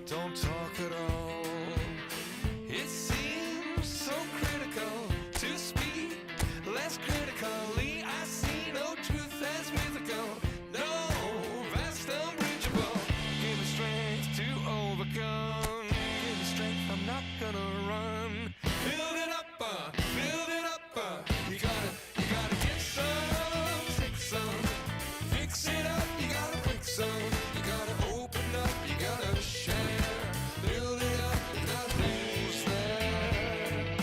don't talk at all. It seems so critical to speak less critically. I see no truth as mythical, no vast unbridgeable. Give me strength to overcome. Give me strength, I'm not gonna run. Build it up, build it up. You gotta get some, take some, fix it up. You gotta break some. You gotta open up. You gotta share. Build it up. You gotta lose there.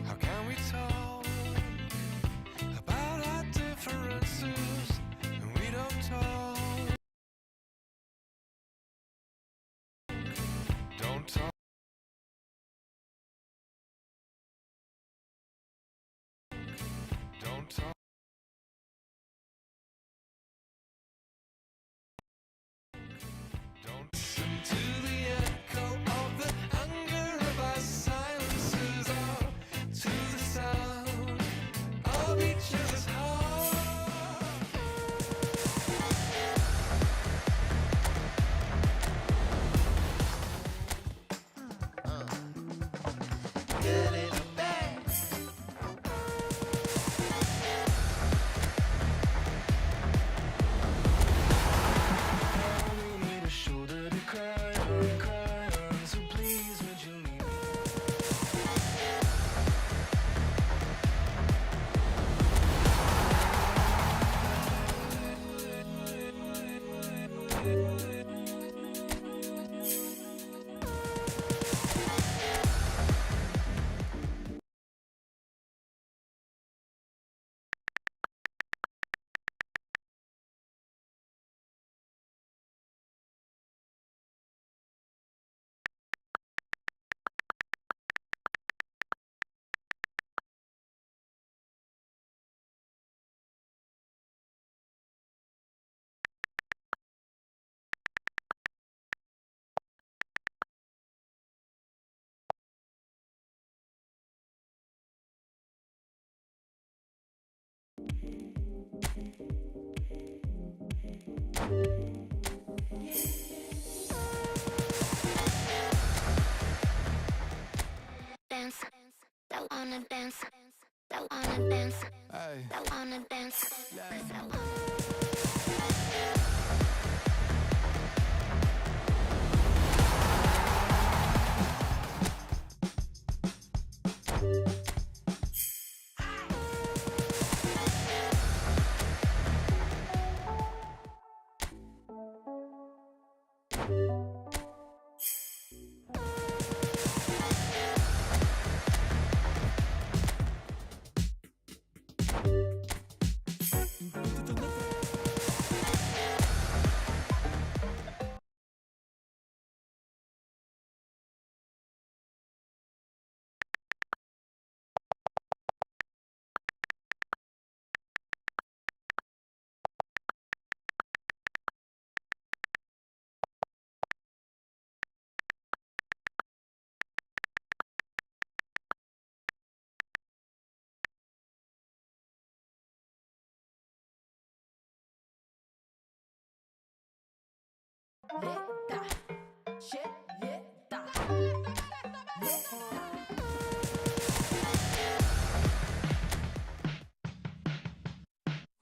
How can we talk about our differences and we don't talk? Don't talk. Don't talk. Don't listen to the echo of the anger of our silences, or to the sound of each other's heart. Good in a bag. You need a shoulder to cry on, so please would you leave me? Dance, that wanna dance, that wanna dance, Hey. that wanna dance, that wanna.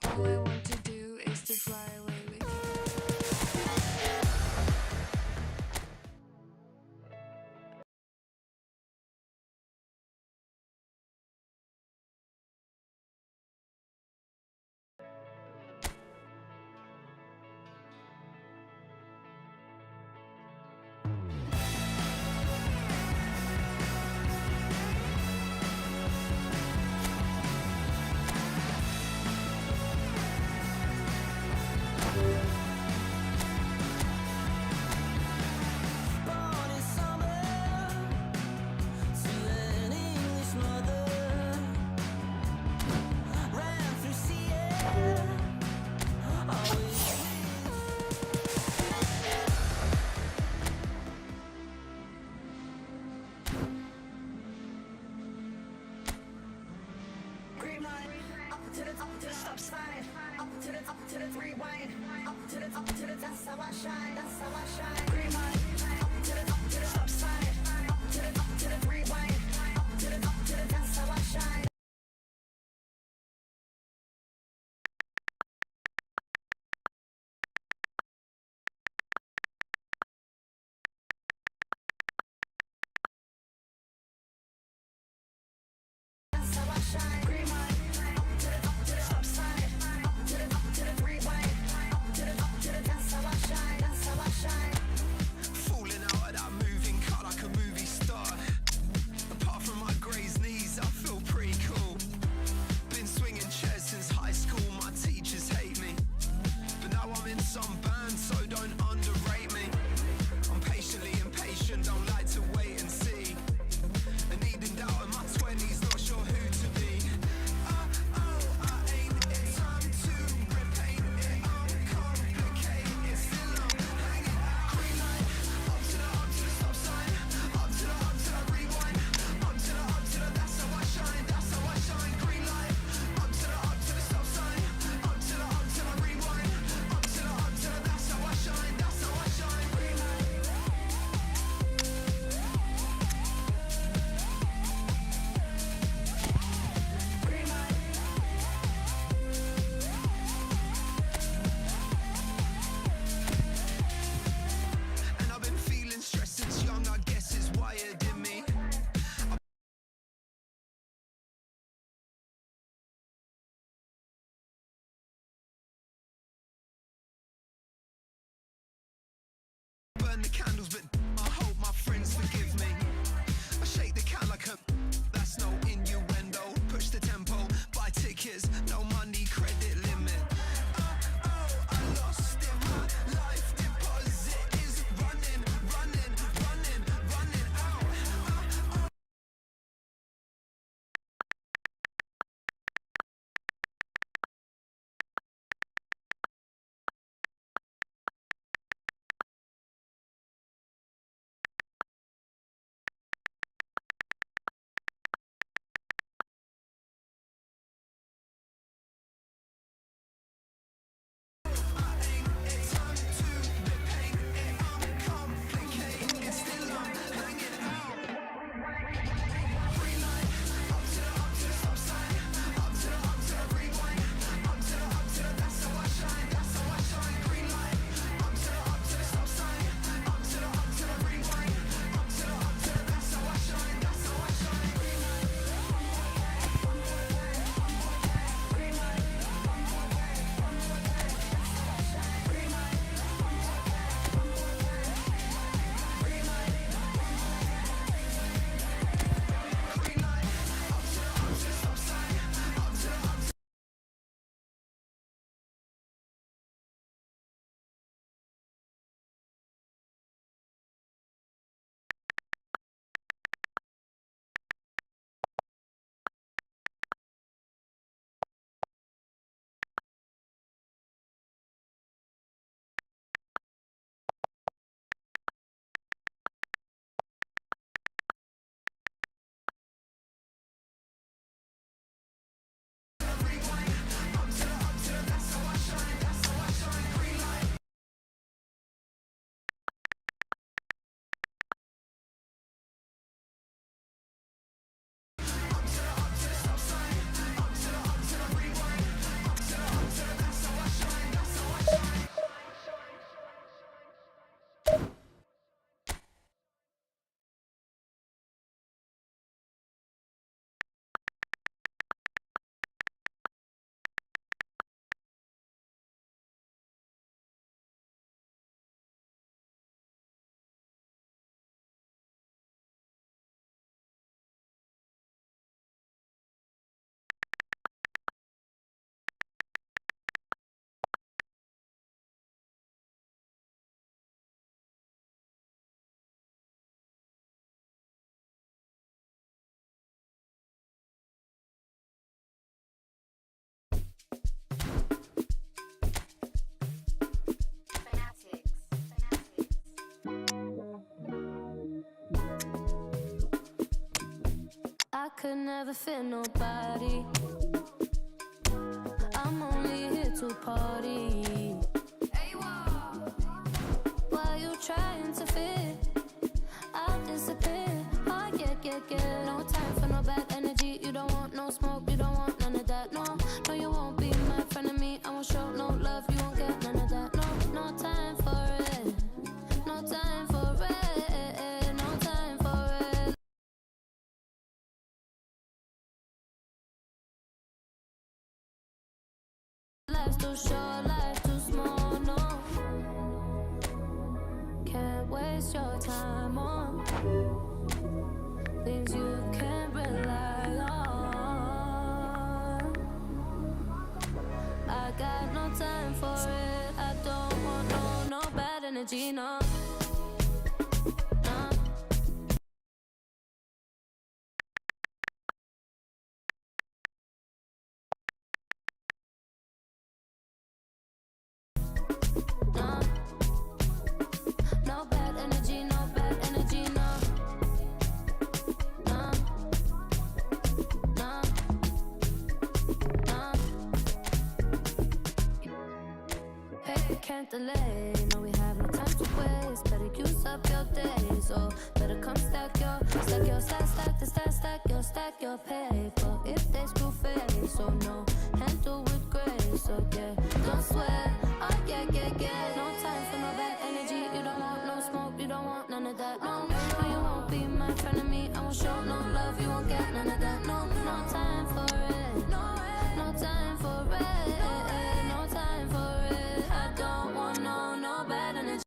All I want to do is to fly away with you. Falling out of that moving car like a movie star. Apart from my grazed knees, I feel pretty cool. Been swinging chairs since high school, my teachers hate me. But now I'm in some band, so don't underrate me. I'm patiently impatient, don't like to wait and see. And needing doubt in my 20s, not sure who to be. I ain't it time to repaint it, uncomplicate it. Still I'm hanging out. Green light, up to the stop sign. Up to the rewind. Up to the, that's how I shine, that's how I shine. Green light, up to the stop sign. Up to the rewind. Up to the, that's how I shine, that's how I shine. Green light. And I've been feeling stressed since young, I guess it's wired in me. Burn the candles, but I hope my friends forgive me. I shake the can like a, that's no innuendo. Push the tempo, buy tickets, no money, credit limit. I lost in my life deposit is running out. It's time to repaint it, uncomplicate it. Still I'm hanging out. Green light, up to the stop sign. Up to the rewind. Up to the, that's how I shine, that's how I shine. Green light, up to the stop sign. Up to the rewind. Up to the, that's how I shine, that's how I shine. Green light. I could never fit nobody. I'm only here to to party. While you trying to fit, I'll disappear. Oh yeah. No time for no bad energy. You don't want no smoke, you don't want none of that. No, no, you won't be my friend of me. I won't show no love, you won't get none of that. No, no time for it. No time for it. No time for it. Life's too short, life's too small, no. Can't waste your time on things you can't rely on. I got no time for it. I don't want no bad energy, no. No. No. No bad energy, no bad energy, no. No. No. No. Paper can't delay. No, we have no time to waste. Better use up your days, or better come stack your stack your paper. If they screw face, so no, handle with grace. So yeah, don't sweat. Oh yeah. No time for no bad energy. You don't want no smoke, you don't want none of that. No, no, you won't be my friend of me. I won't show no love, you won't get none of that. No, no time for it. No time for it. No time for it. I don't want no bad energy.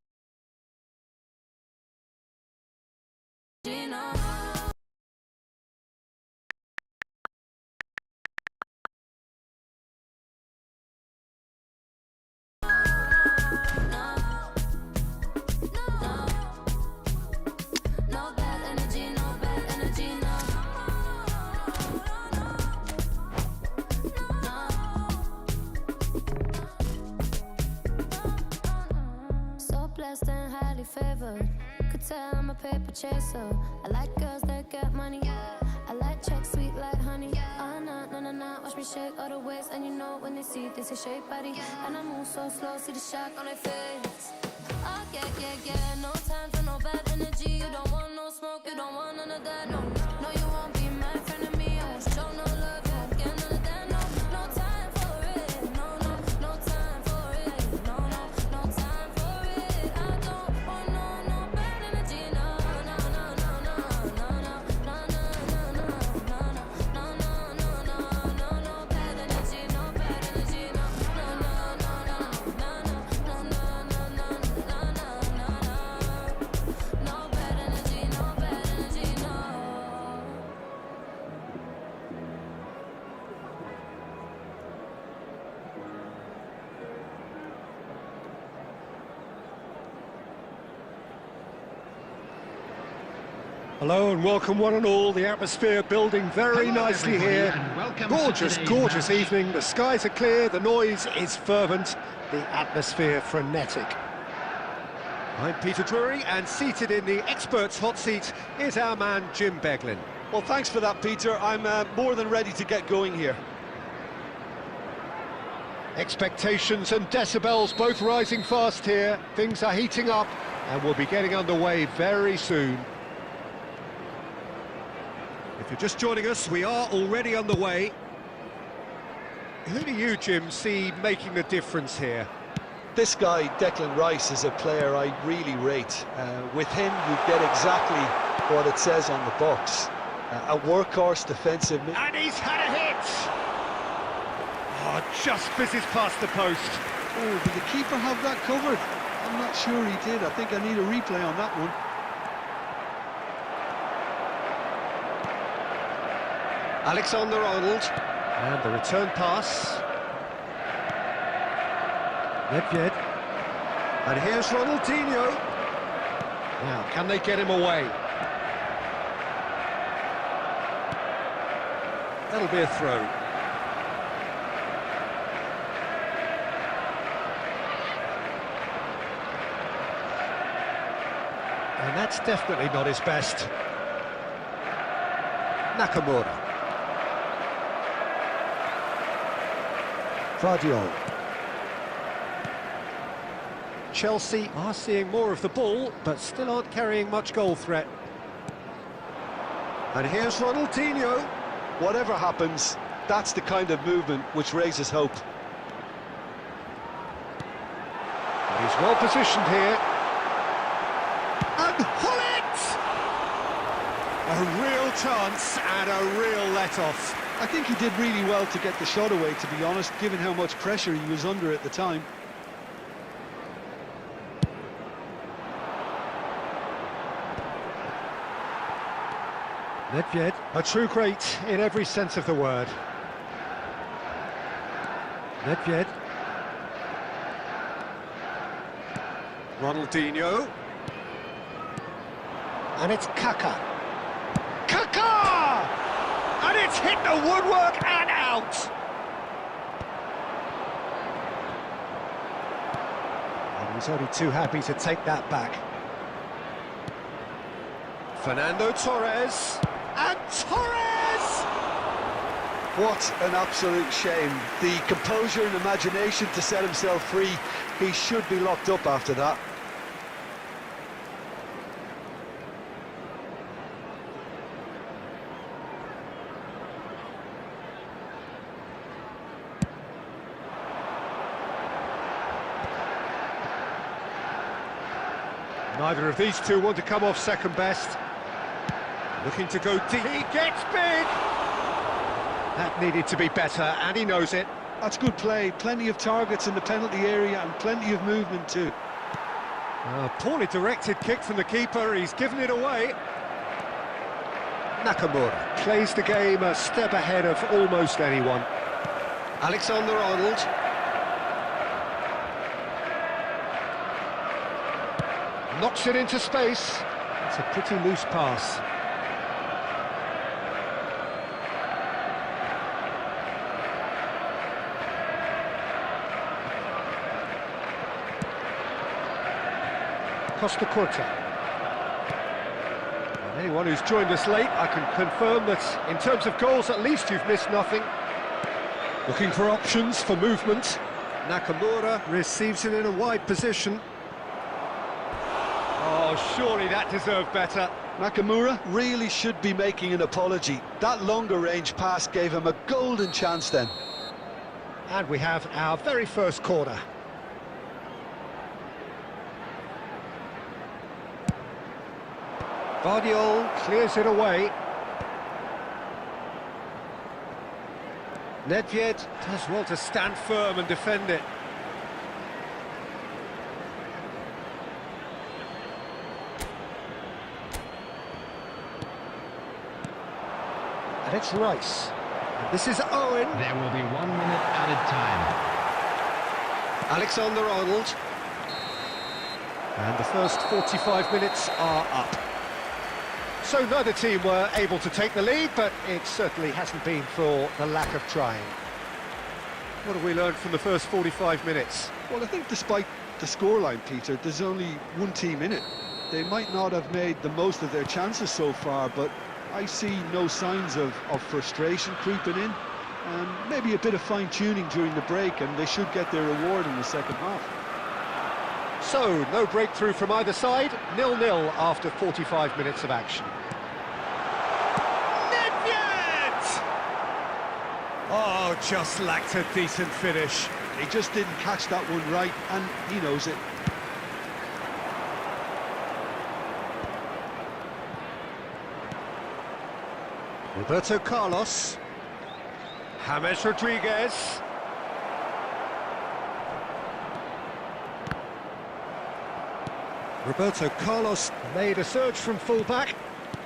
No. No bad energy, no bad energy, no. So blessed and highly favored. Could tell I'm a paper chaser. I like girls that get money. I like checks sweet like honey. Oh no, watch me shake all the ways. And you know when they see this, they shake body. And I move so slow, see the shock on their face. Oh yeah. No time for no bad energy. You don't want no smoke, you don't want none of that. No, no, you won't be my friend of me. I won't show no love, you won't get none of that. No time for it. No time for it. No time for it. I don't want no bad energy. No bad energy. No bad energy. No bad energy. No. Hello and welcome one and all. The atmosphere building very nicely here. Gorgeous evening. The skies are clear, the noise is fervent, the atmosphere frenetic. I'm Peter Drury, and seated in the experts' hot seat is our man Jim Beglin. Well, thanks for that, Peter. I'm more than ready to get going here. Expectations and decibels both rising fast here. Things are heating up and we'll be getting underway very soon. If you're just joining us, we are already underway. Who do you, Jim, see making the difference here? This guy, Declan Rice, is a player I really rate. With him, you get exactly what it says on the box. A workhorse defensive... And he's had a hit! Oh, just fizzes past the post. Oh, did the keeper have that covered? I'm not sure he did. I think I need a replay on that one. Alexander-Arnold, and the return pass. Nedved, and here's Ronaldinho. Now, can they get him away? That'll be a throw. And that's definitely not his best. Nakamura. Vardiol. Chelsea are seeing more of the ball, but still aren't carrying much goal threat. And here's Ronaldinho. Whatever happens, that's the kind of movement which raises hope. He's well positioned here. And Hullet! A real chance and a real let-off. I think he did really well to get the shot away, to be honest, given how much pressure he was under at the time. Nedved, a true great in every sense of the word. Nedved. Ronaldinho. And it's Kaka. Kaka! And it's hit the woodwork and out! And he's only too happy to take that back. Fernando Torres. And Torres! What an absolute shame. The composure and imagination to set himself free. He should be locked up after that. Neither of these two want to come off second best. Looking to go deep. He gets big! That needed to be better, and he knows it. That's good play. Plenty of targets in the penalty area and plenty of movement too. A poorly directed kick from the keeper. He's given it away. Nakamura plays the game a step ahead of almost anyone. Alexander-Arnold. Knocks it into space. It's a pretty loose pass. Costa Curta. And anyone who's joined us late, I can confirm that in terms of goals, at least you've missed nothing. Looking for options for movement. Nakamura receives it in a wide position. Oh, surely that deserved better. Nakamura really should be making an apology. That longer range pass gave him a golden chance then. And we have our very first corner. Vardiol clears it away. Nedved does well to stand firm and defend it. And it's Rice. And this is Owen. There will be 1 minute added time. Alexander-Arnold. And the first 45 minutes are up. So neither team were able to take the lead, but it certainly hasn't been for the lack of trying. What have we learned from the first 45 minutes? Well, I think despite the scoreline, Peter, there's only one team in it. They might not have made the most of their chances so far, but I see no signs of frustration creeping in. And maybe a bit of fine-tuning during the break, and they should get their reward in the second half. So, no breakthrough from either side, 0-0 after 45 minutes of action. Nedved! Oh, just lacked a decent finish. He just didn't catch that one right, and he knows it. Roberto Carlos. James Rodriguez. Roberto Carlos made a surge from full-back,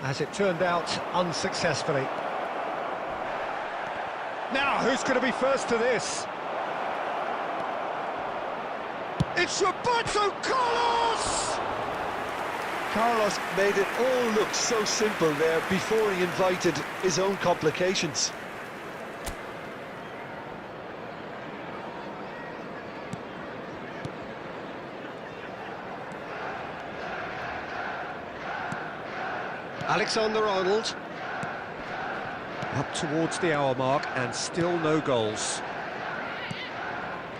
as it turned out unsuccessfully. Now, who's going to be first to this? It's Roberto Carlos! Carlos made it all look so simple there before he invited his own complications. Alexander-Arnold. Up towards the hour mark and still no goals.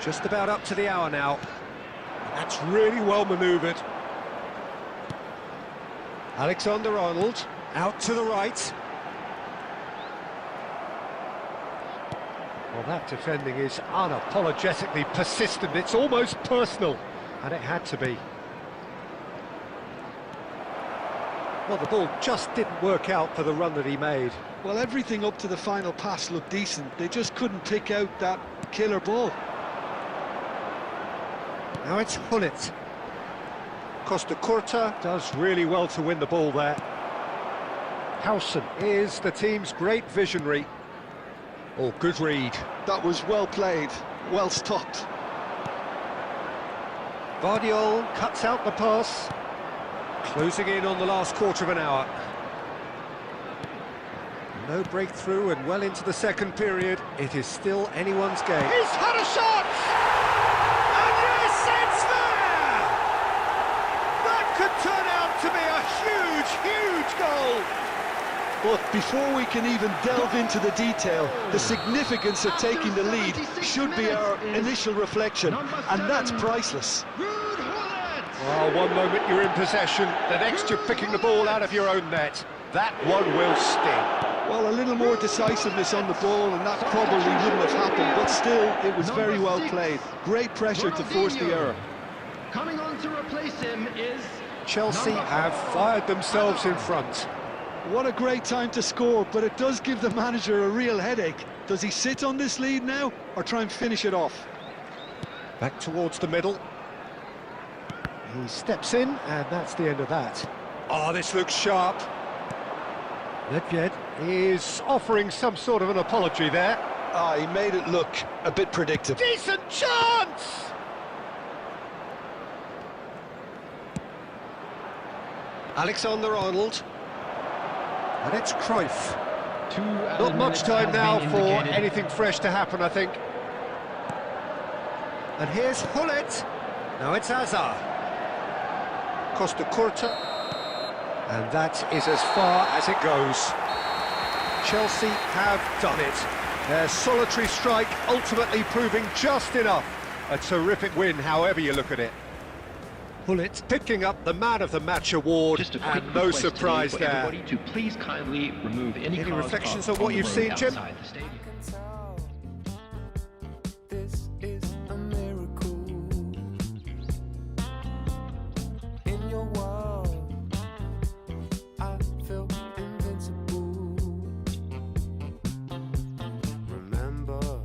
Just about up to the hour now. That's really well manoeuvred. Alexander-Arnold, out to the right. Well, that defending is unapologetically persistent. It's almost personal, and it had to be. Well, the ball just didn't work out for the run that he made. Well, everything up to the final pass looked decent. They just couldn't pick out that killer ball. Now it's Hullet. Costa Curta does really well to win the ball there. Howson is the team's great visionary. Oh, good read. That was well played, well stopped. Vardiol cuts out the pass. Closing in on the last quarter of an hour. No breakthrough and well into the second period. It is still anyone's game. He's had a shot! And yes, it's there! That could turn out to be a huge, huge goal! But before we can even delve into the detail, the significance of taking the lead should be our initial reflection, and that's priceless. Well, one moment you're in possession, the next you're picking the ball out of your own net. That one will sting. Well, a little more decisiveness on the ball, and that probably wouldn't have happened, but still, it was very well played. Great pressure to force the error. Coming on to replace him is Chelsea have fired themselves in front. What a great time to score, but it does give the manager a real headache. Does he sit on this lead now, or try and finish it off? Back towards the middle. He steps in, and that's the end of that. Oh, this looks sharp. Nedved is offering some sort of an apology there. Ah, he made it look a bit predictable. Decent chance! Alexander-Arnold. And it's Cruyff. Not much time now for anything fresh to happen, I think. And here's Hullet. Now it's Hazard. Costa Curta. And that is as far as it goes. Chelsea have done it. Their solitary strike ultimately proving just enough. A terrific win, however you look at it. Hullet picking up the Man of the Match award, and no surprise there. Everybody to please kindly remove any reflections on what you've seen, Jim? This is a miracle. In your world, I feel invincible. Remember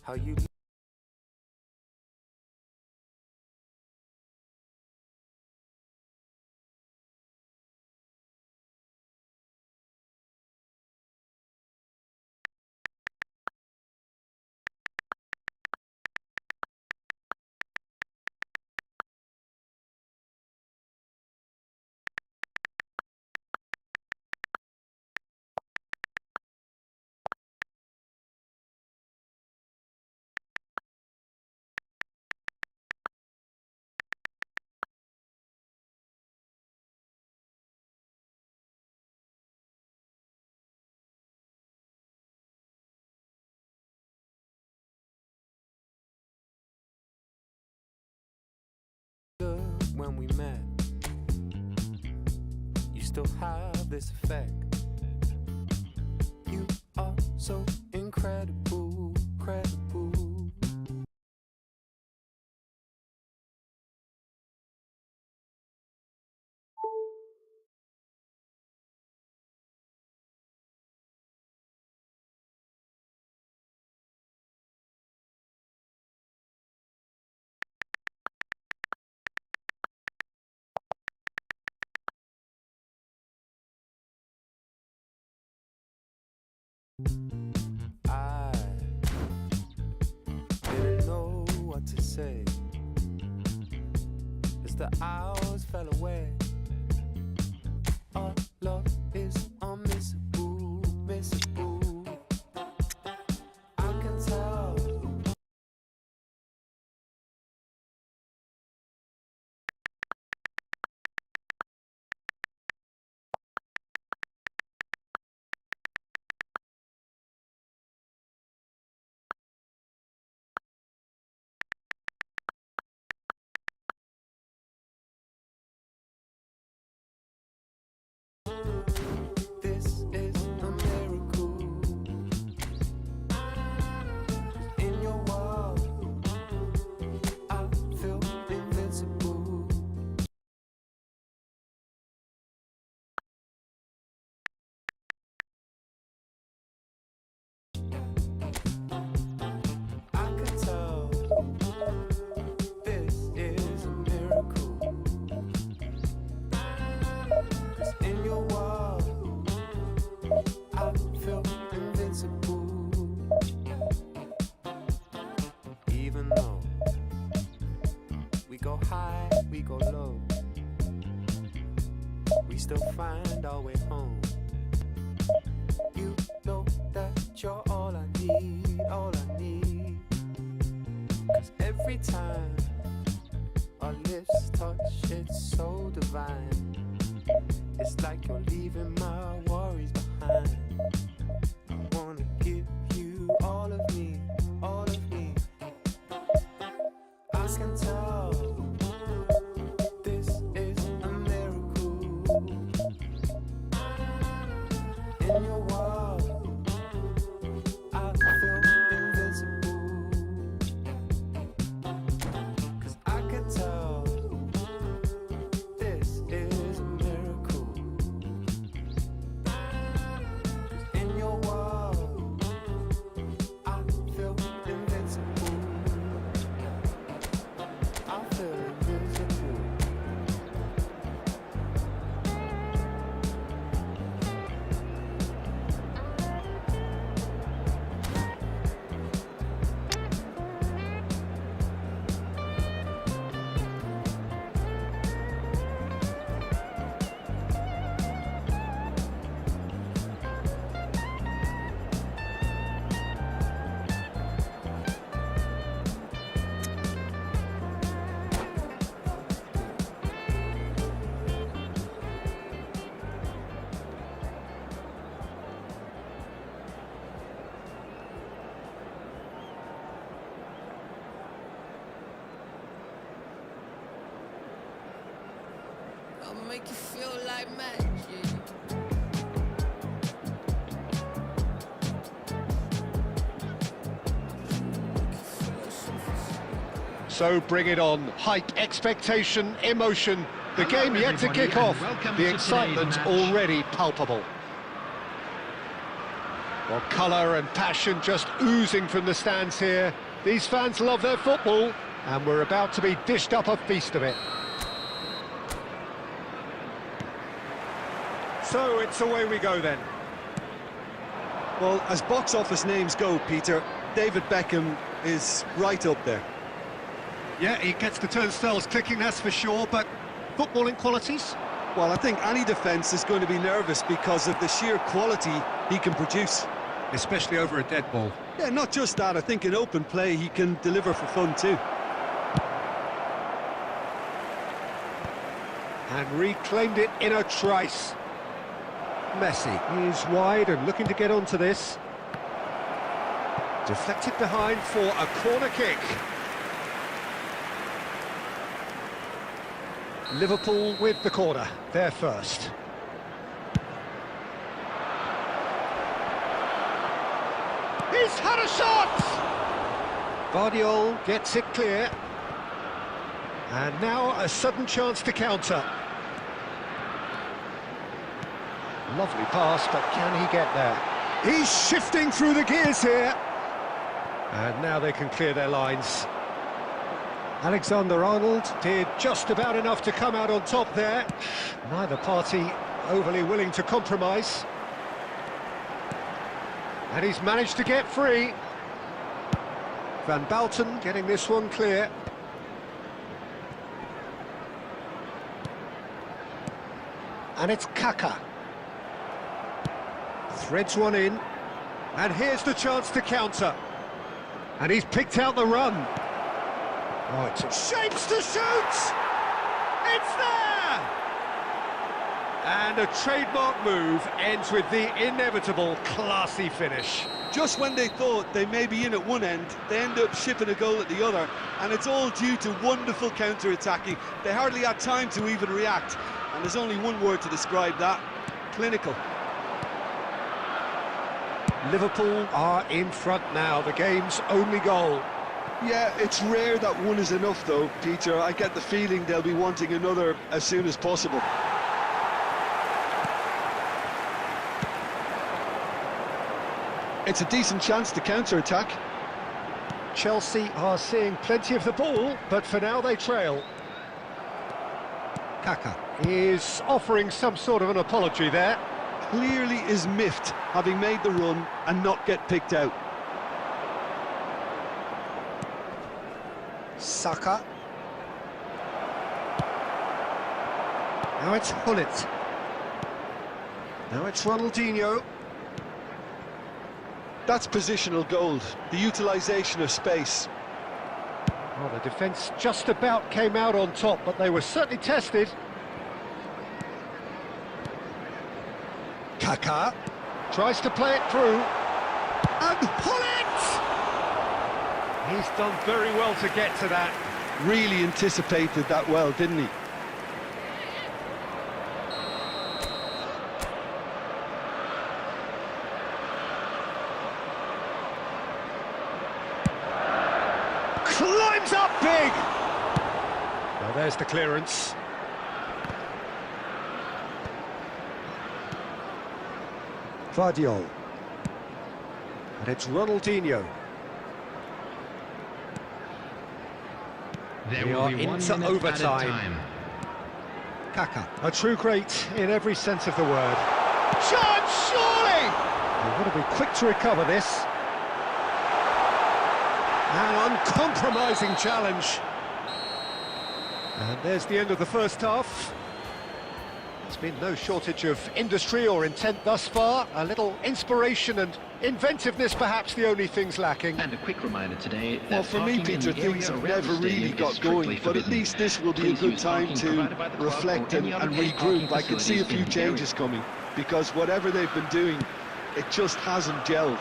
how you when we met, you still have this effect. You are so incredible, credible. I didn't know what to say as the hours fell away. Our love is unmissable, missable. I can tell. go high, we go low. We still find our way home. You know that you're all I need, all I need. 'Cause every time our lips touch, it's so divine. It's like you're leaving my worries behind. I wanna give you all of me, all of me. I can tell this is a miracle. In your world, I feel invincible. 'Cause I can tell this is a miracle. 'Cause in your world, I feel invincible. I feel invincible. I'll make you feel like magic. So bring it on. Hype, expectation, emotion. The game yet to kick off. The excitement already palpable. Well, colour and passion just oozing from the stands here. These fans love their football, and we're about to be dished up a feast of it. So it's away we go then. Well, as box office names go, Peter, David Beckham is right up there. Yeah, he gets the turnstiles clicking, that's for sure, but footballing qualities? Well, I think any defence is going to be nervous because of the sheer quality he can produce. Especially over a dead ball. Yeah, not just that, I think in open play he can deliver for fun too. And reclaimed it in a trice. Messi is wide and looking to get onto this. Deflected behind for a corner kick. Liverpool with the corner, they're first. He's had a shot! Guardiola gets it clear. And now a sudden chance to counter. Lovely pass, but can he get there? He's shifting through the gears here. And now they can clear their lines. Alexander-Arnold did just about enough to come out on top there. Neither party overly willing to compromise. And he's managed to get free. Van Balten getting this one clear. And it's Kaka. Threads one in. And here's the chance to counter. And he's picked out the run. Oh, it's shapes to shoot! It's there! And a trademark move ends with the inevitable classy finish. Just when they thought they may be in at one end, they end up shipping a goal at the other, and it's all due to wonderful counter-attacking. They hardly had time to even react, and there's only one word to describe that: clinical. Liverpool are in front now, the game's only goal. Yeah, it's rare that one is enough though, Peter. I get the feeling they'll be wanting another as soon as possible. It's a decent chance to counter-attack. Chelsea are seeing plenty of the ball, but for now they trail. Kaka is offering some sort of an apology there. Clearly is miffed, having made the run and not get picked out. Saka. Now it's Hullet. Now it's Ronaldinho. That's positional gold, the utilisation of space. Well, the defence just about came out on top, but they were certainly tested. Kaká tries to play it through. And Hullet! He's done very well to get to that. Really anticipated that well, didn't he? Climbs up big! Well, there's the clearance. Vardiol. And it's Ronaldinho. There We will are be 1 into minute overtime. added time. Kaká. A true great in every sense of the word. Chance, surely! They've got to be quick to recover this. An uncompromising challenge. And there's the end of the first half. There's been no shortage of industry or intent thus far. A little inspiration and inventiveness, perhaps the only things lacking. And a quick reminder today that Well, for me, parking in Peter, the area things have around never the really stadium got is strictly going, but at forbidden. least this will be a Please good use time parking to provided by the club reflect or any and other paid parking regroup. I can see a facilities few in the changes coming, because whatever they've been doing, it just hasn't gelled.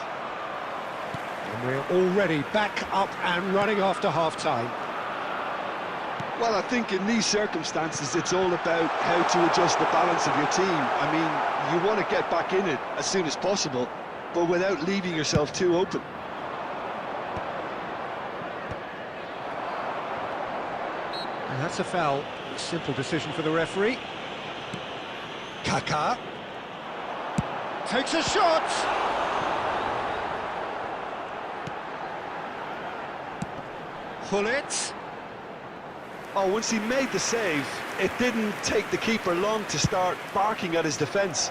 And we're already back up and running after half-time. Well, I think in these circumstances, it's all about how to adjust the balance of your team. I mean, you want to get back in it as soon as possible, but without leaving yourself too open. And that's a foul. Simple decision for the referee. Kaká takes a shot. Hullet. Oh, once he made the save, it didn't take the keeper long to start barking at his defence.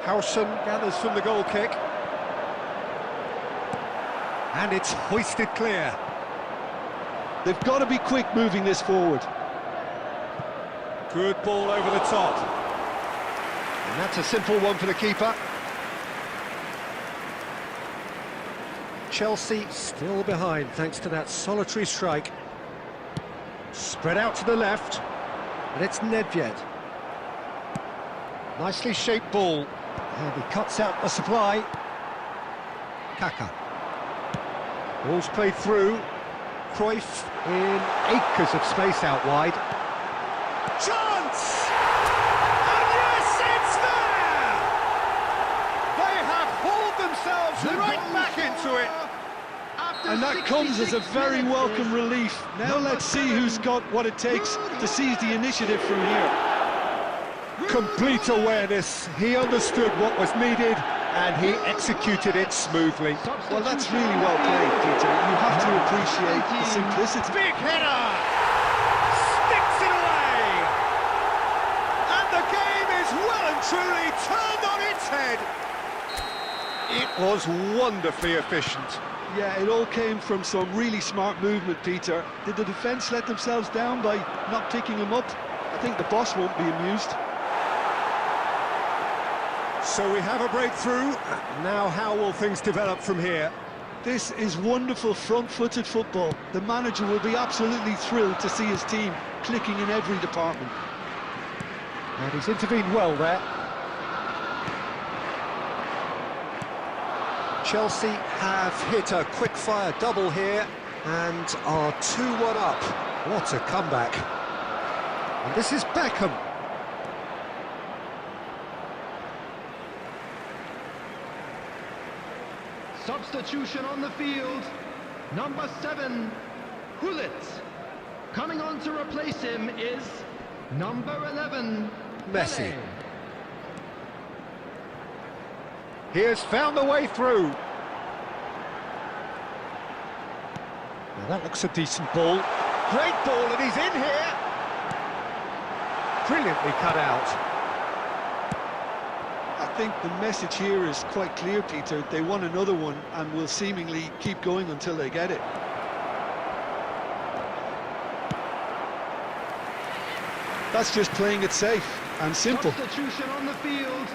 Howson gathers from the goal kick. And it's hoisted clear. They've got to be quick moving this forward. Good ball over the top. And that's a simple one for the keeper. Chelsea still behind thanks to that solitary strike. Spread out to the left, and it's Nedved. Nicely shaped ball, and he cuts out the supply. Kaká. Ball's played through. Cruyff in acres of space out wide. Chance! And yes, it's there! They have hauled themselves right back into it. And that comes as a very welcome relief. Now let's see who's got what it takes to seize the initiative from here. Complete awareness. He understood what was needed and he executed it smoothly. Well, that's really well played, Peter. You have to appreciate the simplicity. Big header! Sticks it away! And the game is well and truly turned on its head. It was wonderfully efficient. Yeah, it all came from some really smart movement, Peter. Did the defence let themselves down by not picking him up? I think the boss won't be amused. So we have a breakthrough. Now how will things develop from here? This is wonderful front-footed football. The manager will be absolutely thrilled to see his team clicking in every department. And he's intervened well there. Chelsea have hit a quick-fire double here and are 2-1 up. What a comeback. And this is Beckham. Substitution on the field. Number 7, Hullet. Coming on to replace him is number 11, Messi. Pele. He has found the way through. Now that looks a decent ball. Great ball, and he's in here. Brilliantly cut out. I think the message here is quite clear, Peter. They want another one and will seemingly keep going until they get it. That's just playing it safe and simple. Substitution on the field.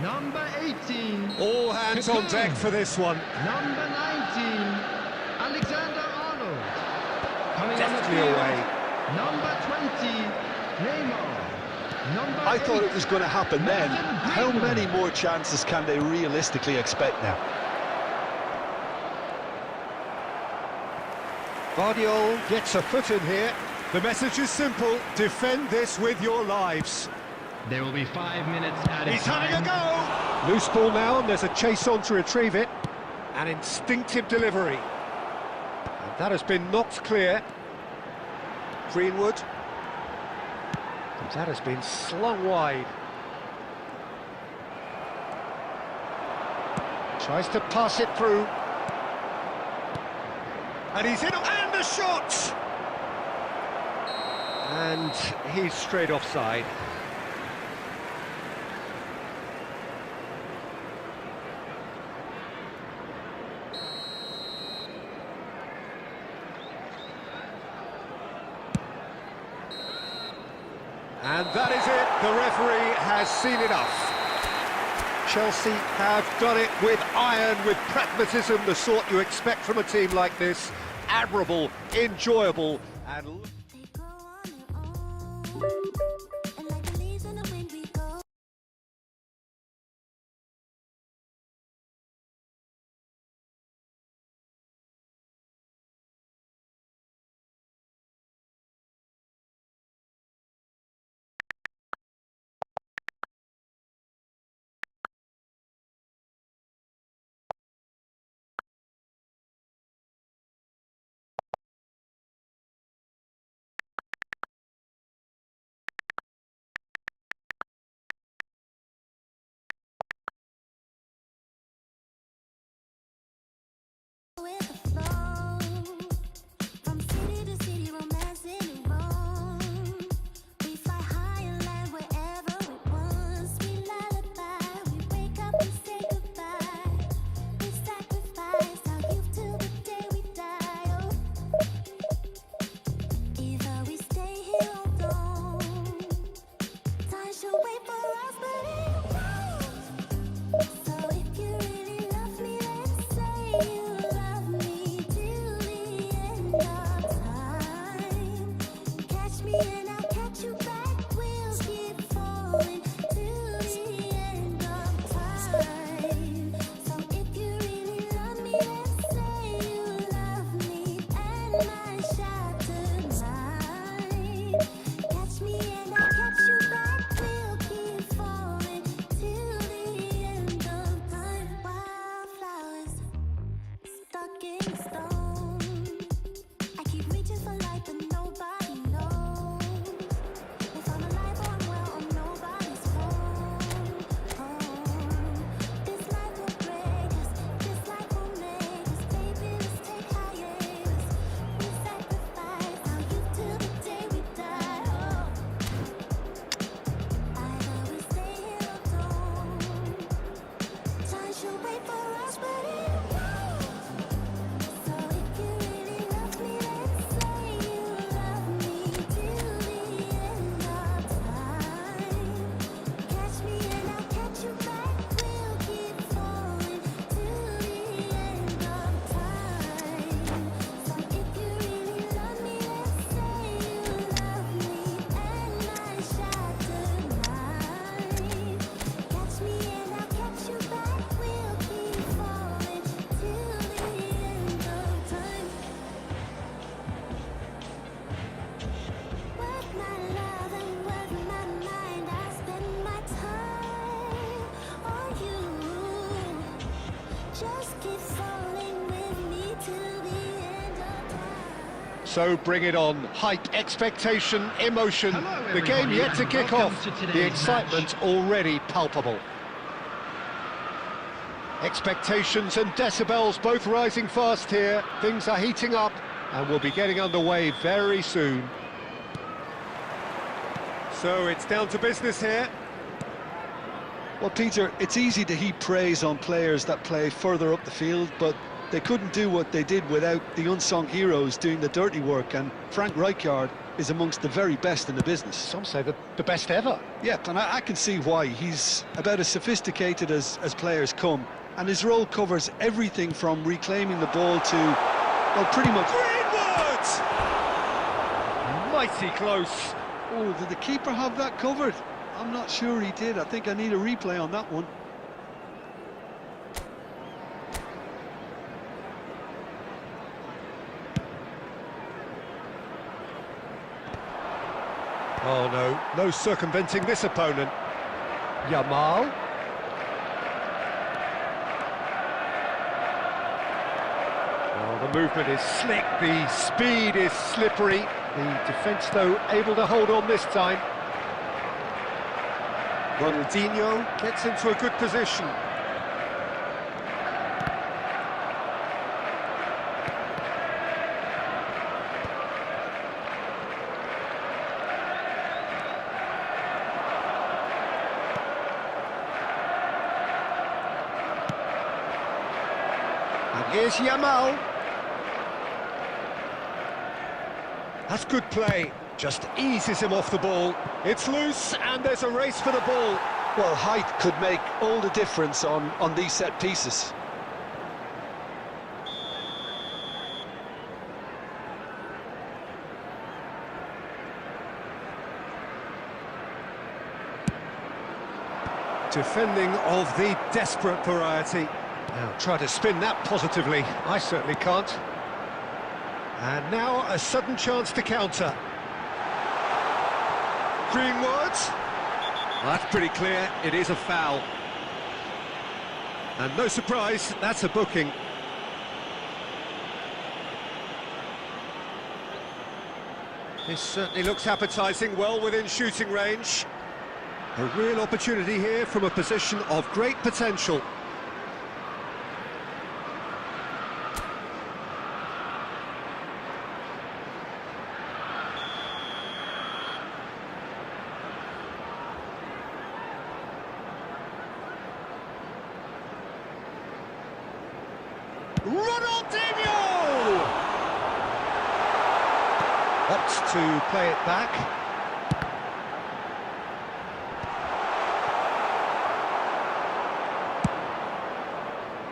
Number 18. All hands on deck for this one. Number 19. Alexander Arnold. Coming on the Deftly field. away. Number 20. Neymar. Number I thought 8, it was going to happen then. Martin How Griezmann. many more chances can they realistically expect now? Guardiola gets a foot in here. The message is simple: defend this with your lives. There will be 5 minutes added He's time. having a go! Loose ball now, and there's a chase on to retrieve it. An instinctive delivery. And that has been knocked clear. Greenwood. And that has been slung wide. Tries to pass it through. And he's in, and the shot! And he's straight offside. And that is it, the referee has seen enough. Chelsea have done it with iron, with pragmatism, the sort you expect from a team like this. Admirable, enjoyable, and... They go on their own, and like the leaves in the wind we go. With the flow, from city to city, romancing and roam. We fly high and land wherever we want. Sweet lullaby, we wake up and say goodbye. We sacrifice our youth till the day we die. Oh, either we stay here or don't. Time should wait for us, but it won't. So if you really love me, let's say you. And I'll catch you back, we'll keep falling to the end of time. So if you really love me, let's say you love me and my shot tonight. Catch me and I'll catch you back, we'll keep falling to the end of time. Wildflowers stuck in stone. I keep reaching for light, but nobody knows if I'm alive or I'm well or nobody's home. This life will break us, this life will make us. Baby, let's take hiatus. We sacrifice our youth till the day we die. Oh, either we stay here or don't. Time should wait for us, but it won't. So if you really love me, let's say you love me till the end of time. Catch me and I'll catch you back, we'll keep falling to the end of time. So if you really love me, let's say you love me and my shot tonight. Catch me and I'll catch you back, we'll keep falling till the end of time. Worth my love and worth my mind, I spend my time on you. Just keep falling with me till the end of time. So bring it on. Hype, expectation, emotion. Hello, The game everybody, yet to and kick welcome off. to The today's excitement already palpable. Expectations and decibels both rising fast here. Things are heating up and we'll be getting underway very soon. So it's down to business here. Well, Peter, it's easy to heap praise on players that play further up the field, but they couldn't do what they did without the unsung heroes doing the dirty work, and Frank Rijkaard is amongst the very best in the business. Some say the best ever. Yep, and I can see why. He's about as sophisticated as players come, and his role covers everything from reclaiming the ball to, well, pretty much... Greenwood! Mighty close. Oh, did the keeper have that covered? I'm not sure he did. I think I need a replay on that one. Oh no, no circumventing this opponent. Yamal. Oh, the movement is slick, the speed is slippery. The defence, though, able to hold on this time. Ronaldinho gets into a good position. And here's Yamal. That's good play. Just eases him off the ball. It's loose, and there's a race for the ball. Well, height could make all the difference on these set pieces. Defending of the desperate variety. Now try to spin that positively. I certainly can't. And now a sudden chance to counter. Greenwood. That's pretty clear, it is a foul. And no surprise, that's a booking. This certainly looks appetising, well within shooting range. A real opportunity here from a position of great potential. Ronaldinho! Opts to play it back.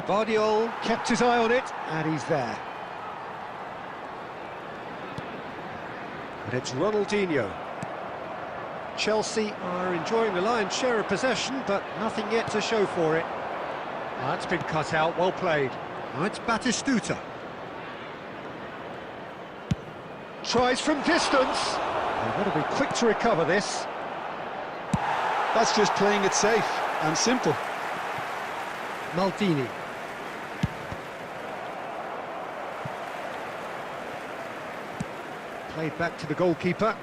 Vardiol kept his eye on it, and he's there. And it's Ronaldinho. Chelsea are enjoying the lion's share of possession, but nothing yet to show for it. That's been cut out, well played. Now it's Batistuta. Tries from distance. They've got to be quick to recover this. That's just playing it safe and simple. Maldini. Played back to the goalkeeper.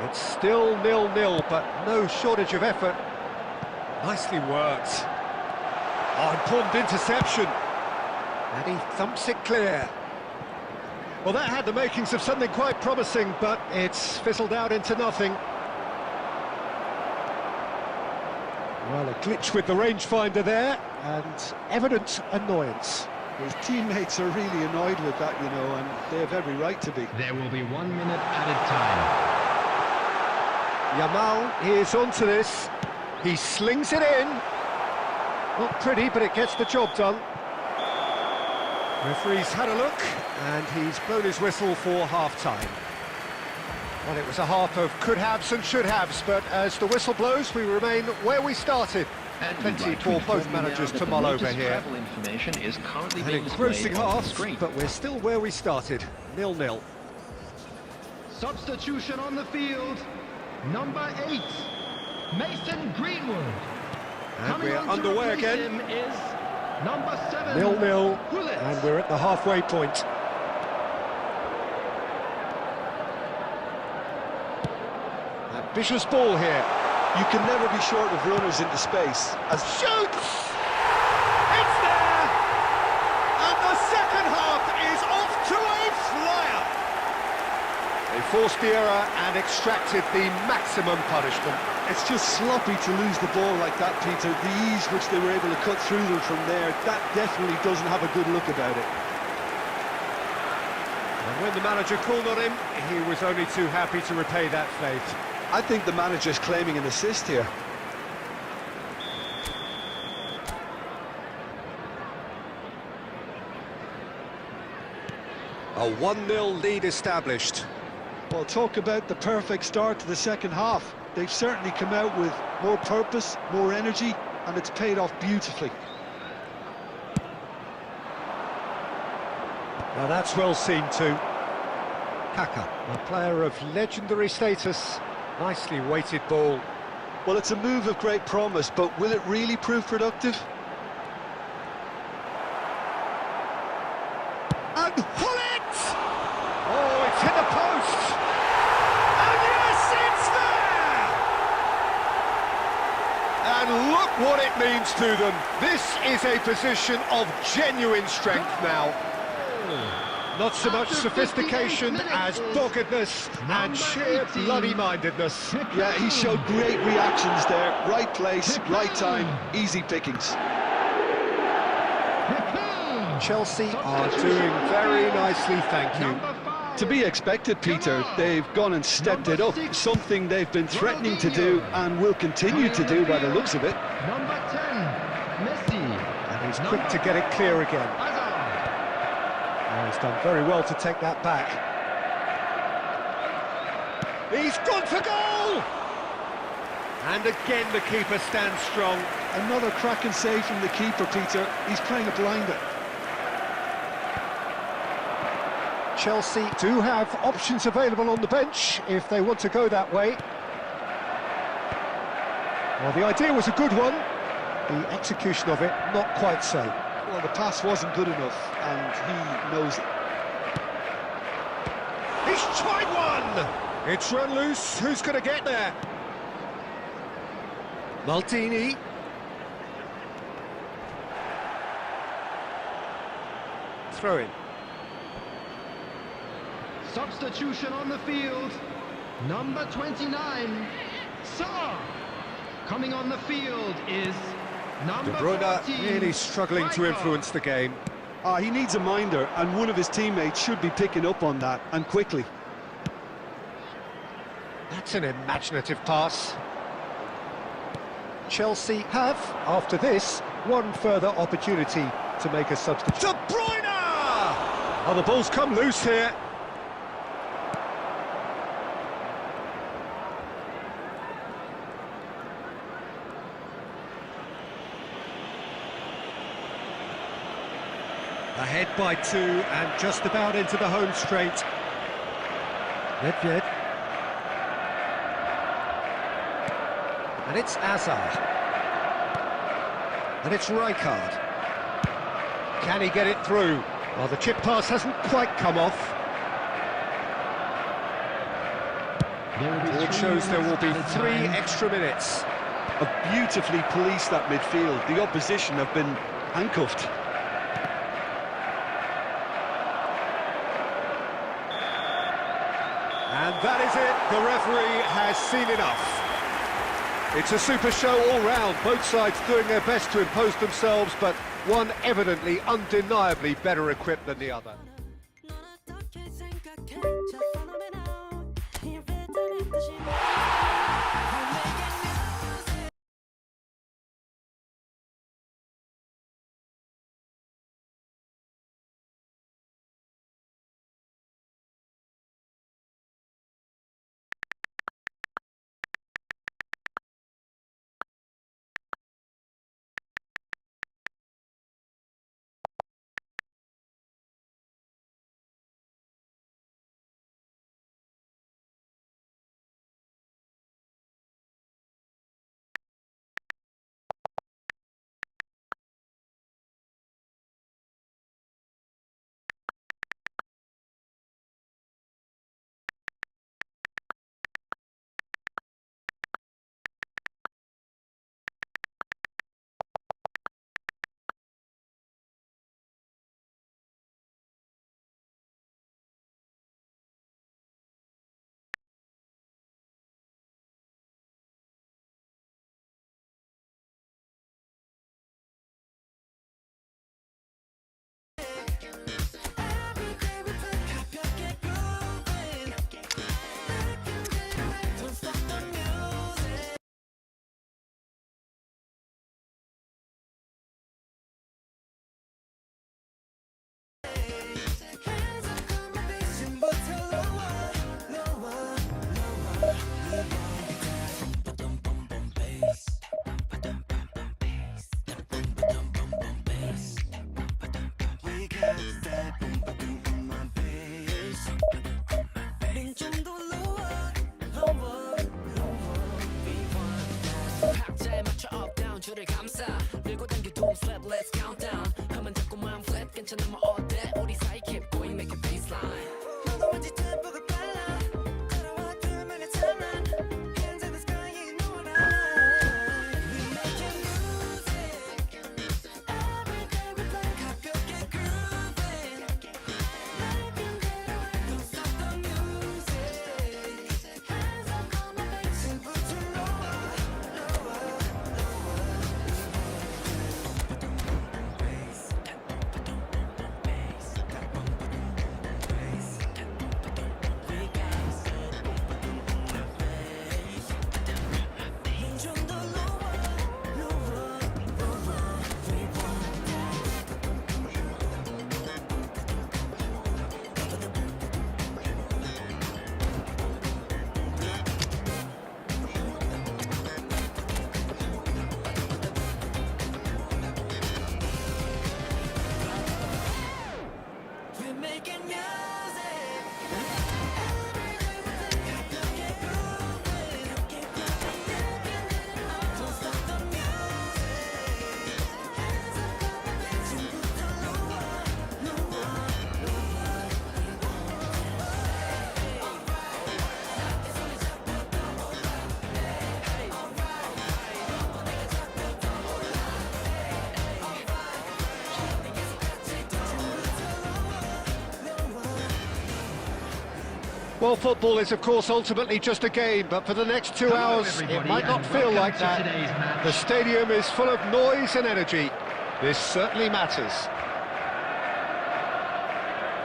It's still 0-0, but no shortage of effort. Nicely worked. Oh, important interception. And he thumps it clear. Well, that had the makings of something quite promising, but it's fizzled out into nothing. Well, a glitch with the rangefinder there, and evident annoyance. His teammates are really annoyed with that, you know, and they have every right to be. There will be 1 minute added time. Yamal is onto this. He slings it in. Not pretty, but it gets the job done. Referee's had a look, and he's blown his whistle for half-time. Well, it was a half of could-haves and should-haves, but as the whistle blows, we remain where we started. Plenty for both managers to mull over here. An engrossing half, but we're still where we started, 0-0. Substitution on the field. Number 8, Mason Greenwood. And we're underway again. Him is number 7, 0-0, Hullet. and we're at the halfway point. Ambitious ball here. You can never be short of runners into space. As Shoots! It's there! And the second half is off to a flyer! they forced the error and extracted the maximum punishment. It's just sloppy to lose the ball like that, Peter. The ease which they were able to cut through them from there, that definitely doesn't have a good look about it. And when the manager called on him, he was only too happy to repay that fate. I think the manager's claiming an assist here. A 1-0 lead established. Well, talk about the perfect start to the second half. They've certainly come out with more purpose, more energy, and it's paid off beautifully. Now that's well seen too. Kaka, a player of legendary status. Nicely weighted ball. Well, it's a move of great promise, but will it really prove productive? And Hullet! Oh, it's hit the post! And yes, it's there! And look what it means to them. This is a position of genuine strength now. Not so much sophistication as doggedness and sheer bloody-mindedness. Yeah, he showed great reactions there. Right place, right time, easy pickings. Chelsea are doing very nicely, thank you. To be expected, Peter. They've gone and stepped it up, something they've been threatening to do and will continue to do by the looks of it. Number 10, Messi. And he's quick to get it clear again. Oh, he's done very well to take that back. He's gone for goal! And again the keeper stands strong. Another cracking save from the keeper, Peter. He's playing a blinder. Chelsea do have options available on the bench if they want to go that way. Well, the idea was a good one. The execution of it, not quite so. Well, the pass wasn't good enough, and he knows it. He's tried one! It's run loose. Who's going to get there? Maldini. Throw in. Substitution on the field. Number 29, Saar. Coming on the field is number De Bruyne 14, really struggling to Cruyff. influence the game. He needs a minder, and one of his teammates should be picking up on that, and quickly. That's an imaginative pass. Chelsea have, after this, one further opportunity to make a substitution. De Bruyne! Oh, the ball's come loose here. Ahead by 2 and just about into the home straight. Nedved. And it's Hazard. And it's Rijkaard. Can he get it through? Well, the chip pass hasn't quite come off. It shows there will be 3 extra minutes. Have beautifully policed that midfield. The opposition have been handcuffed. And that is it. The referee has seen enough. It's a super show all round. Both sides doing their best to impose themselves, but one evidently, undeniably better equipped than the other. let's count down 가만 잡고만 flat 괜찮으면 all that 우리 사이 keep going make it baseline 너도 왠지 tempo가 빨라 따라와 둘만의 timeline hands in the sky you know what I we making music every day we play 가볍게 grooving don't stop the music hands up on my face and put your lower We're making music. Don't stop the music. Hands up, come on, dance. 지금부터 Well, football is, of course, ultimately just a game, but for the next 2 hours, it might not feel like that. The stadium is full of noise and energy. This certainly matters.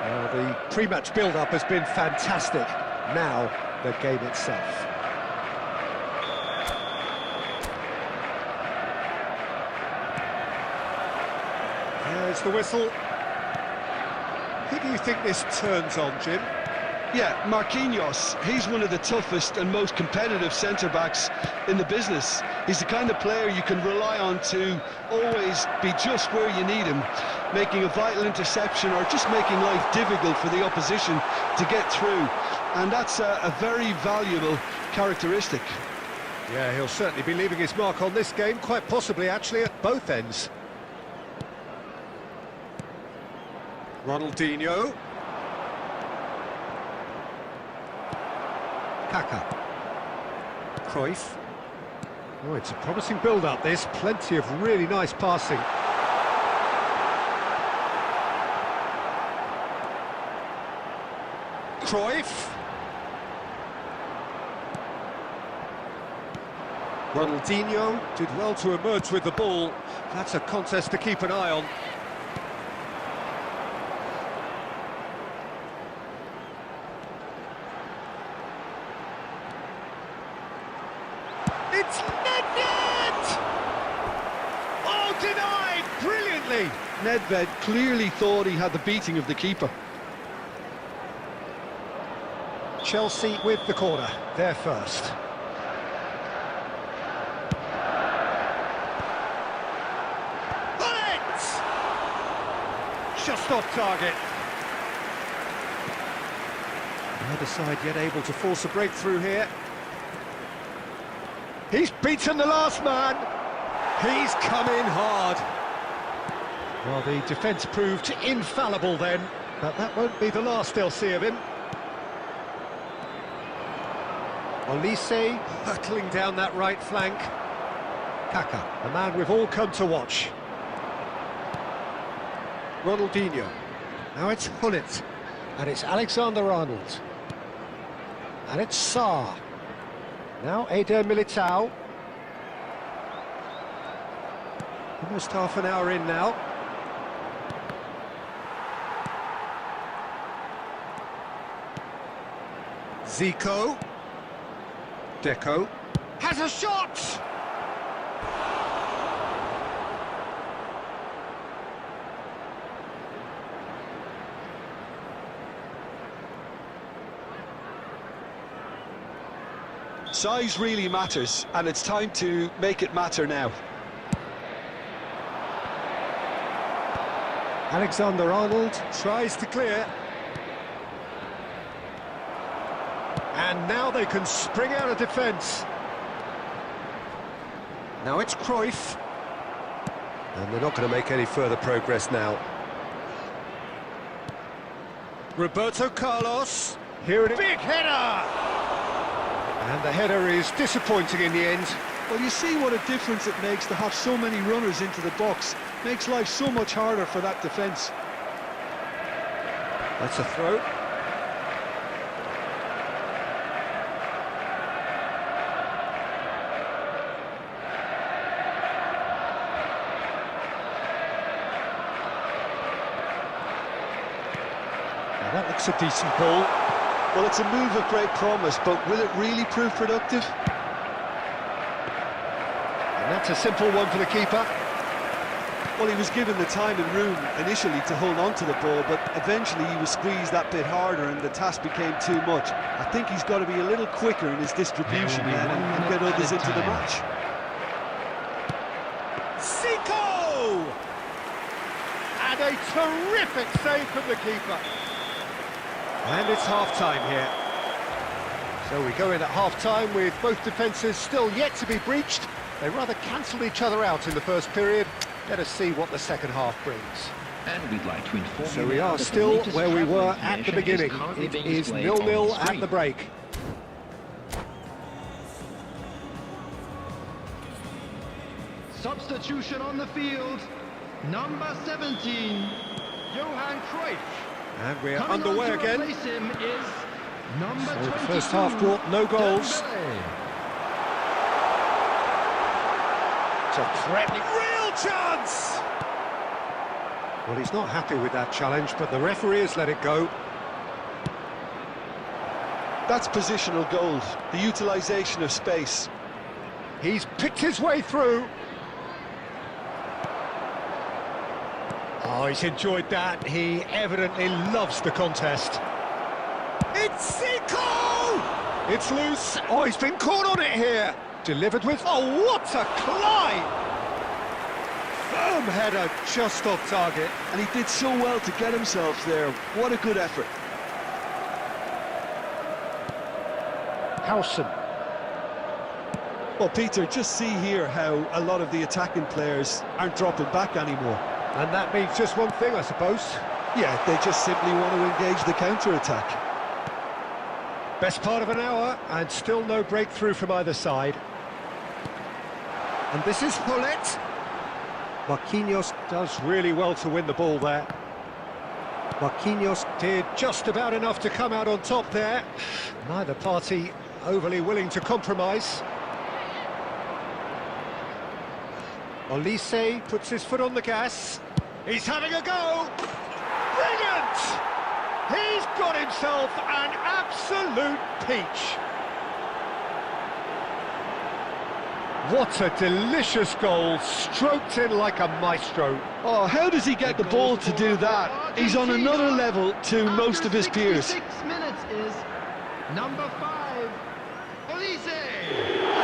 Well, the pre-match build-up has been fantastic. Now, the game itself. There's the whistle. Who do you think this turns on, Jim? Yeah, Marquinhos, he's one of the toughest and most competitive centre-backs in the business. He's the kind of player you can rely on to always be just where you need him, making a vital interception or just making life difficult for the opposition to get through. And that's a very valuable characteristic. Yeah, he'll certainly be leaving his mark on this game, quite possibly actually at both ends. Ronaldinho. Kaka. Cruyff. Oh, it's a promising build-up, this. Plenty of really nice passing. Cruyff. Ronaldinho did well to emerge with the ball. That's a contest to keep an eye on. It's Nedved! Oh, denied brilliantly! Nedved clearly thought he had the beating of the keeper. Chelsea with the corner, they're first. Bullet! Just off target. Neither side yet able to force a breakthrough here. He's beaten the last man. He's come in hard. Well, the defence proved infallible then, but that won't be the last they'll see of him. Olise hurtling down that right flank. Kaka, the man we've all come to watch. Ronaldinho. Now it's Gullit. And it's Alexander-Arnold. And it's Sarr. Now Eder Militao. Almost half an hour in now. Zico. Deco. Has a shot! Size really matters, and it's time to make it matter now. Alexander-Arnold tries to clear. And now they can spring out of defence. Now it's Cruyff. And they're not going to make any further progress now. Roberto Carlos. Here it is. Big header! And the header is disappointing in the end. Well, you see what a difference it makes to have so many runners into the box. Makes life so much harder for that defence. That's a throw. Now that looks a decent ball. Well, it's a move of great promise, but will it really prove productive? And that's a simple one for the keeper. Well, he was given the time and room initially to hold on to the ball, but eventually he was squeezed that bit harder and the task became too much. I think he's got to be a little quicker in his distribution then and get others into the match. Zico! And a terrific save from the keeper. And it's half-time here. So we go in at half-time with both defences still yet to be breached. They rather cancelled each other out in the first period. Let us see what the second half brings. And we'd like to inform So you we now are that the still latest where we travel were at the information beginning. currently It being is displayed on 0-0 the at screen. the break. Substitution on the field. Number 17, Johan Cruyff. And we're Coming underway on to again. replace him is number So the 22, first half brought no goals. Dembele. It's a threatening real chance! Well, he's not happy with that challenge, but the referee has let it go. That's positional gold, the utilisation of space. He's picked his way through. Oh, he's enjoyed that. He evidently loves the contest. It's Zico! It's loose. Oh, he's been caught on it here. Delivered with... Oh, what a climb! Firm header just off target. And he did so well to get himself there. What a good effort. Howson. Well, Peter, just see here how a lot of the attacking players aren't dropping back anymore. And that means just one thing, I suppose. Yeah, they just simply want to engage the counter-attack. Best part of an hour, and still no breakthrough from either side. And this is Hullet. Marquinhos does really well to win the ball there. Marquinhos did just about enough to come out on top there. Neither party overly willing to compromise. Olise puts his foot on the gas. He's having a go! Brilliant! He's got himself an absolute peach. What a delicious goal, stroked in like a maestro. Oh, how does he get the ball to do that? He's on another level to most of his peers. 6 minutes is number 5, Olise.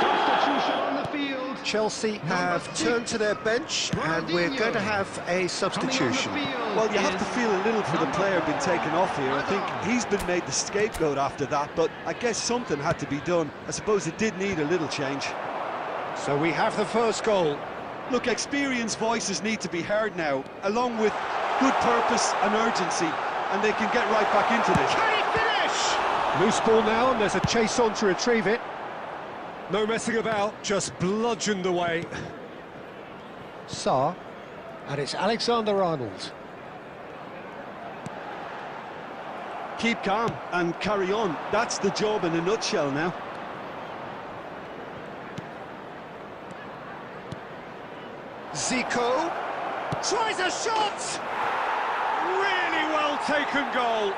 Substitution on the field. Chelsea have turned to their bench, and we're going to have a substitution. Well, you have to feel a little for the player being taken off here. I think he's been made the scapegoat after that, but I guess something had to be done. I suppose it did need a little change. So we have the first goal. Look, experienced voices need to be heard now, along with good purpose and urgency, and they can get right back into this. Can he finish? Loose ball now, and there's a chase on to retrieve it. No messing about, just bludgeoned away. Sarr, and it's Alexander-Arnold. Keep calm and carry on. That's the job in a nutshell now. Zico tries a shot! Really well taken goal.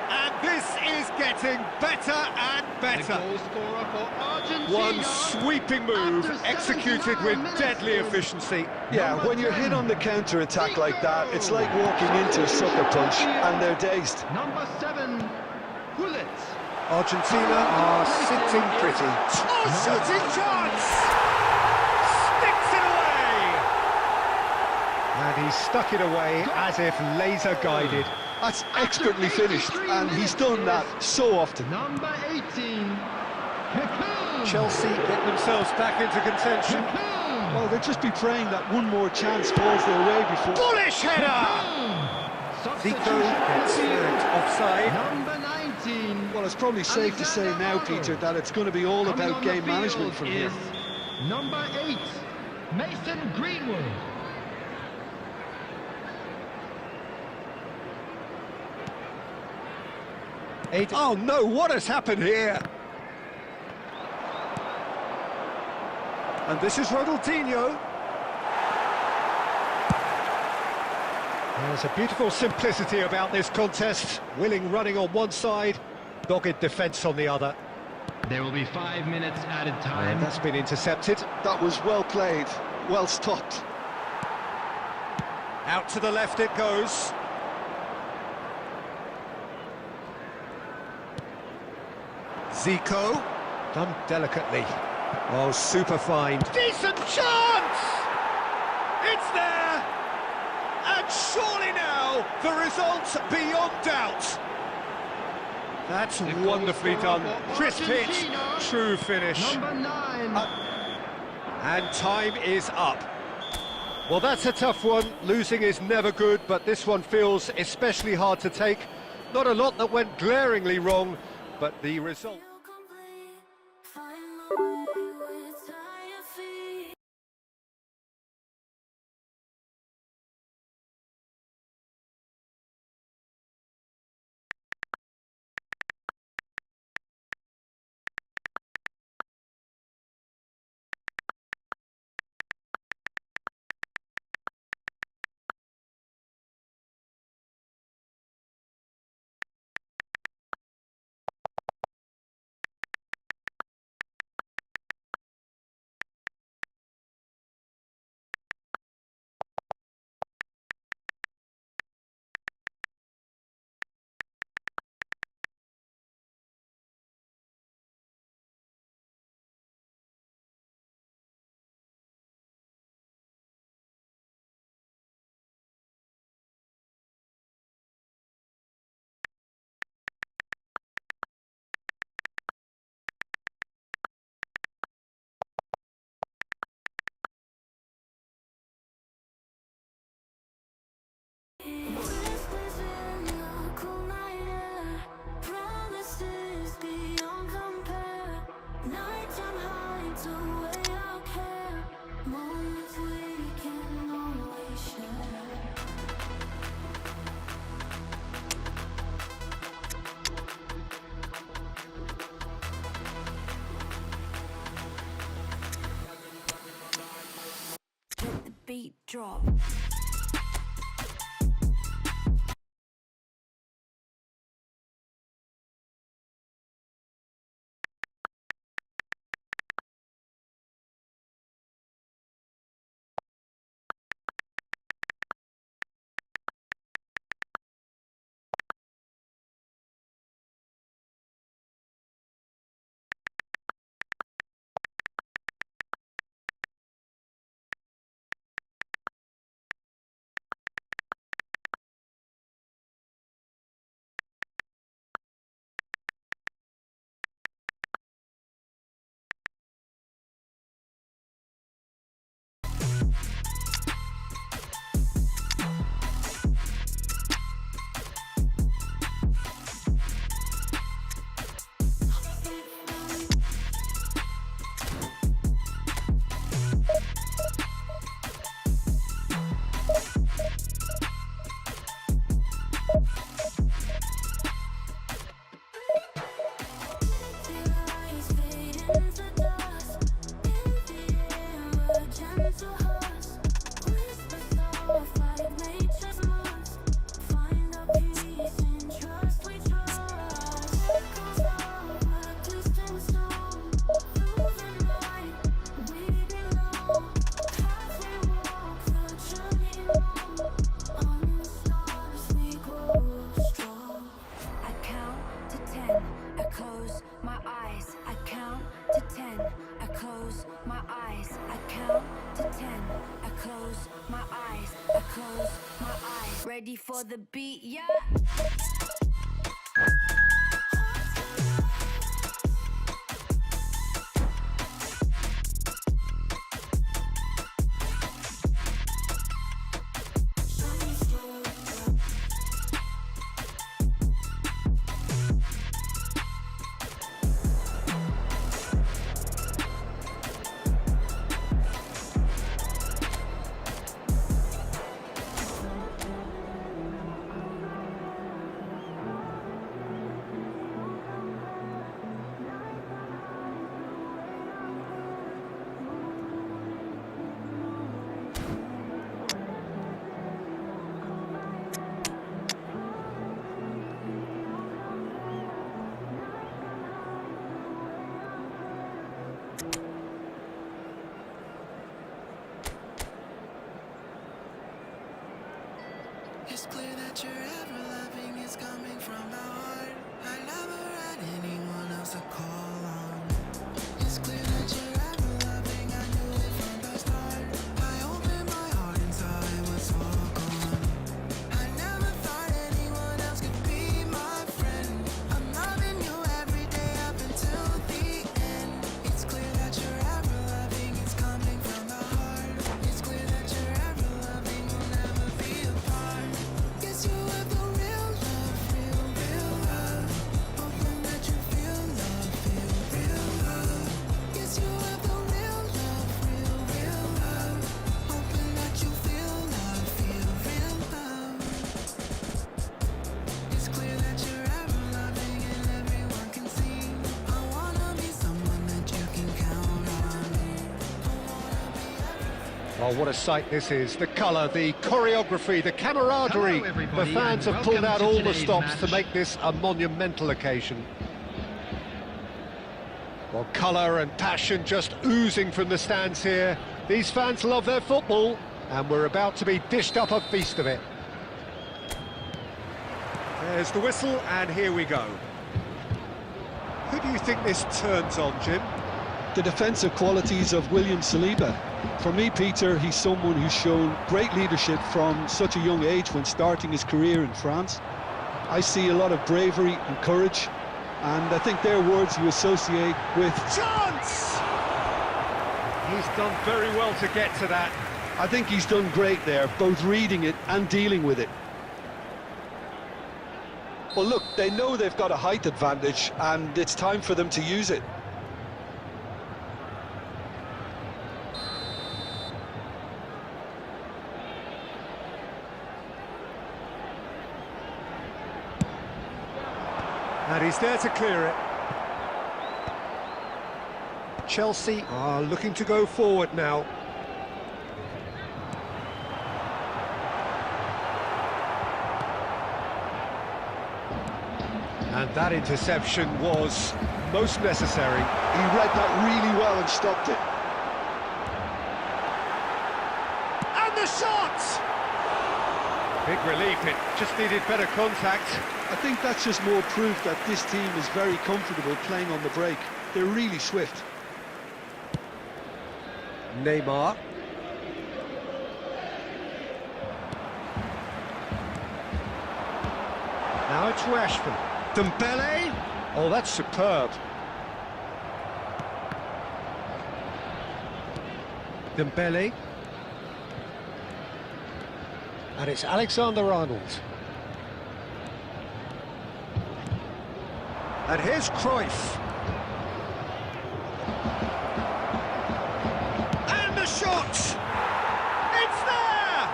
And this is getting better and better. One sweeping move executed with deadly efficiency. Yeah, when you're hit on the counter-attack like that, it's like walking into a sucker punch and they're dazed. Number 7, Hullet. Argentina are sitting pretty. Oh, shooting chance! Sticks it away! And he stuck it away as if laser-guided. That's expertly finished, and he's done that so often. Number 18, Chelsea get themselves back into contention. Well, they'll just be praying that one more chance falls their way before... Bullish header! Zico gets flagged offside. Number 19. Well, it's probably safe to say now, Peter, that it's going to be all Coming about on the game management field from here. is number 8, Mason Greenwood. Oh no, what has happened here? And this is Ronaldinho. There's a beautiful simplicity about this contest. Willing running on one side, dogged defence on the other. There will be 5 minutes added time. And that's been intercepted. That was well played, well stopped. Out to the left it goes. Zico, done delicately. Oh, super fine. Decent chance! It's there! And surely now, the result's beyond doubt. That's wonderfully done. Crisp hit, true finish. Number 9. And time is up. Well, that's a tough one. Losing is never good, but this one feels especially hard to take. Not a lot that went glaringly wrong, but the result... Beat drop. Ready for the beat, yeah. clear that your ever loving is coming from the heart. I never had anyone else to call on. It's clear that you're ever loving, I knew it from the start. I opened my heart and saw it was all gone. I never thought anyone else could be my friend. I'm loving you every day up until the end. It's clear that you're ever loving, it's coming from the heart. It's clear that you're ever loving, we'll never be apart. Yes, you have the real love, real, real love. Hoping that you feel love, feel real love. Yes, you have the real love, real, real love. Hoping that you feel love, feel real love. It's clear that you're ever loving and everyone can see. I wanna be someone that you can count on. I wanna be everything. Oh, what a sight this is. The colour, the choreography, the camaraderie. Hello, everybody, The fans and have pulled out welcome to all the today's stops to match. make this a monumental occasion. Well, colour and passion just oozing from the stands here. These fans love their football, and we're about to be dished up a feast of it. There's the whistle, and here we go. Who do you think this turns on, Jim? The defensive qualities of William Saliba. For me, Peter, he's someone who's shown great leadership from such a young age when starting his career in France. I see a lot of bravery and courage, and I think they're words you associate with. Chance! He's done very well to get to that. I think he's done great there, both reading it and dealing with it. Well, look, they know they've got a height advantage, and it's time for them to use it. And he's there to clear it. Chelsea are looking to go forward now. And that interception was most necessary. He read that really well and stopped it. And the shot! Big relief, it just needed better contact. I think that's just more proof that this team is very comfortable playing on the break. They're really swift. Neymar. Now it's Rashford. Dembele. Oh, that's superb. Dembele. And it's Alexander-Arnold. And here's Cruyff. And the shot! It's there!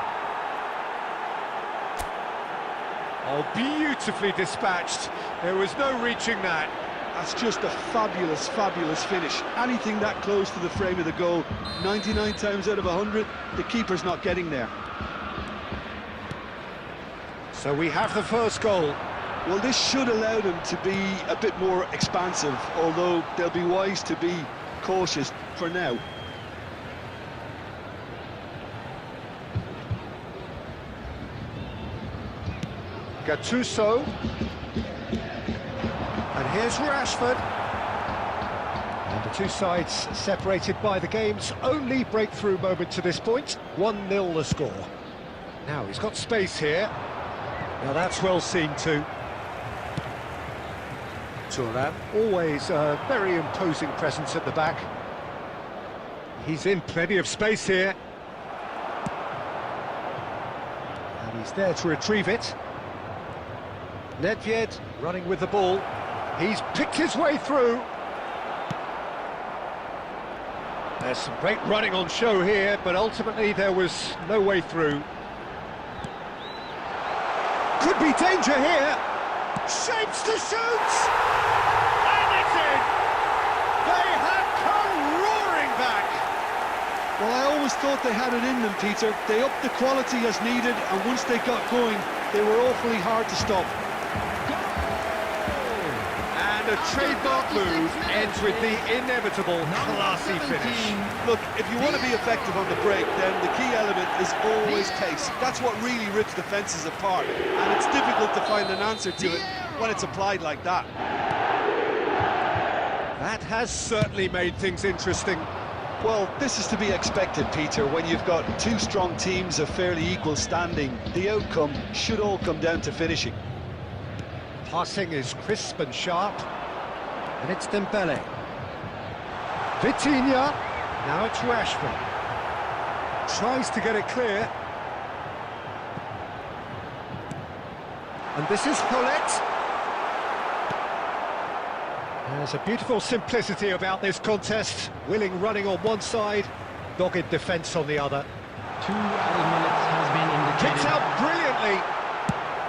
Oh, beautifully dispatched. There was no reaching that. That's just a fabulous, fabulous finish. Anything that close to the frame of the goal, 99 times out of 100, the keeper's not getting there. So we have the first goal. Well, this should allow them to be a bit more expansive, although they'll be wise to be cautious for now. Gattuso. And here's Rashford. And the two sides separated by the game's only breakthrough moment to this point. 1-0 the score. Now he's got space here. Now that's well seen too. Thuram, always a very imposing presence at the back. He's in plenty of space here. And he's there to retrieve it. Nedved running with the ball. He's picked his way through. There's some great running on show here, but ultimately there was no way through. Could be danger here. Shapes to shoot! And it's in! They have come roaring back! Well, I always thought they had it in them, Peter. They upped the quality as needed, and once they got going, they were awfully hard to stop. And And a trademark move ends with the inevitable classy finish. Look, if you want to be effective on the break, then the key element is always pace. That's what really rips defences apart, and it's difficult to find an answer to it when it's applied like that. That has certainly made things interesting. Well, this is to be expected, Peter. When you've got two strong teams of fairly equal standing, the outcome should all come down to finishing. Passing is crisp and sharp, and it's Dembele. Vitinha, now it's Rashford. Tries to get it clear. And this is Paulette. There's a beautiful simplicity about this contest. Willing running on one side, dogged defence on the other. 2 added minutes has been indicated. Kicks out brilliantly.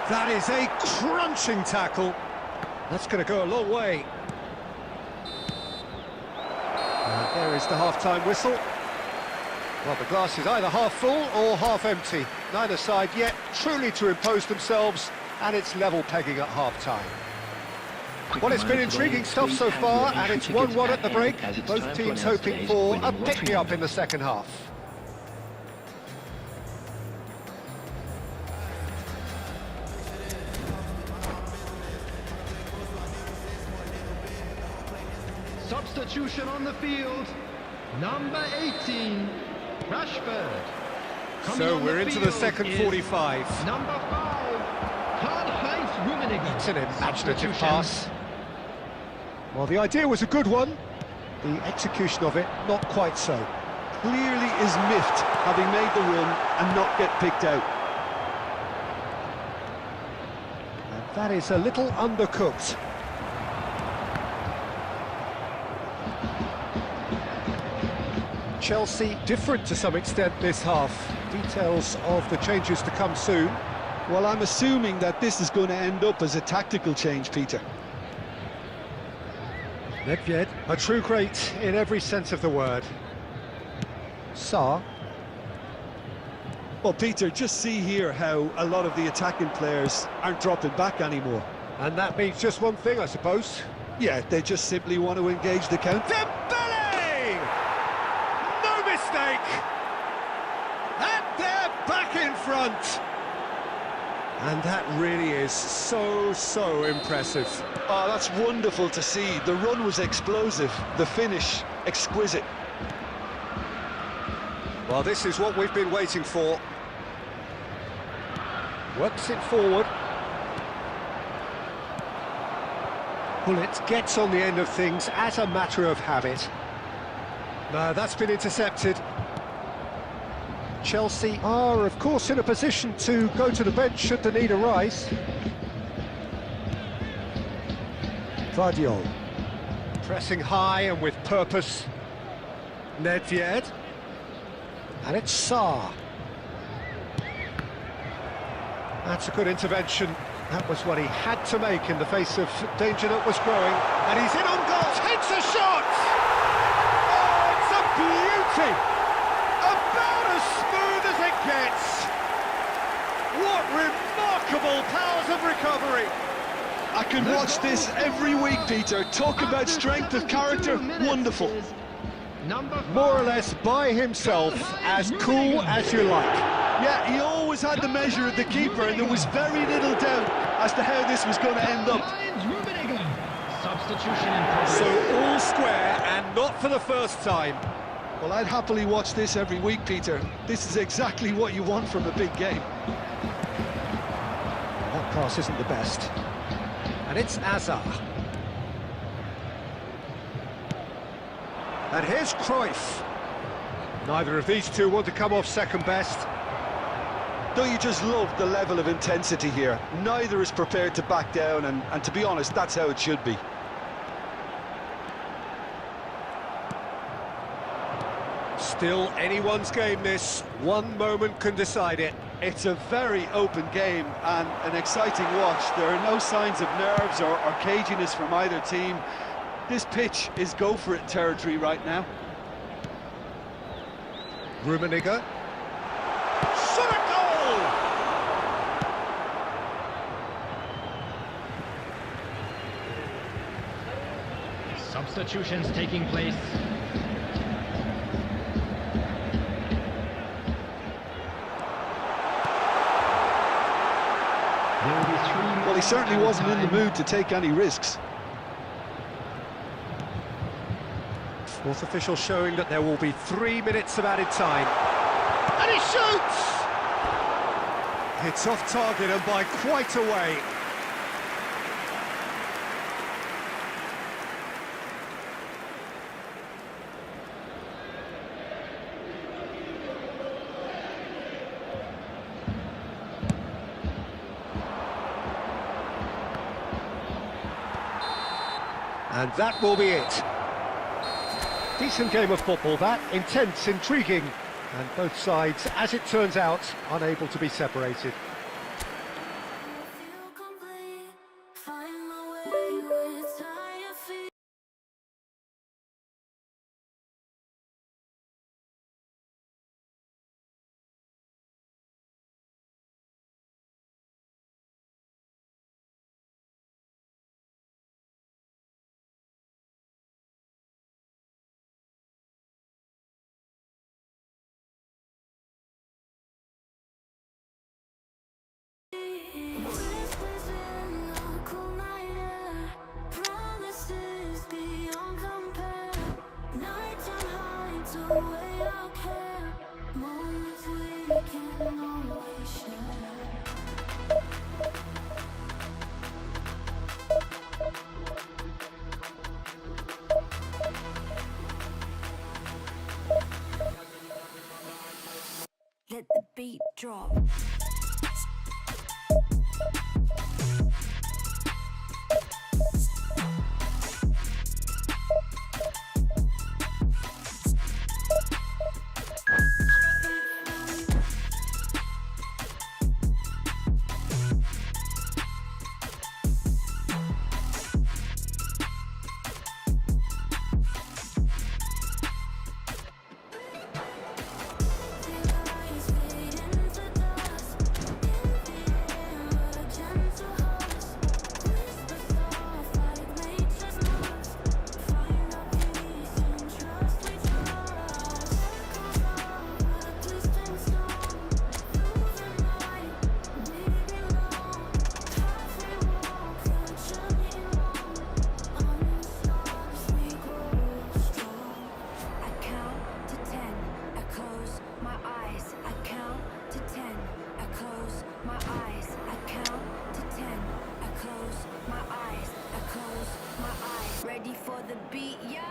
That is a crunching tackle. That's going to go a long way. And there is the half-time whistle. Well, the glass is either half full or half empty. Neither side yet truly to impose themselves, and it's level pegging at half-time. Well, it's been intriguing stuff so far, and it's 1-1 at the break. Both teams hoping for a pick-me-up in the second half. Substitution on the field. Number 18, Rashford. So we're into the second 45. Number 5, Karl-Heinz Rummenigge. It's an imaginative pass. Well, the idea was a good one. The execution of it, not quite so. Clearly is miffed, having made the run and not get picked out. And that is a little undercooked. Chelsea different to some extent this half. Details of the changes to come soon. Well, I'm assuming that this is going to end up as a tactical change, Peter. Nedved, a true great in every sense of the word. Sarr. Well, Peter, just see here how a lot of the attacking players aren't dropping back anymore. And that means just one thing, I suppose. Yeah, they just simply want to engage the counter. Dembele! No mistake! And they're back in front! And that really is so impressive. Oh, that's wonderful to see. The run was explosive, the finish exquisite. Well, this is what we've been waiting for. Works it forward. Bullet gets on the end of things as a matter of habit. No, that's been intercepted. Chelsea are, of course, in a position to go to the bench should the need arise. Vardiol. Pressing high and with purpose. Nedved. And it's Sarr. That's a good intervention. That was what he had to make in the face of danger that was growing. And he's in on goal. Takes a shot! Oh, it's a beauty! About as smooth as it gets. What remarkable powers of recovery. I can watch this every week, Peter. Talk about strength of character. Wonderful. More or less by himself, as cool as you like. Yeah, he always had the measure of the keeper, and there was very little doubt as to how this was going to end up. Substitution in progress. So all square, and not for the first time. Well, I'd happily watch this every week, Peter. This is exactly what you want from a big game. That pass isn't the best. And it's Hazard. And here's Cruyff. Neither of these two want to come off second best. Don't you just love the level of intensity here? Neither is prepared to back down, and to be honest, that's how it should be. Still anyone's game, this. One moment can decide it. It's a very open game and an exciting watch. There are no signs of nerves or caginess from either team. This pitch is go-for-it territory right now. Rummenigge. Shot a goal! substitutions taking place. There will be 3 Well, he certainly added wasn't in the time. mood to take any risks. Fourth official showing that there will be 3 minutes of added time. And he shoots! It's off target and by quite a way. And that will be it. Decent game of football, that. Intense, intriguing. And both sides, as it turns out, unable to be separated. Feel complete, find my way with tired feet. Whispers in the cool night air, promises beyond compare. Nighttime hides away our care, moments we can always share. Let the beat drop. Ready for the beat, yeah?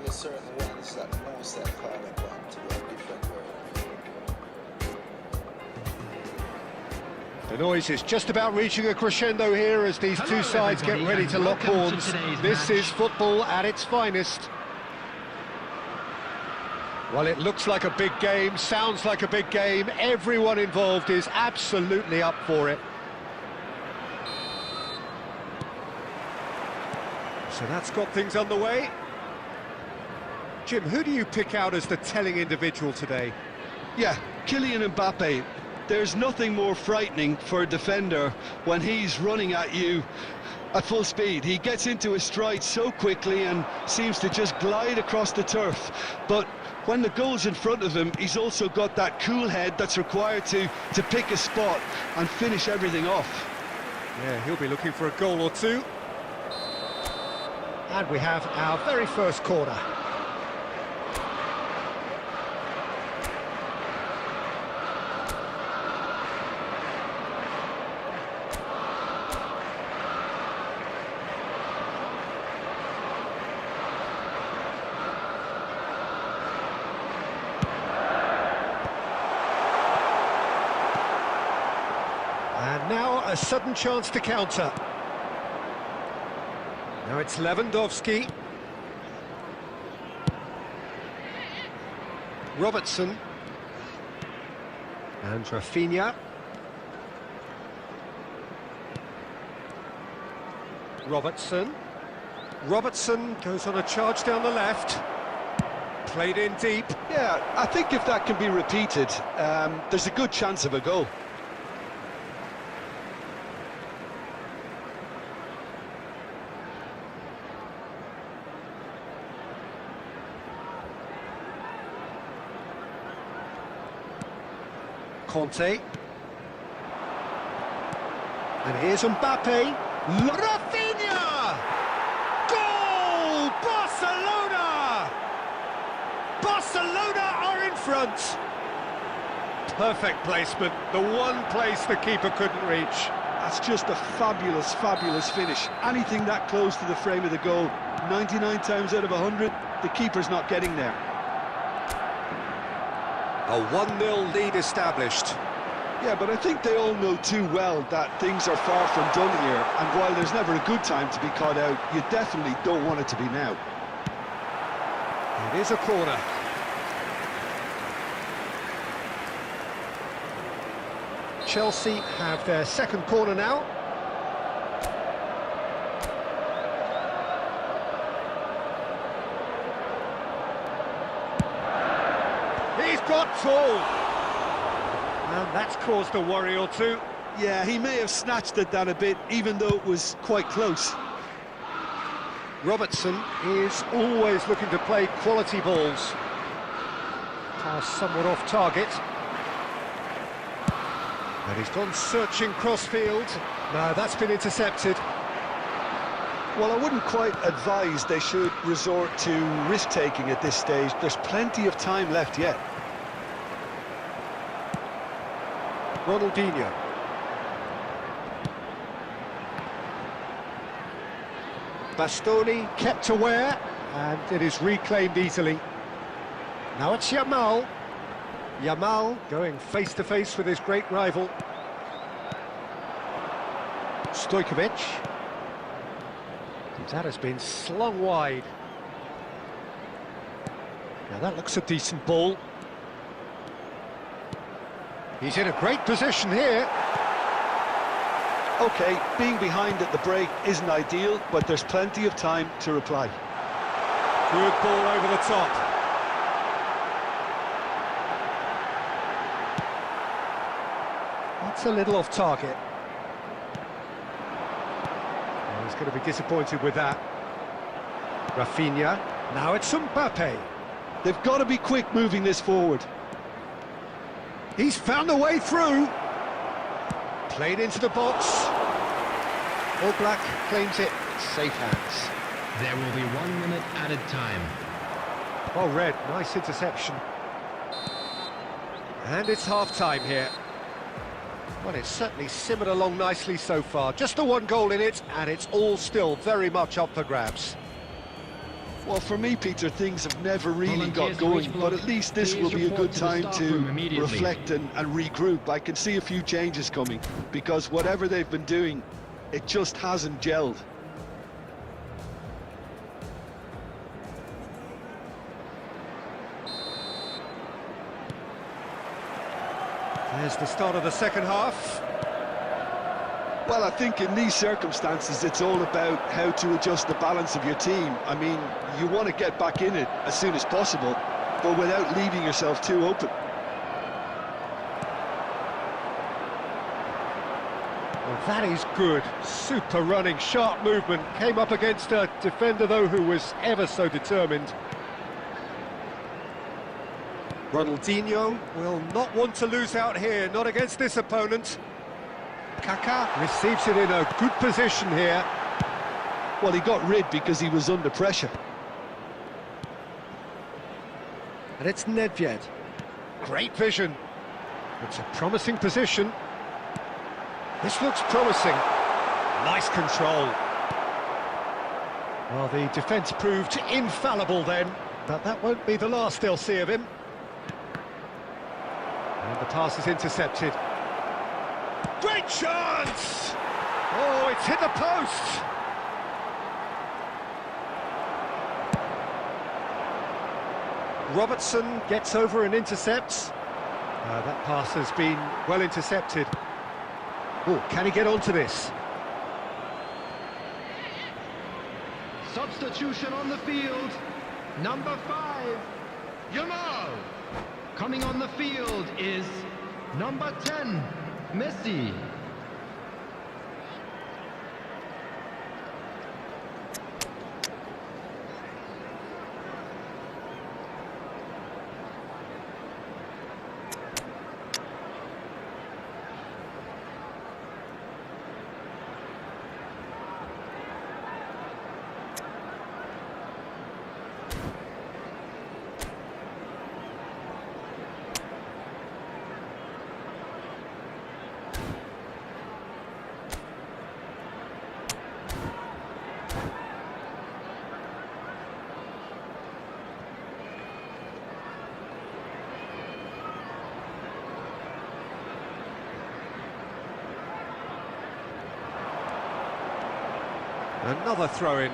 There's certain ones that knows that call upon to a different world. The noise is just about reaching a crescendo here as these two sides get ready to lock horns. This is football at its finest. Well, it looks like a big game, sounds like a big game. Everyone involved is absolutely up for it. So that's got things underway. Jim, who do you pick out as the telling individual today? Yeah, Kylian Mbappe. There's nothing more frightening for a defender when he's running at you at full speed. He gets into his stride so quickly and seems to just glide across the turf. But when the goal's in front of him, he's also got that cool head that's required to pick a spot and finish everything off. Yeah, he'll be looking for a goal or two. And we have our very first corner. And now a sudden chance to counter. Now it's Lewandowski. Robertson. And Rafinha. Robertson. Robertson goes on a charge down the left. Played in deep. Yeah, I think if that can be repeated, there's a good chance of a goal. Conte. And here's Mbappe. Rafinha! Goal! Barcelona! Barcelona are in front. Perfect placement. The one place the keeper couldn't reach. That's just a fabulous, fabulous finish. Anything that close to the frame of the goal, 99 times out of 100, the keeper's not getting there. A 1-0 lead established. Yeah, but I think they all know too well that things are far from done here, and while there's never a good time to be caught out, you definitely don't want it to be now. It is a corner. Chelsea have their second corner now. He's got full. And that's caused a worry or two. Yeah, he may have snatched at that a bit, even though it was quite close. Robertson is always looking to play quality balls. Pass somewhat off target. And he's gone searching crossfield. No, that's been intercepted. Well, I wouldn't quite advise they should resort to risk-taking at this stage. There's plenty of time left yet. Ronaldinho. Bastoni kept aware, and it is reclaimed easily. Now it's Yamal. Yamal going face-to-face with his great rival. Stojkovic. That has been slung wide. Now that looks a decent ball. He's in a great position here. OK, being behind at the break isn't ideal, but there's plenty of time to reply. Good ball over the top. That's a little off target. Oh, he's going to be disappointed with that. Rafinha. Now it's Mbappe. They've got to be quick moving this forward. He's found a way through. Played into the box. All Black claims it. Safe hands. There will be 1 minute added time. Well read. Nice interception. And it's half-time here. Well, it's certainly simmered along nicely so far. Just the one goal in it, and it's all still very much up for grabs. Well, for me, Peter, things have never really got going, but at least this will be a good time to reflect and regroup. I can see a few changes coming, because whatever they've been doing, it just hasn't gelled. There's the start of the second half. Well, I think in these circumstances, it's all about how to adjust the balance of your team. I mean, you want to get back in it as soon as possible, but without leaving yourself too open. Well, that is good. Super running, sharp movement. Came up against a defender, though, who was ever so determined. Ronaldinho will not want to lose out here, not against this opponent. Kaká receives it in a good position here. Well, he got rid because he was under pressure. And it's Nedved. Great vision. It's a promising position. This looks promising. Nice control. Well, the defence proved infallible then, but that won't be the last they'll see of him. And the pass is intercepted. Great chance! Oh, it's hit the post! Robertson gets over and intercepts. That pass has been well intercepted. Oh, can he get onto this? Substitution on the field. Number 5, Yamal. Coming on the field is number 10, Messi. Another throw-in.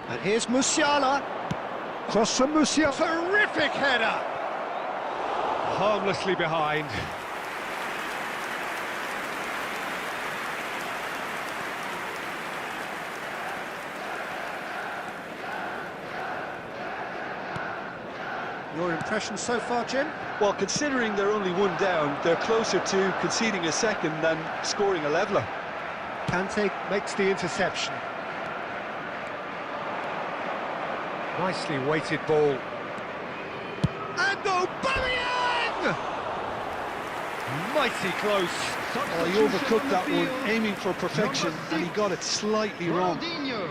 And here's Musiala. Cross from Musiala. Terrific header! Harmlessly behind. Your impression so far, Jim? Well, considering they're only one down, they're closer to conceding a second than scoring a leveller. Kante makes the interception. Nicely weighted ball. And Aubameyang! Mighty close. Oh, he overcooked that one, aiming for perfection, and he got it slightly wrong. Ronaldinho.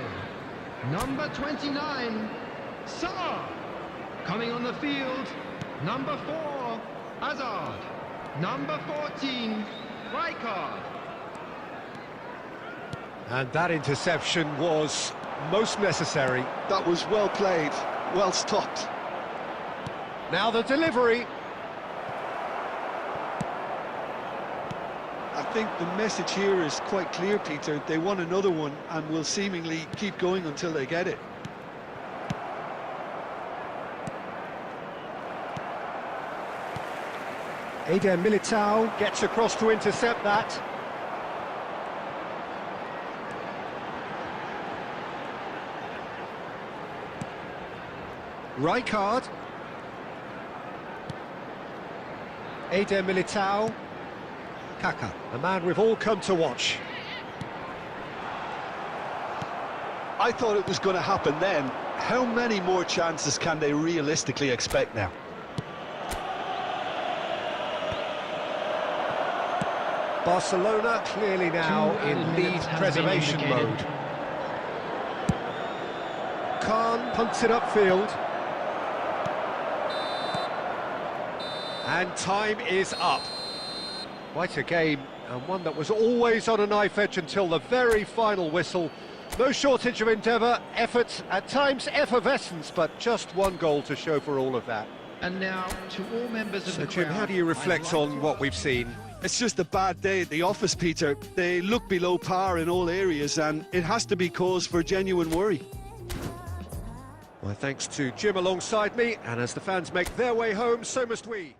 Number 29, Salah. Coming on the field, number 4, Hazard. Number 14, Rijkaard. And that interception was most necessary. That was well played, well stopped. Now the delivery. I think the message here is quite clear, Peter. They want another one and will seemingly keep going until they get it. Eder Militao gets across to intercept that. Rijkaard. Eder Militao. Kaka, a man we've all come to watch. I thought it was going to happen then. How many more chances can they realistically expect now? Barcelona clearly now in lead preservation mode. Khan punts it upfield. And time is up. Quite a game, and one that was always on a knife edge until the very final whistle. No shortage of endeavour, effort, at times effervescence, but just one goal to show for all of that. And now, to all members of the Jim, crowd, how do you reflect on what we've seen? It's just a bad day at the office, Peter. They look below par in all areas, and it has to be cause for genuine worry. Well, thanks to Jim alongside me, and as the fans make their way home, so must we.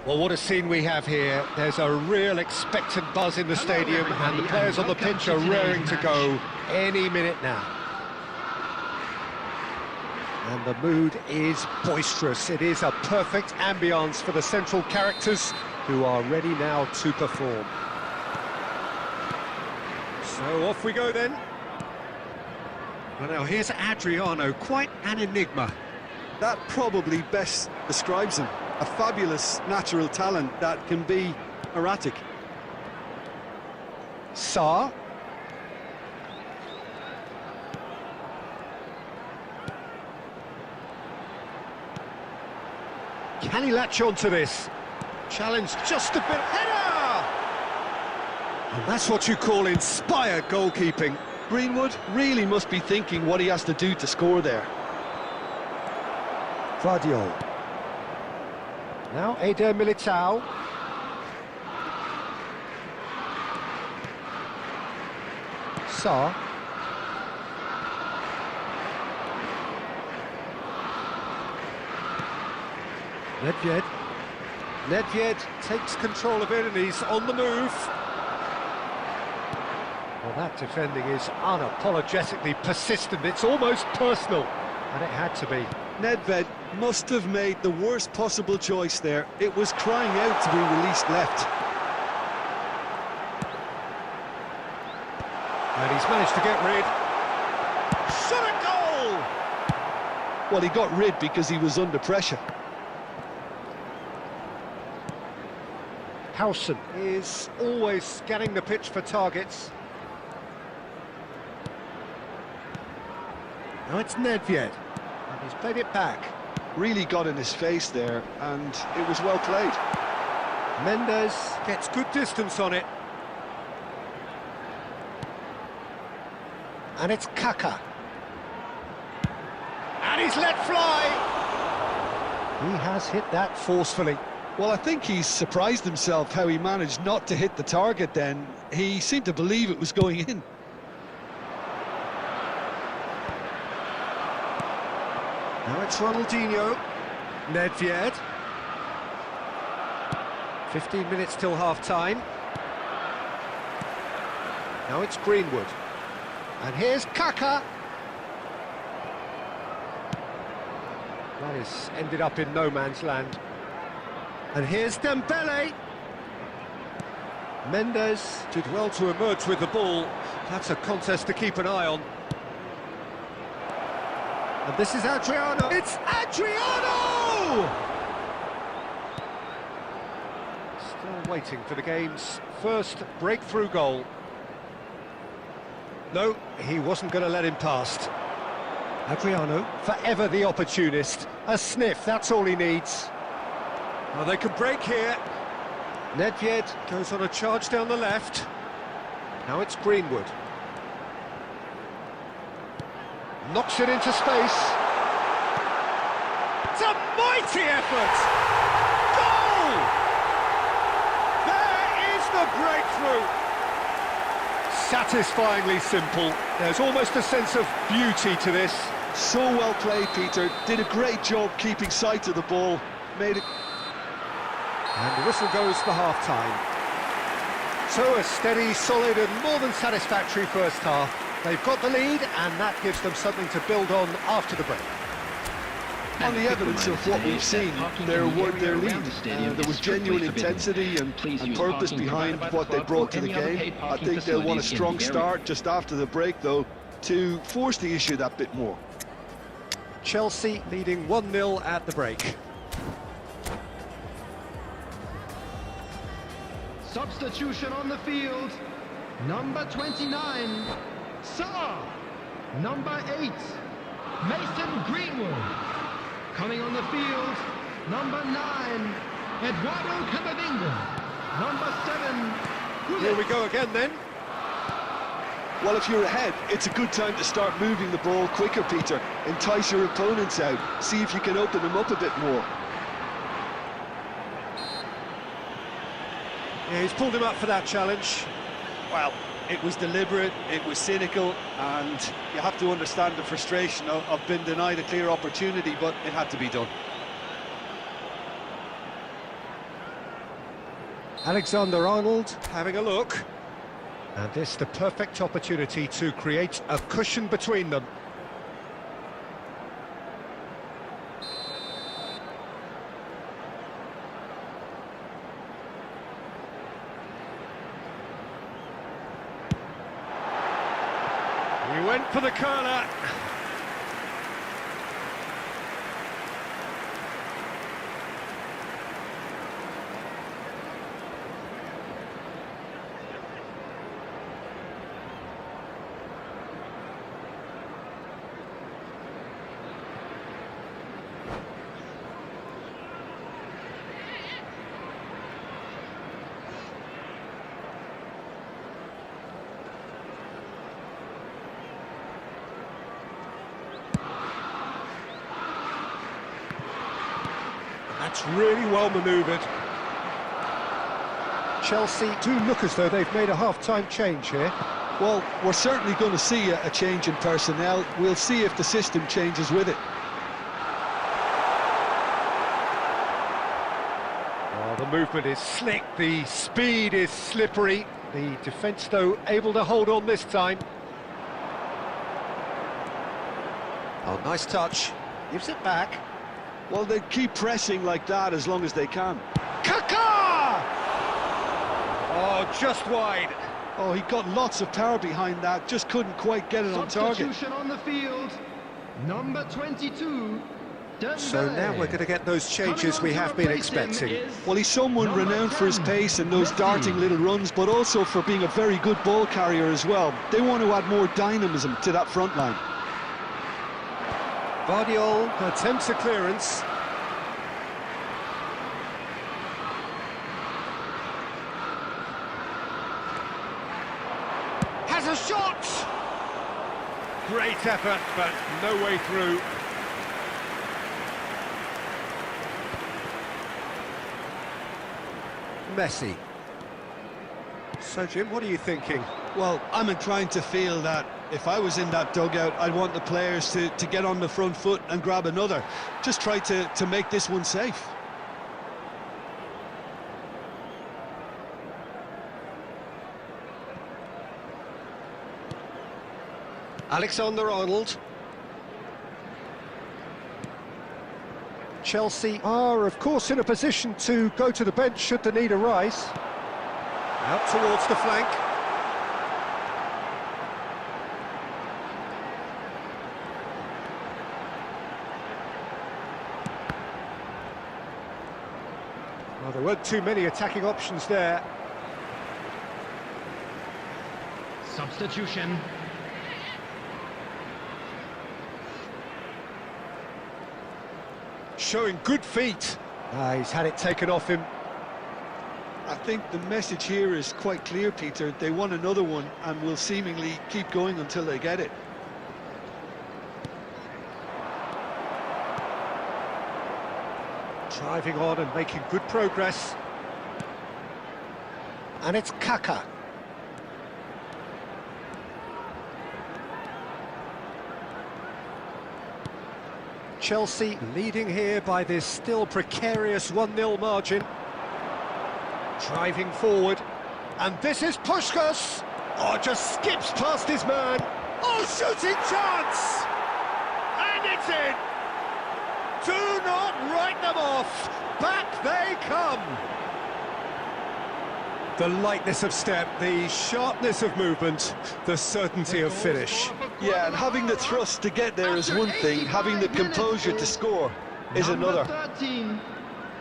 Well, what a scene we have here. There's a real expectant buzz in the stadium, and the players on the pitch are raring to go any minute now. And the mood is boisterous. It is a perfect ambience for the central characters who are ready now to perform. So off we go then. Well, now here's Adriano, quite an enigma. That probably best describes him. A fabulous natural talent that can be erratic. Sarr. Can he latch on to this? Challenge just a bit. Header! And that's what you call inspired goalkeeping. Greenwood really must be thinking what he has to do to score there. Guardiola. Now Eder Militao. Sarr. Nedved. Nedved takes control of it and he's on the move. Well, that defending is unapologetically persistent. It's almost personal, and it had to be. Nedved must have made the worst possible choice there. It was crying out to be released left. And he's managed to get rid. Shot a goal! Well, he got rid because he was under pressure. Howson is always scanning the pitch for targets. Now it's Nedved, and he's played it back. Really got in his face there, and it was well played. Mendes gets good distance on it. And it's Kaka. And he's let fly! He has hit that forcefully. Well, I think he's surprised himself how he managed not to hit the target then. He seemed to believe it was going in. Now it's Ronaldinho. Nedved. 15 minutes till half-time. Now it's Greenwood. And here's Kaka. That has ended up in no man's land. And here's Dembele. Mendes did well to emerge with the ball. That's a contest to keep an eye on. And this is Adriano. It's Adriano! Still waiting for the game's first breakthrough goal. No, he wasn't going to let him past. Adriano, forever the opportunist. A sniff, that's all he needs. Well, they can break here. Nedved goes on a charge down the left. Now it's Greenwood. Knocks it into space. It's a mighty effort! Goal! There is the breakthrough! Satisfyingly simple. There's almost a sense of beauty to this. So well played, Peter. Did a great job keeping sight of the ball. Made it... And the whistle goes for half-time. So a steady, solid and more than satisfactory first half. They've got the lead and that gives them something to build on after the break. On the evidence of what we've seen, there won their lead. There was genuine intensity and purpose behind what they brought to the game. I think they'll want a strong start just after the break, though, to force the issue that bit more. Chelsea leading 1-0 at the break. Substitution on the field. Number 29, Sarr. Number 8, Mason Greenwood. Coming on the field, number 9, Eduardo Camavinga. Number 7, Here we go again then. Well, if you're ahead, it's a good time to start moving the ball quicker, Peter. Entice your opponents out. See if you can open them up a bit more. Yeah, he's pulled him up for that challenge. Well, it was deliberate, it was cynical, and you have to understand the frustration of being denied a clear opportunity, but it had to be done. Alexander-Arnold having a look. And this the perfect opportunity to create a cushion between them. He went for the curler. That's really well manoeuvred. Chelsea do look as though they've made a half-time change here. Well, we're certainly going to see a change in personnel. We'll see if the system changes with it. Oh, the movement is slick, the speed is slippery. The defence, though, able to hold on this time. Oh, nice touch. Gives it back. Well, they keep pressing like that as long as they can. Kaka! Oh, just wide. Oh, he got lots of power behind that, just couldn't quite get it on target. Substitution on the field, number 22. So now we're going to get those changes we have been expecting. Well, he's someone renowned for his pace and those darting little runs, but also for being a very good ball carrier as well. They want to add more dynamism to that front line. Guardiola attempts a clearance. Has a shot! Great effort, but no way through. Messi. So, Jim, what are you thinking? Well, I'm inclined to feel that if I was in that dugout, I'd want the players to get on the front foot and grab another. Just try to make this one safe. Alexander-Arnold. Chelsea are, of course, in a position to go to the bench should the need arise. Out towards the flank. Well, there weren't too many attacking options there. Substitution. Showing good feet. He's had it taken off him. I think the message here is quite clear, Peter. They want another one and will seemingly keep going until they get it. Driving on and making good progress. And it's Kaka. Chelsea leading here by this still precarious 1-0 margin. Driving forward. And this is Puskás. Oh, just skips past his man. Oh, shooting chance! And it's in! Do not write them off. Back they come. The lightness of step, the sharpness of movement, the certainty of finish. Yeah, and having the thrust to get there is one thing, having the composure to score is another. 13,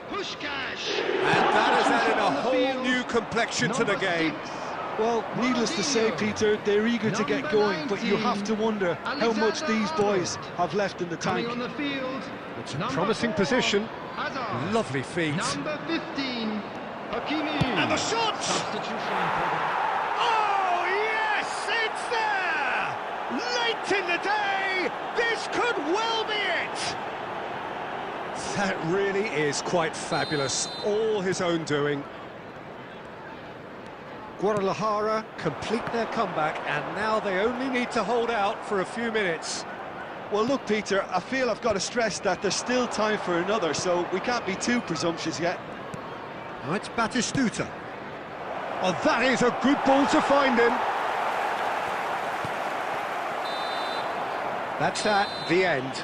Puskás. And that has added a whole new complexion to the game. Well, needless to say, Peter, they're eager to get going, but you have to wonder how much these boys have left in the tank. On the field, It's a promising position. Lovely feet. number 15, Hakimi. And the shot! Substitution. Oh, yes, it's there! Late in the day, this could well be it! That really is quite fabulous. All his own doing. Guadalajara complete their comeback, and now they only need to hold out for a few minutes. Well, look, Peter, I feel I've got to stress that there's still time for another, so we can't be too presumptuous yet. Now it's Batistuta. Oh, that is a good ball to find him. That's at the end.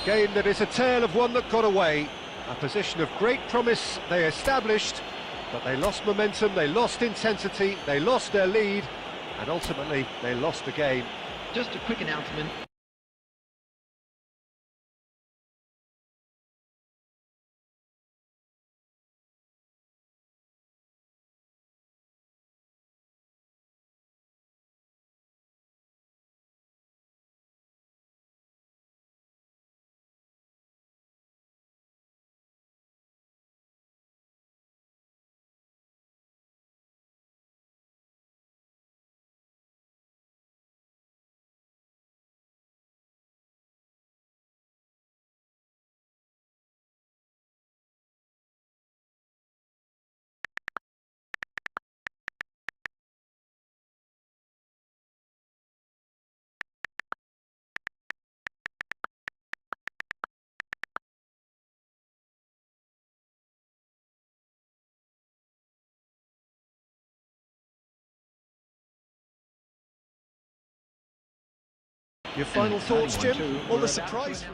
A game that is a tale of one that got away. A position of great promise they established, but they lost momentum, they lost intensity, they lost their lead, and ultimately they lost the game. Just a quick announcement. Your final thoughts, Jim? Well, the surprise...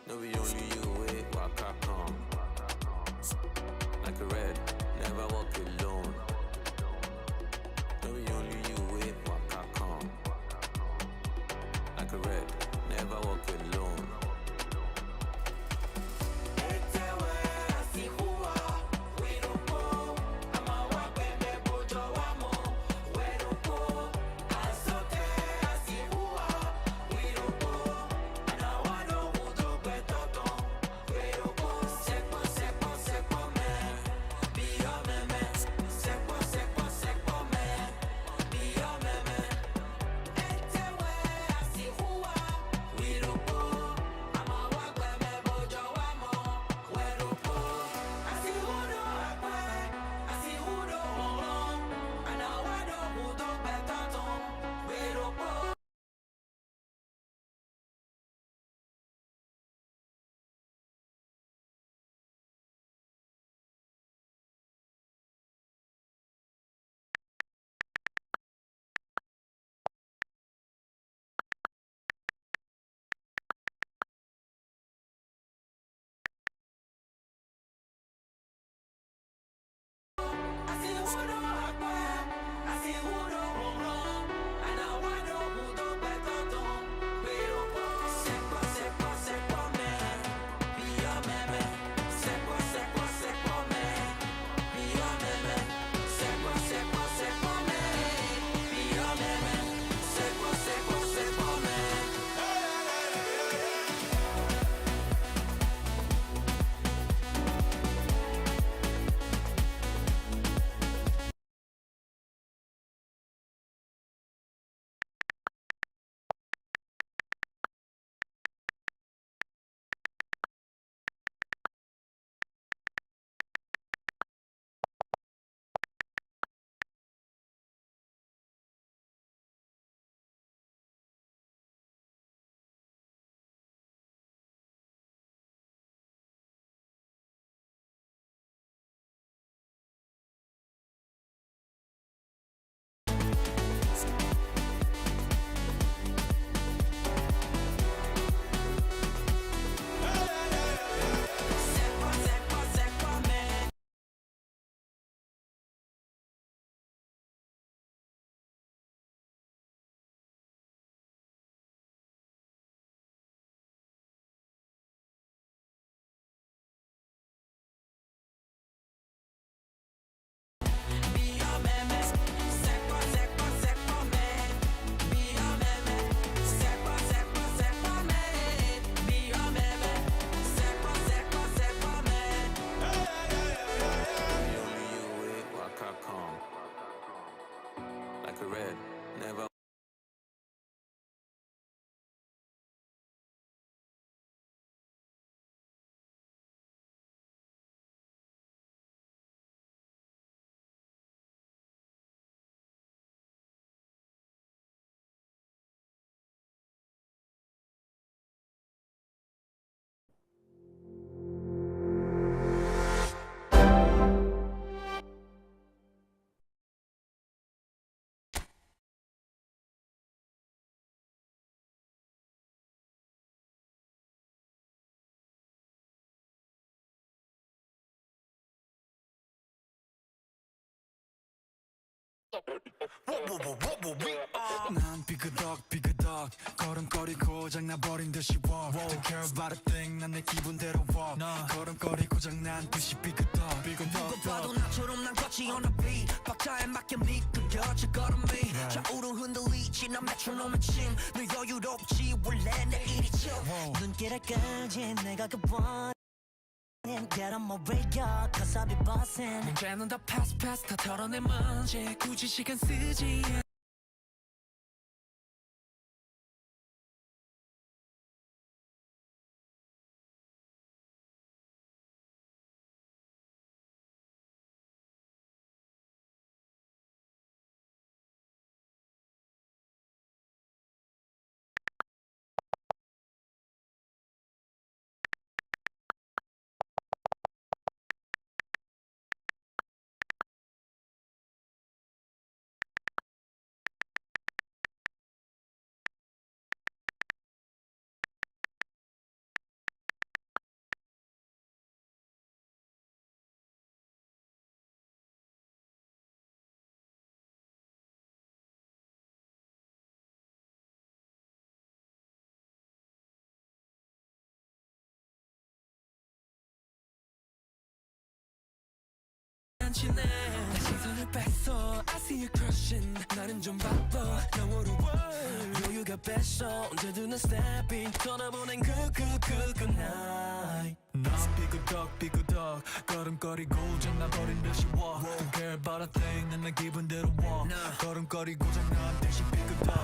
No, we only you wait, walk come. Like a red, never walk alone. No, we only you wait, walk come. Like a red, never walk alone. 난 삐그덕 걸음걸이 고장나버린 듯이 walk Don't care about a thing 난 내 기분대로 walk 걸음걸이 고장난 듯이 삐그덕 누가 봐도 나처럼 난 걷지 on a beat 박자에 맞게 미끄러져 걸음이 좌우로 흔들리지 난 메트로놈의 침늘 여유롭지 원래 내 일이죠 눈길에까지 내가 그 Get on my radar, cause I'll be bossing 문제는 다 pass 다 털어내 먼지 굳이 시간 쓰지 내 시선을 뺐어 I see you crushing 나는 좀 바빠 영어로 여유가 뺐어 언제든 난 stepping 떠나보낸 good night 난 삐그덕 걸음걸이 고장나버린 듯이 walk Don't care about a thing 난 내 기분대로 walk 걸음걸이 고장난 듯이 삐그덕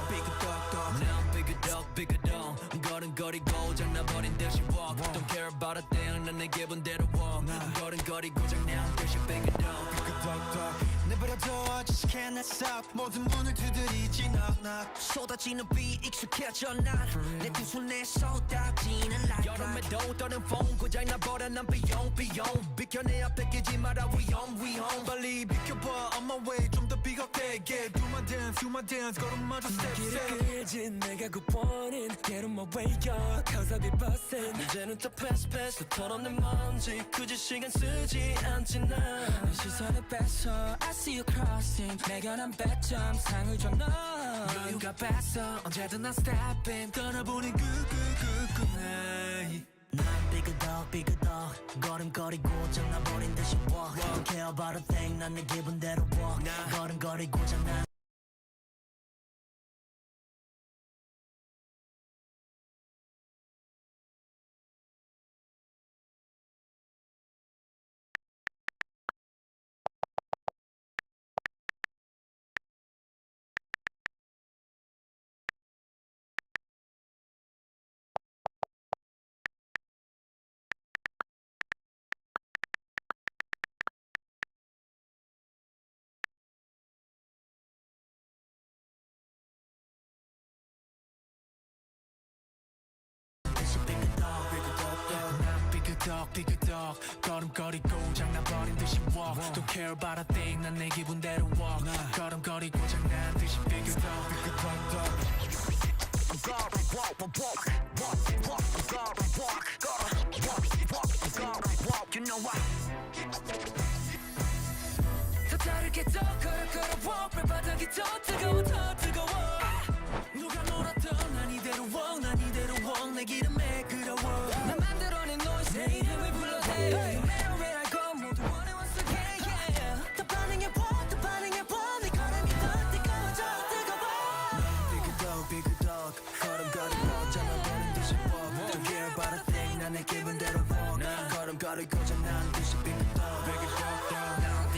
난 삐그덕 걸음걸이 고장나버린 듯이 walk Don't care about a thing 난 내 기분대로 walk 걸음걸이 고장난 듯이 삐그덕 내버려둬 just can't stop 모든 문을 두드리지 knock 쏟아지는 비 익숙해져 난내 두 손에 쏟아지는 light 여름에도 떠는 폰 고장나버려 난 비용 비켜내 앞에 끼지 마라 위험 빨리 비켜봐 on my way 좀 더 비겁되게 Do my dance 걸음마저 step 길을 끌지 내가 굿보는 Get on my way up cause I'll be bustin' 이제는 또 pass 또 털어내 먼지 굳이 시간 쓰지 않지 난내 시선을 뺐어 I see you crossing 내가 난 100점 상을 줘 너 여유가 뺐어 언제든 난 stepping 떠나보니 good night 난 삐그덕 걸음걸이 고장나버린 듯이 walk Don't care about a thing 난 내 기분대로 walk 걸음걸이 고장나 삐그덕 걸음걸이 고장나버린 듯이 walk Don't care about a thing 난 내 기분대로 walk 걸음걸이 고장난 듯이 삐그덕 You know why 더 다르게 더 걸어 발바닥이 더 뜨거워 누가 놀았던 난 이대로 walk 내 기름에 끌어워 난 만들어낸 noise 내 이름을 불러대 No matter where I go 모두 원해 once again yeah 더 반응해봐 내 걸음이 더 뜨거워져 난 삐그덕 걸음걸이 고장나버린 듯이 walk Don't care about a thing 난 내 기분대로 walk 걸음걸이 고장난 듯이 삐그덕 난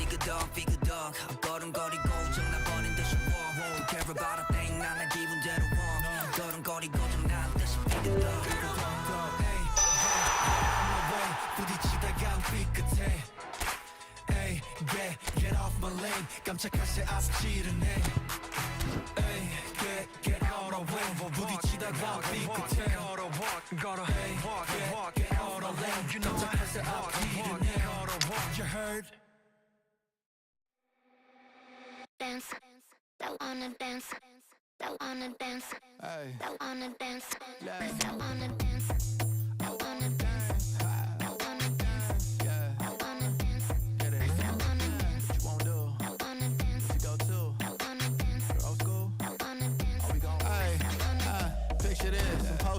삐그덕 걸음걸이 고장나버린 듯이 walk Don't care about a thing 난 내 기분대로 walk 걸음걸이 고장난 듯이 삐그덕 부딪히다가 삐끗해 Ay, get off my lane 깜짝할 새 앞지르네 Ay, get out of way 부딪히다가 삐끗해 Ay, get out of lane 깜짝할 새 앞지르네 You heard? Dance, don't wanna dance, don't wanna dance, don't wanna dance, don't wanna dance, don't wanna dance, don't wanna dance, don't wanna dance, don't wanna dance, don't wanna dance, don't wanna dance, don't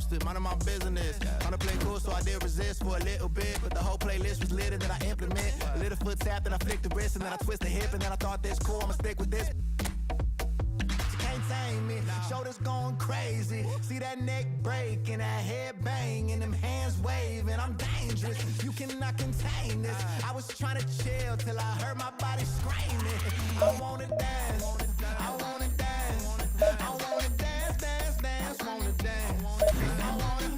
posted, minding my business. On the play cool, so I did resist for a little bit. But the whole playlist was lit and then I implement. A little foot tap, then I flick the wrist, and then I twist the hip, and then I thought this cool, I'ma stick with this. She can't tame me, shoulders going crazy. See that neck break and that head bang and them hands waving. I'm dangerous, you cannot contain this. I was trying to chill till I heard my body screaming. I wanna dance, I wanna dance, I wanna dance, dance, dance, wanna dance. I wanna.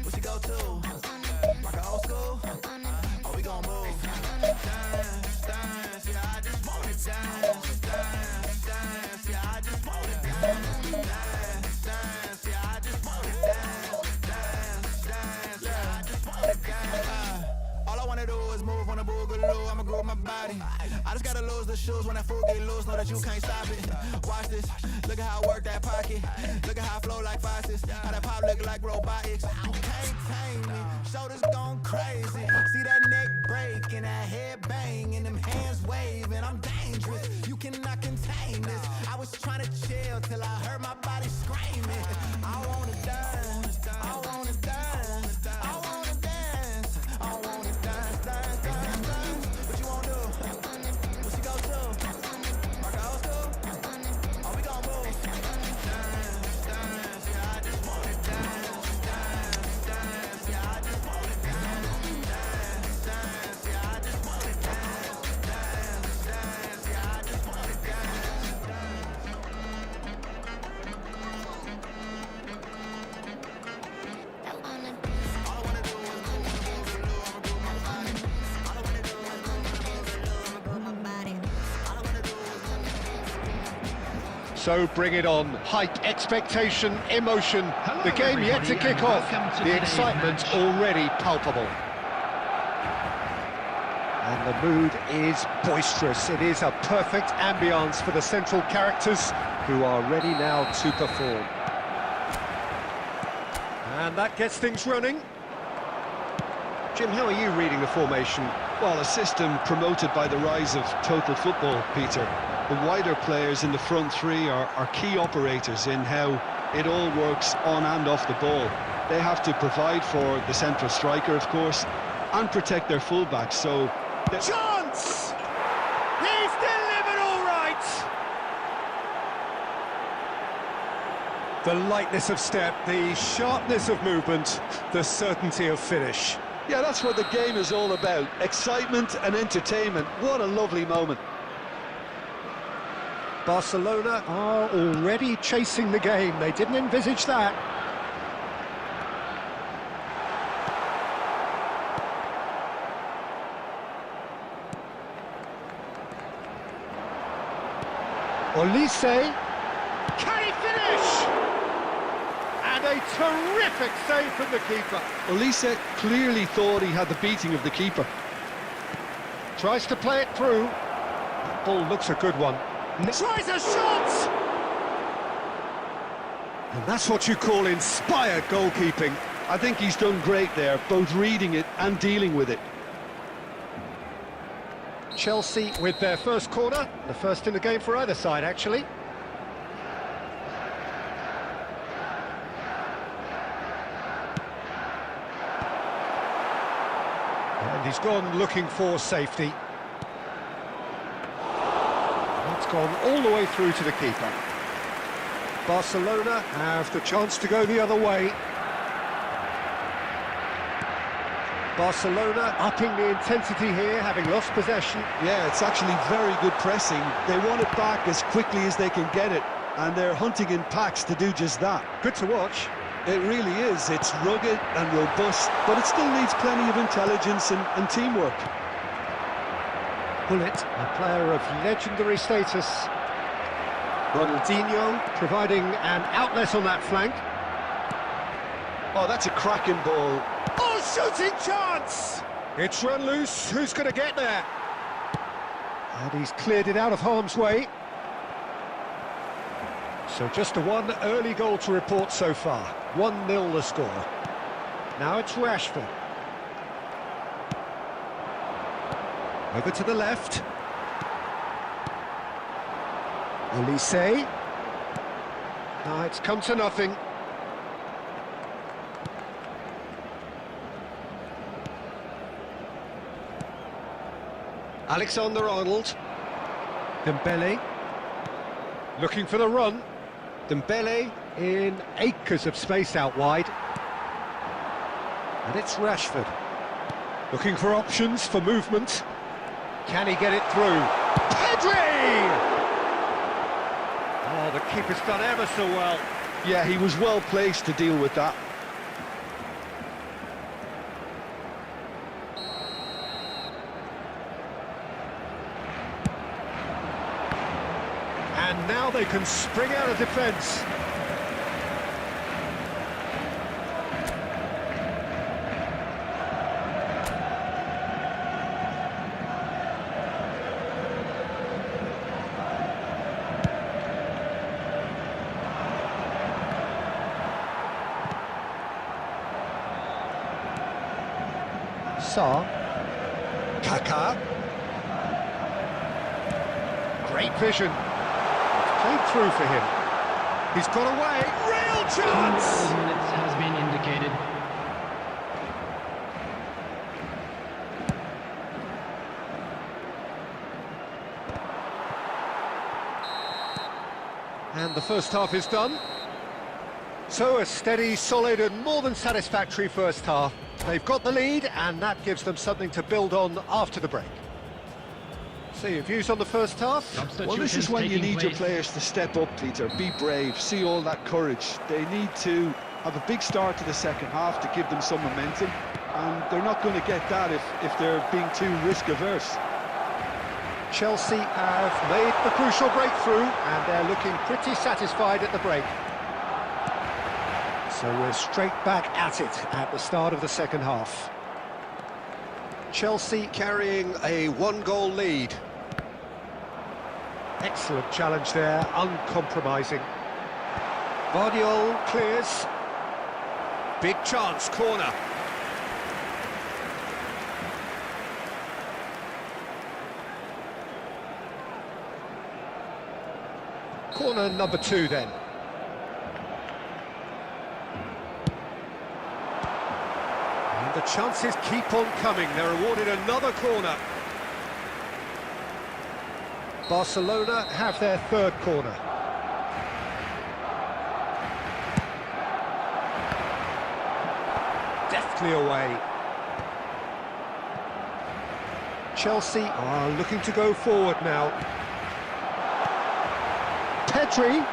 What you go to? Rock a old school? Oh, we gon' move. Dance, dance, yeah, I just wanna dance. Dance, dance, yeah, I just wanna dance. Dance, dance, yeah, I just wanna dance. Dance, dance, yeah, I just wanna dance. All I wanna do is move on the boogaloo, I'ma groove my body. I just gotta lose the shoes when that fool get loose, know that you can't stop it. Watch this, look at how I work that pocket. Look at how I flow like faucets, how that pop look like robotics. You can't tame me, shoulders going crazy. See that neck break and that head bang and them hands waving. I'm dangerous, you cannot contain this. I was trying to chill till I heard my body screaming. I wanna dance, I wanna dance, I wanna dance, I wanna dance, dance, dance, dance. What you wanna do? What you go to? Rock a old school? Oh, we gon' move. Dance, dance, yeah, I just wanna dance. Dance, dance, yeah, I just wanna dance. Dance, dance, yeah, I just wanna dance. Dance, dance, yeah, I just wanna dance. All I wanna do is move on the boogaloo, I'ma groove my body. All I wanna do is move on the boogaloo, I'ma groove my body. All I wanna do is move. So bring it on. Hype, expectation, emotion. Hello, The game yet to everybody, kick and off. welcome to The today's excitement match. already palpable. And the mood is boisterous. It is a perfect ambience for the central characters who are ready now to perform. And that gets things running. Jim, how are you reading the formation? Well, a system promoted by the rise of total football, Peter. The wider players in the front three are key operators in how it all works on and off the ball. They have to provide for the central striker, of course, and protect their fullbacks, so... Chance! He's delivered all right! The lightness of step, the sharpness of movement, the certainty of finish. Yeah, that's what the game is all about. Excitement and entertainment. What a lovely moment. Barcelona are already chasing the game. They didn't envisage that. Olise. Can he finish? And a terrific save from the keeper. Olise clearly thought he had the beating of the keeper. Tries to play it through. Ball looks a good one. Tries a shot! And that's what you call inspired goalkeeping. I think he's done great there, both reading it and dealing with it. Chelsea with their first corner, the first in the game for either side, actually. he's gone looking for safety. It's gone all the way through to the keeper. Barcelona have the chance to go the other way. Barcelona upping the intensity here, having lost possession. Yeah, it's actually very good pressing. They want it back as quickly as they can get it, and they're hunting in packs to do just that. Good to watch. It really is. It's rugged and robust, but it still needs plenty of intelligence and teamwork. Gullit, a player of legendary status. Ronaldinho providing an outlet on that flank. Oh, that's a cracking ball. Oh, shooting chance! It's run loose. Who's going to get there? And he's cleared it out of harm's way. So just a one early goal to report so far. 1-0 the score. Now it's Rashford. Over to the left. Olise. Now it's come to nothing. Alexander-Arnold. Dembele. Looking for the run. Dembele in acres of space out wide. And it's Rashford. Looking for options for movement. Can he get it through? Pedri! Oh, the keeper's done ever so well. Yeah, he was well placed to deal with that. And now they can spring out of defence. Kaká. Great vision. It's played through for him. He's got away. Real chance! Minutes has been indicated. And the first half is done. So a steady, solid and more than satisfactory first half. They've got the lead and that gives them something to build on after the break. So your views on the first half? Well, this is when you need your players to step up, Peter. Be brave, see all that courage. They need to have a big start to the second half to give them some momentum, and they're not going to get that if they're being too risk-averse. Chelsea have made the crucial breakthrough and they're looking pretty satisfied at the break. So we're straight back at it at the start of the second half. Chelsea carrying a one-goal lead. Excellent challenge there, uncompromising. Guardiola clears. Big chance, corner. Corner number 2 then. And the chances keep on coming. They're awarded another corner. Barcelona have their third corner. Deftly away. Chelsea are looking to go forward now. Pedri.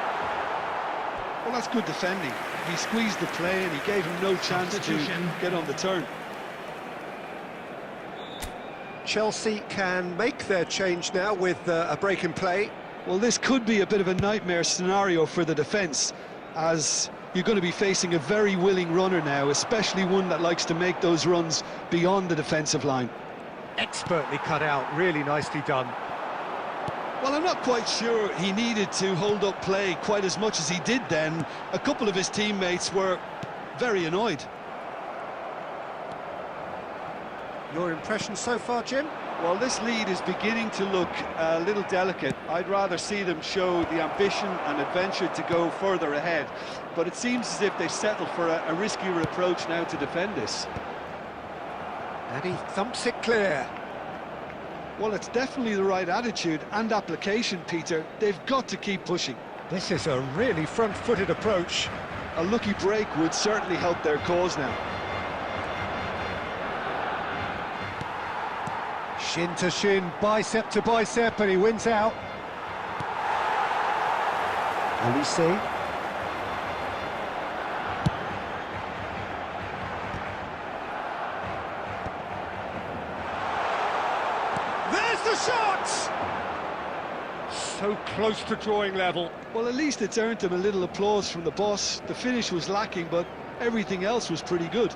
Well, that's good defending. He squeezed the play and he gave him no chance to get on the turn. Chelsea can make their change now with a break in play. Well, this could be a bit of a nightmare scenario for the defence, as you're going to be facing a very willing runner now, especially one that likes to make those runs beyond the defensive line. Expertly cut out, really nicely done. Well, I'm not quite sure he needed to hold up play quite as much as he did then. A couple of his teammates were very annoyed. Your impression so far, Jim? Well, this lead is beginning to look a little delicate. I'd rather see them show the ambition and adventure to go further ahead. But it seems as if they've settled for a riskier approach now to defend this. And he thumps it clear. Well, it's definitely the right attitude and application, Peter. They've got to keep pushing. This is a really front-footed approach. A lucky break would certainly help their cause now. Shin to shin, bicep to bicep, and he wins out. Elise. There's the shot! So close to drawing level. Well, at least it's earned him a little applause from the boss. The finish was lacking, but everything else was pretty good.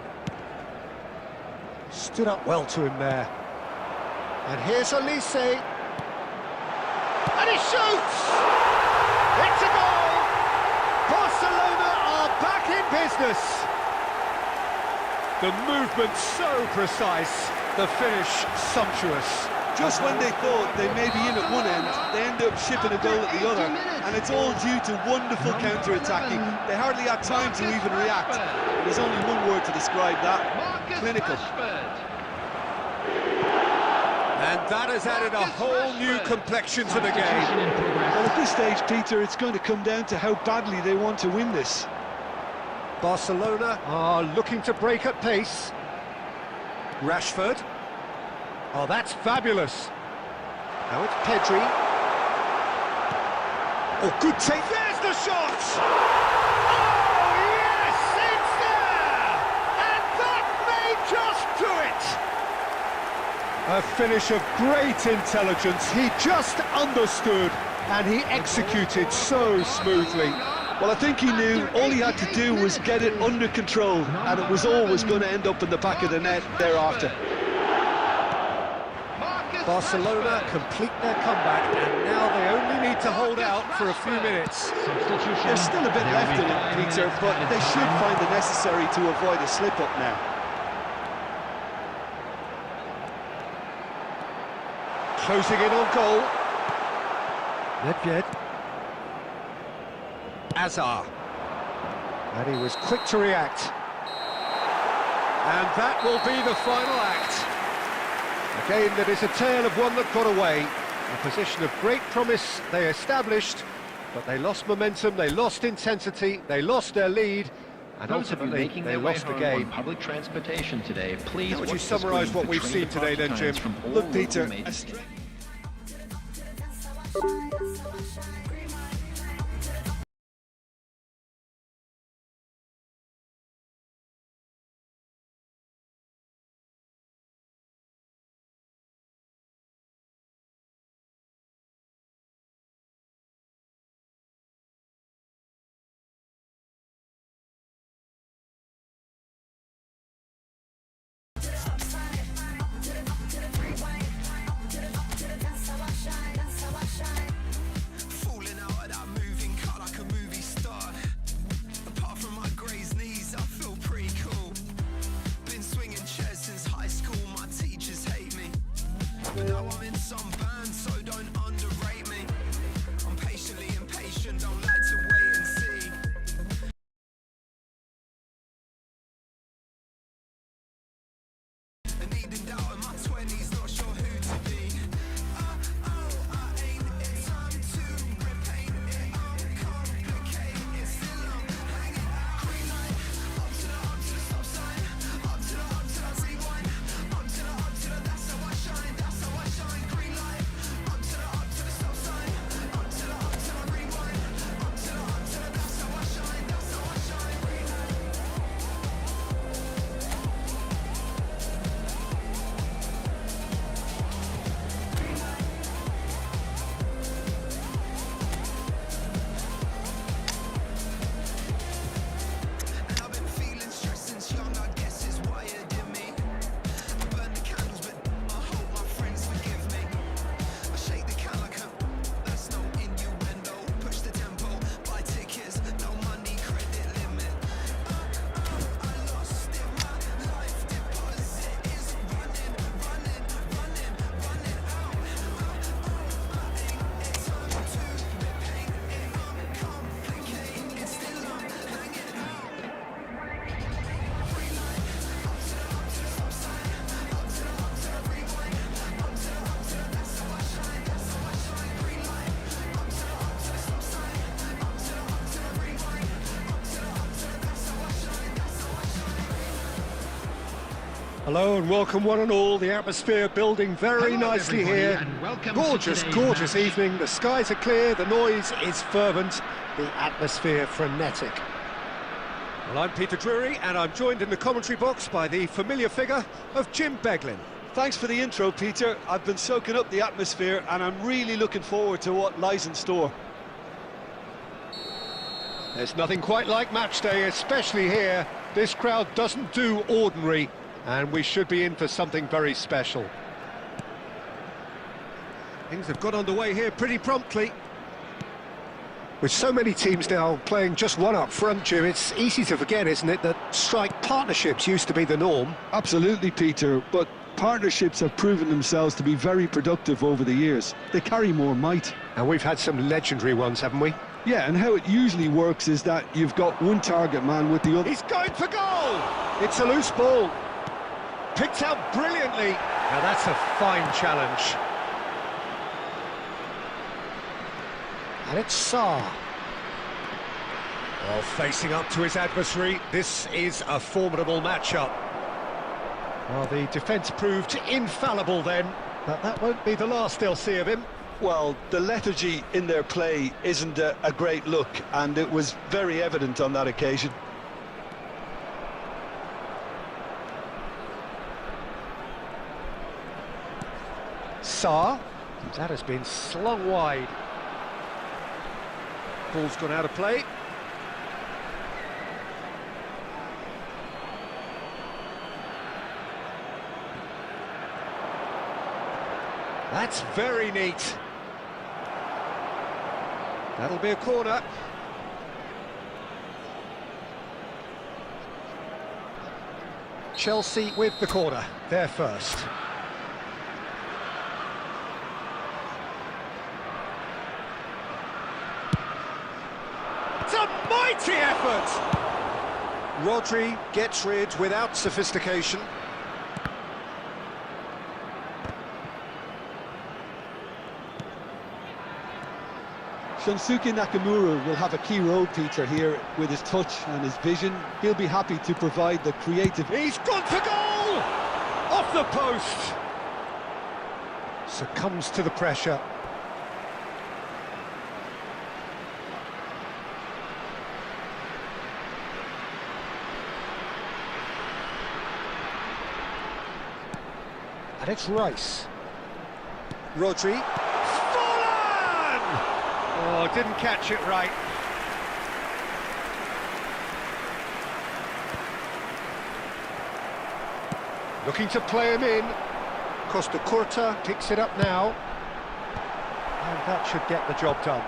Stood up well to him there. And here's Elise. And he shoots! It's a goal! Barcelona are back in business. The movement so precise, the finish sumptuous. Just when they thought they may be in at one end, they end up shipping a goal at the other, and it's all due to wonderful counter-attacking. They hardly had time to even react. There's only one word to describe that: clinical. And that has added a whole new complexion to the game. Well, at this stage, Peter, it's going to come down to how badly they want to win this. Barcelona are looking to break at pace. Rashford. Oh, that's fabulous. Now it's Pedri. Oh, good take. There's the shot! Oh, yes, it's there! And that may just do it! A finish of great intelligence. He just understood, and he executed so smoothly. Well, I think he knew all he had to do was get it under control, and it was always going to end up in the back of the net thereafter. Barcelona complete their comeback, and now they only need to hold out for a few minutes. There's still a bit left in it, Peter, but they should find it necessary to avoid a slip-up now. Closing in on goal. Nedved. Azar. And he was quick to react. And that will be the final act. A game that is a tale of one that got away. A position of great promise they established, but they lost momentum, they lost intensity, they lost their lead, and ultimately they lost the game. Public transportation today, please. How would you summarise what we've seen today then, Jim? Look, Peter, Falling out of that moving car like a movie star. Apart from my grazed knees, I feel pretty cool. Been swinging chairs since high school, my teachers hate me. But now I'm in some band, so don't underrate me. I'm patiently impatient, don't like to wait and see. And needing doubt in my 20s, not sure who to be. That's how I shine. Hello and welcome one and all. The atmosphere building very nicely here. Gorgeous, gorgeous evening. The skies are clear, the noise is fervent, the atmosphere frenetic. Well, I'm Peter Drury and I'm joined in the commentary box by the familiar figure of Jim Beglin. Thanks for the intro, Peter. I've been soaking up the atmosphere and I'm really looking forward to what lies in store. There's nothing quite like match day, especially here. This crowd doesn't do ordinary, and we should be in for something very special. Things have got underway here pretty promptly. With so many teams now playing just one up front, Jim, it's easy to forget, isn't it, that strike partnerships used to be the norm. Absolutely, Peter, but partnerships have proven themselves to be very productive over the years. They carry more might. And we've had some legendary ones, haven't we? Yeah, and how it usually works is that you've got one target man with the other. He's going for goal! It's a loose ball. Picked out brilliantly. Now that's a fine challenge. And it's Sarr. Well, facing up to his adversary, this is a formidable matchup. Well, the defence proved infallible then, but that won't be the last they'll see of him. Well, the lethargy in their play isn't a great look, and it was very evident on that occasion. Sarr, that has been slung wide. Ball's gone out of play. That's very neat. That'll be a corner. Chelsea with the corner, they're first. It's a mighty effort! Rodri gets rid without sophistication. Shunsuke Nakamura will have a key role, Peter, here with his touch and his vision. He'll be happy to provide the creative... He's gone for goal! Off the post! Succumbs to the pressure. And it's Rice. Rodri. Oh, didn't catch it right. Looking to play him in. Costa Curta picks it up now. And that should get the job done.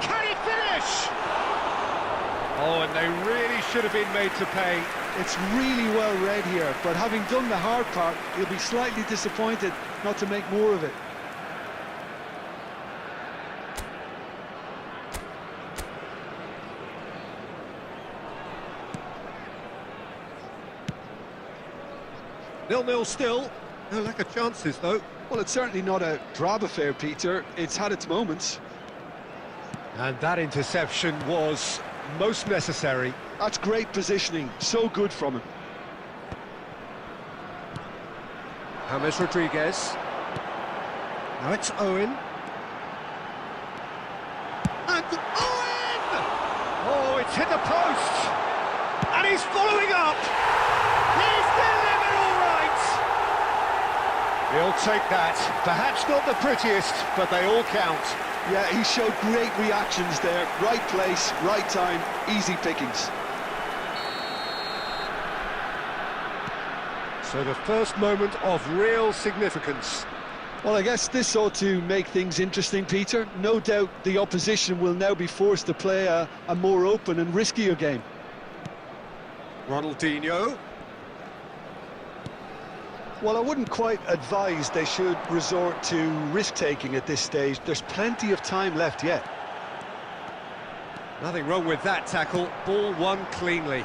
Can he finish? Oh, and they really should have been made to pay. It's really well read here, but having done the hard part, he'll be slightly disappointed not to make more of it. Nil-nil still. No lack of chances, though. Well, it's certainly not a drab affair, Peter. It's had its moments. And that interception was most necessary. That's great positioning. So good from him. James Rodriguez. Now it's Owen. And Owen! Oh, it's hit the post! And he's following up! He's delivered all right! He'll take that. Perhaps not the prettiest, but they all count. Yeah, he showed great reactions there. Right place, right time, easy pickings. So the first moment of real significance. Well, I guess this ought to make things interesting, Peter. No doubt the opposition will now be forced to play a more open and riskier game. Ronaldinho. Well, I wouldn't quite advise they should resort to risk-taking at this stage. There's plenty of time left yet. Nothing wrong with that tackle. Ball won cleanly.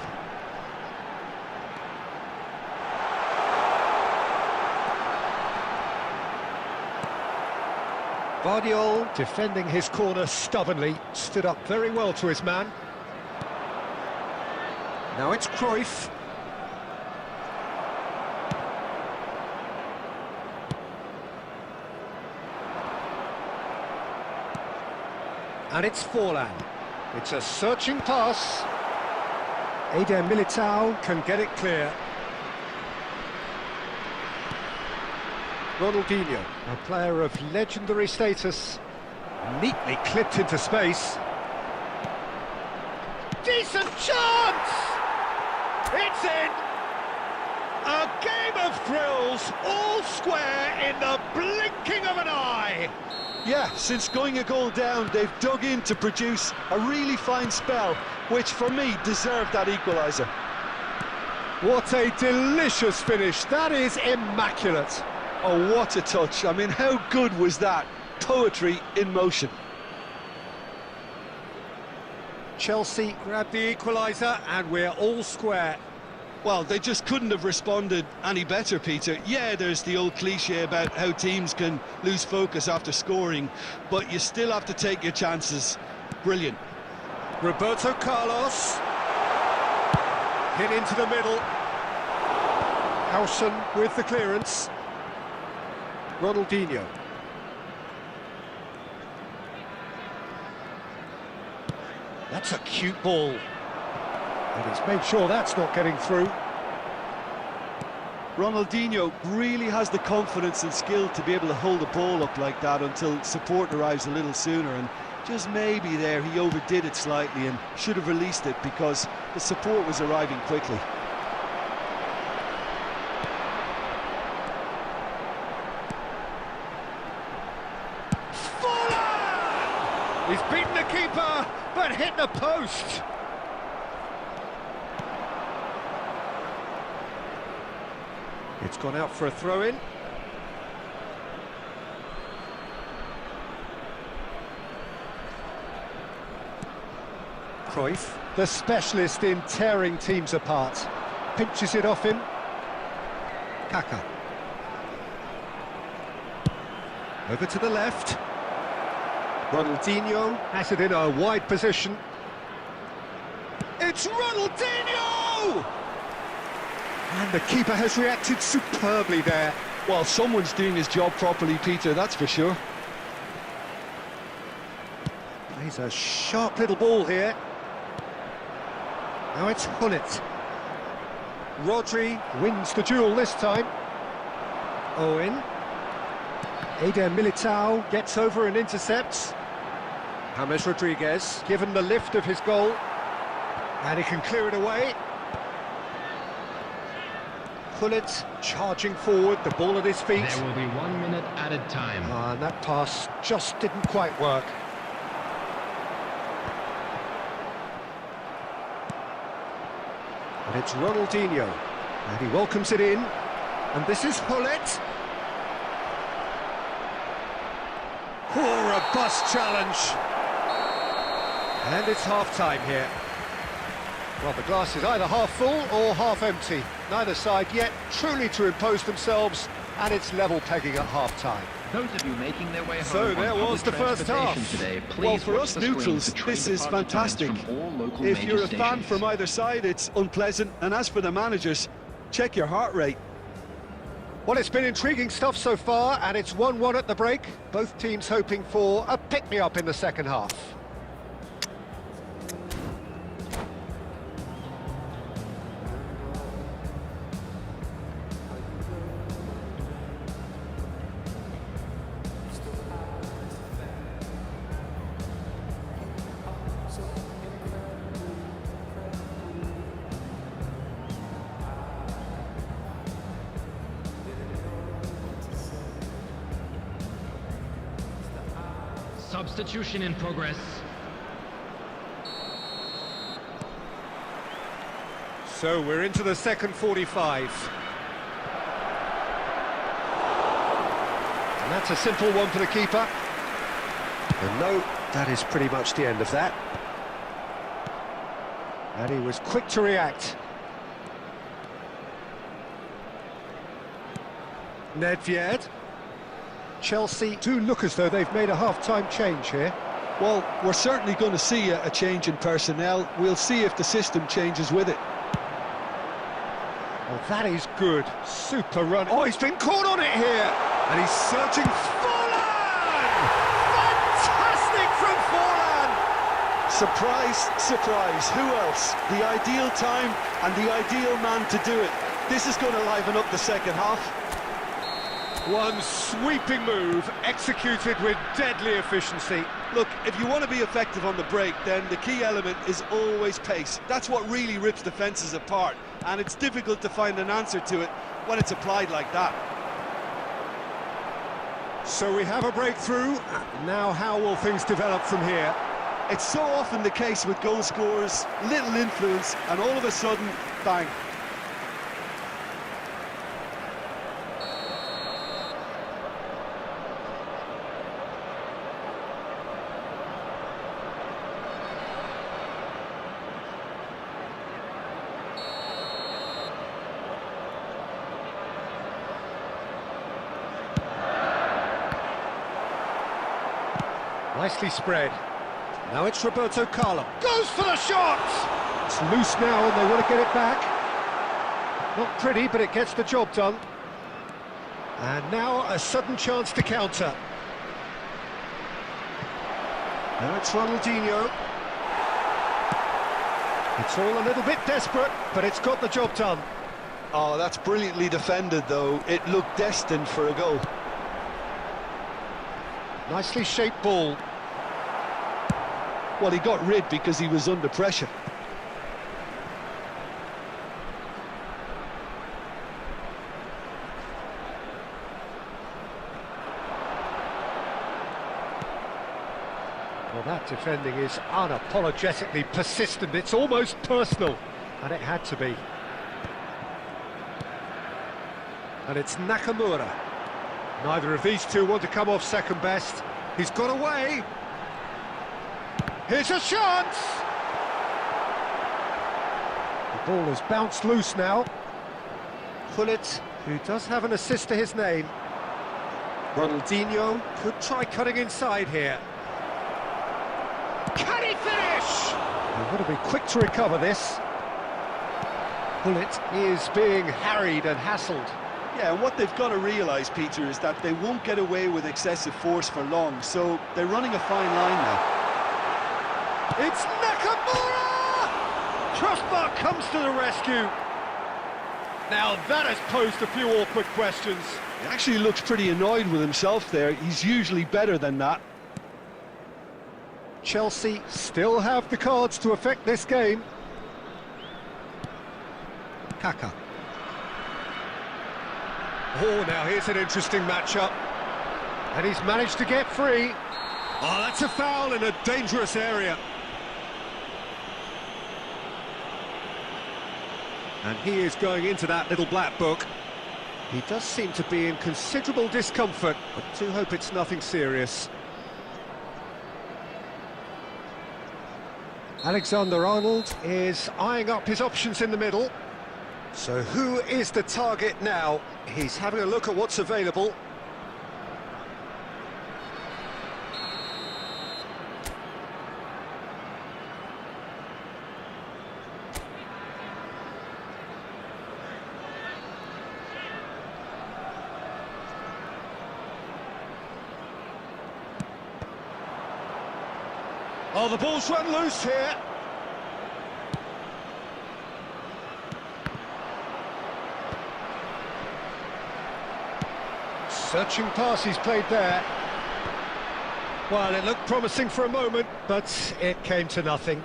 Guardiola, defending his corner stubbornly, stood up very well to his man. Now it's Cruyff. And it's Forlan. It's a searching pass. Eder Militao can get it clear. Ronaldinho, a player of legendary status, neatly clipped into space. Decent chance! It's in! A game of thrills, all square in the blinking of an eye! Yeah, since going a goal down, they've dug in to produce a really fine spell, which for me deserved that equaliser. What a delicious finish, that is immaculate. Oh, what a touch. I mean, how good was that? Poetry in motion. Chelsea grab the equaliser and we're all square. Well, they just couldn't have responded any better, Peter. Yeah, there's the old cliche about how teams can lose focus after scoring, but you still have to take your chances. Brilliant. Roberto Carlos. Hit into the middle. Howson with the clearance. Ronaldinho. That's a cute ball. And he's made sure that's not getting through. Ronaldinho really has the confidence and skill to be able to hold the ball up like that until support arrives a little sooner, and just maybe there he overdid it slightly and should have released it because the support was arriving quickly. He's beaten the keeper, but hit the post. It's gone out for a throw-in. Cruyff, the specialist in tearing teams apart, pinches it off him. Kaka. Over to the left. Ronaldinho has it in a wide position. It's Ronaldinho! And the keeper has reacted superbly there. Well, someone's doing his job properly, Peter, that's for sure. Plays a sharp little ball here. Now it's Hullet. Rodri wins the duel this time. Owen. Eder Militao gets over and intercepts. James Rodriguez, given the lift of his goal, and he can clear it away. Hullet charging forward, the ball at his feet. There will be 1 minute added time. And that pass just didn't quite work. And it's Ronaldinho, and he welcomes it in. And this is Hullet. Oh, robust challenge. And it's half-time here. Well, the glass is either half full or half empty. Neither side yet truly to impose themselves, and it's level pegging at half-time. Those of you making their way home So there was the first half. Today, Well, for us neutrals, this is fantastic. If you're a fan from either side, it's unpleasant. And as for the managers, check your heart rate. Well, it's been intriguing stuff so far, and it's 1-1 at the break. Both teams hoping for a pick-me-up in the second half. Substitution in progress. So we're into the second 45. And that's a simple one for the keeper. And no, that is pretty much the end of that. And he was quick to react. Nedved. Chelsea do look as though they've made a half-time change here. Well, we're certainly going to see a change in personnel. We'll see if the system changes with it. Well, that is good. Super run. Oh, he's been caught on it here. And he's searching. Forlan! Fantastic from Forlan! Surprise, surprise, who else? The ideal time and the ideal man to do it. This is going to liven up the second half. One sweeping move, executed with deadly efficiency. Look, if you want to be effective on the break, then the key element is always pace. That's what really rips defences apart, and it's difficult to find an answer to it when it's applied like that. So we have a breakthrough. Now how will things develop from here? It's so often the case with goal scorers, little influence, and all of a sudden, bang. Nicely spread. Now it's Roberto Carlos. Goes for the shot! It's loose now and they want to get it back. Not pretty, but it gets the job done. And now a sudden chance to counter. Now it's Ronaldinho. It's all a little bit desperate, but it's got the job done. Oh, that's brilliantly defended, though. It looked destined for a goal. Nicely shaped ball. Well, he got rid because he was under pressure. Well, that defending is unapologetically persistent. It's almost personal, and it had to be. And it's Nakamura. Neither of these two want to come off second best. He's got away. Here's a chance! The ball has bounced loose now. Gullit, who does have an assist to his name. Ronaldinho could try cutting inside here. Can he finish? You've got to be quick to recover this. Gullit is being harried and hassled. Yeah, and what they've got to realise, Peter, is that they won't get away with excessive force for long, so they're running a fine line now. It's Nakamura! Crossbar comes to the rescue. Now that has posed a few awkward questions. He actually looks pretty annoyed with himself there. He's usually better than that. Chelsea still have the cards to affect this game. Kaka. Oh, now here's an interesting matchup. And he's managed to get free. Oh, that's a foul in a dangerous area. And he is going into that little black book. He does seem to be in considerable discomfort, but do hope it's nothing serious. Alexander-Arnold is eyeing up his options in the middle. So who is the target now? He's having a look at what's available. Oh, the ball's run loose here. Searching pass he's played there. Well, it looked promising for a moment, but it came to nothing.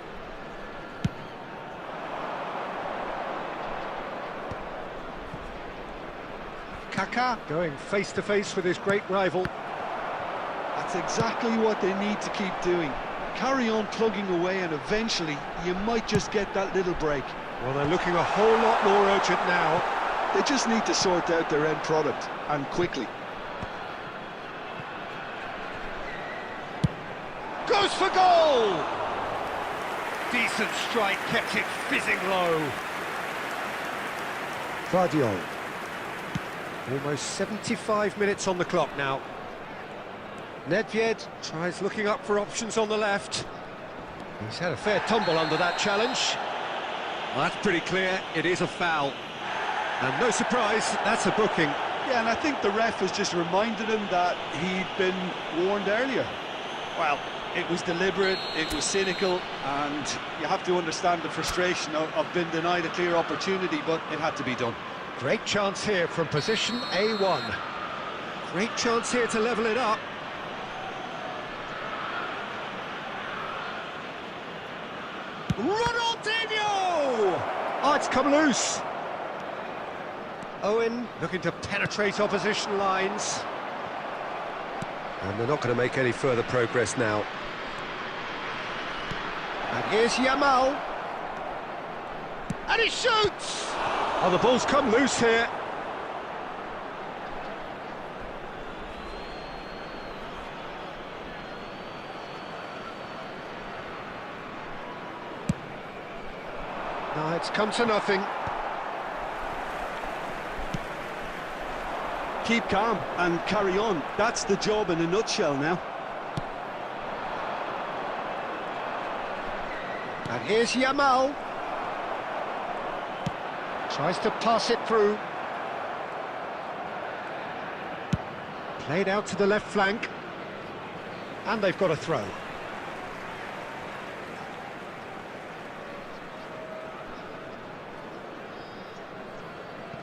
Kaka going face-to-face with his great rival. That's exactly what they need to keep doing. Carry on plugging away and eventually you might just get that little break. Well, they're looking a whole lot more urgent now. They just need to sort out their end product, and quickly. Goes for goal! Decent strike, kept it fizzing low. Vardiol. Almost 75 minutes on the clock now. Nedved tries looking up for options on the left. He's had a fair tumble under that challenge. Well, that's pretty clear, it is a foul. And no surprise, that's a booking. Yeah, and I think the ref has just reminded him that he'd been warned earlier. Well, it was deliberate, it was cynical, and you have to understand the frustration of being denied a clear opportunity, but it had to be done. Great chance here from position A1. Great chance here to level it up. Ronaldinho! Oh, it's come loose. Owen looking to penetrate opposition lines. And they're not going to make any further progress now. And here's Yamal. And he shoots! Oh, the ball's come loose here. No, it's come to nothing. Keep calm and carry on. That's the job in a nutshell now. And here's Yamal. Tries to pass it through. Played out to the left flank. And they've got a throw.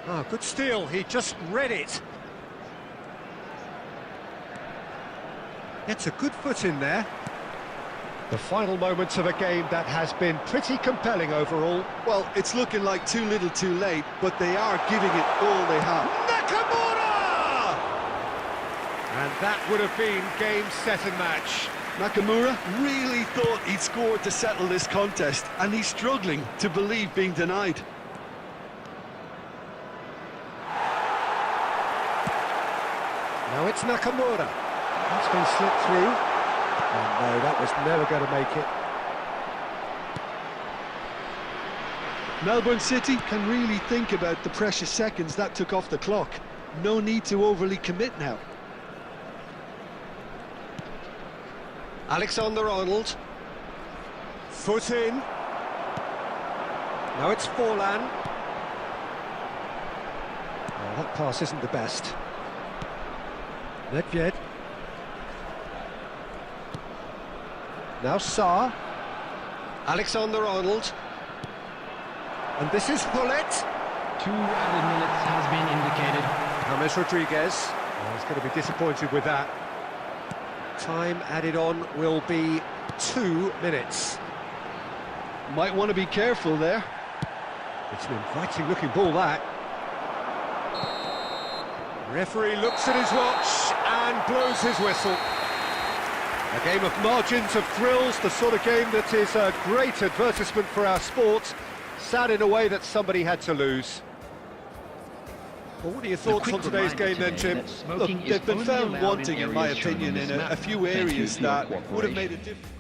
Ah, good steal. He just read it. Gets a good foot in there. The final moments of a game that has been pretty compelling overall. Well, it's looking like too little too late, but they are giving it all they have. Nakamura! And that would have been game, set and match. Nakamura really thought he'd scored to settle this contest, and he's struggling to believe being denied. Now it's Nakamura. That's been slipped through. Oh no, that was never going to make it. Melbourne City can really think about the precious seconds that took off the clock. No need to overly commit now. Alexander-Arnold. Foot in. Now it's Forlan. Oh, that pass isn't the best. Nedved. Now Sarr. Alexander-Arnold. And this is Hullet. 2 added minutes has been indicated. James Rodriguez. Oh, he's going to be disappointed with that. Time added on will be 2 minutes. Might want to be careful there. It's an inviting looking ball, that. Referee looks at his watch and blows his whistle. A game of margins, of thrills, the sort of game that is a great advertisement for our sport. Sad in a way that somebody had to lose. Well, what are your thoughts on today's game then, Jim? Look, they've been found wanting, in my opinion, in a few areas that would have made a difference.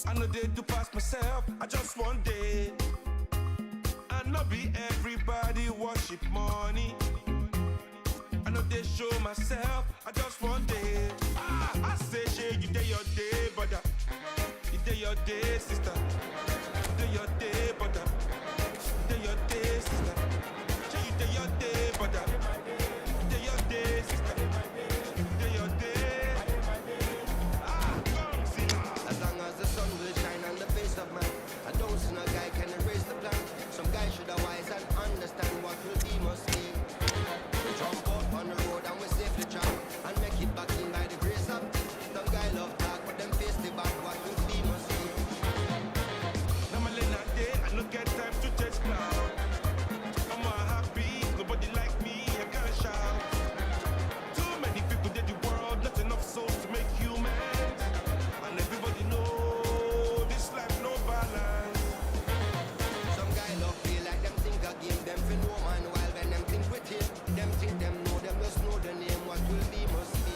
I know they to pass myself, I just one day. I know be everybody worship money. know they show myself. I just want day. I say, shit, you day your day, brother. You day your day, sister. You day your day, brother. You day your day, sister. Say you day your day, brother. You day your day, sister. You day your day. Come see. As long as the sun will shine on the face of man, I don't see no guy can erase the plan. Some guy should have wise and understand what will be must be. We jump out on the road and we safely jump and make it back in by the grace of some guy love talk, but them face the back. What will be must be. Now my late night day, I look at time to chase cloud. I'm all happy, nobody like me, I gotta shout. Too many people in the world, not enough souls to make humans. And everybody know this life no balance. Some guy love feel like them think a game, them for no man while when them think with him. Them think them know, them just know the name. What will be must be.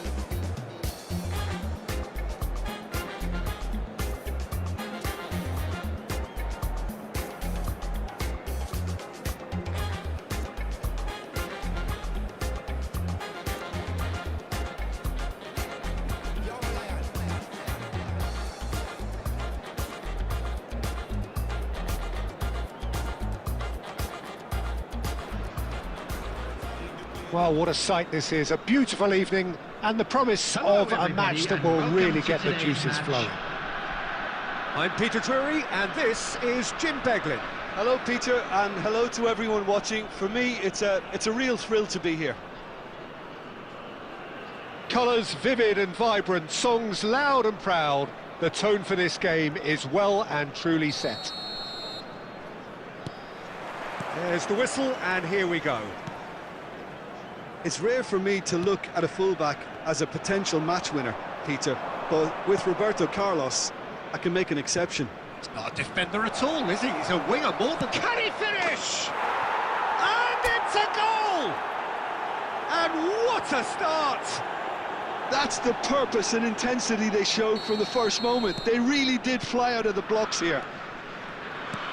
Well, what a sight this is. A beautiful evening and the promise of a match that will really get the juices flowing. I'm Peter Drury and this is Jim Beglin. Hello, Peter, and hello to everyone watching. For me, it's a real thrill to be here. Colours vivid and vibrant, songs loud and proud. The tone for this game is well and truly set. There's the whistle and here we go. It's rare for me to look at a fullback as a potential match winner, Peter, but with Roberto Carlos, I can make an exception. He's not a defender at all, is he? He's a winger more than... Can he finish? And it's a goal! And what a start! That's the purpose and intensity they showed from the first moment. They really did fly out of the blocks here.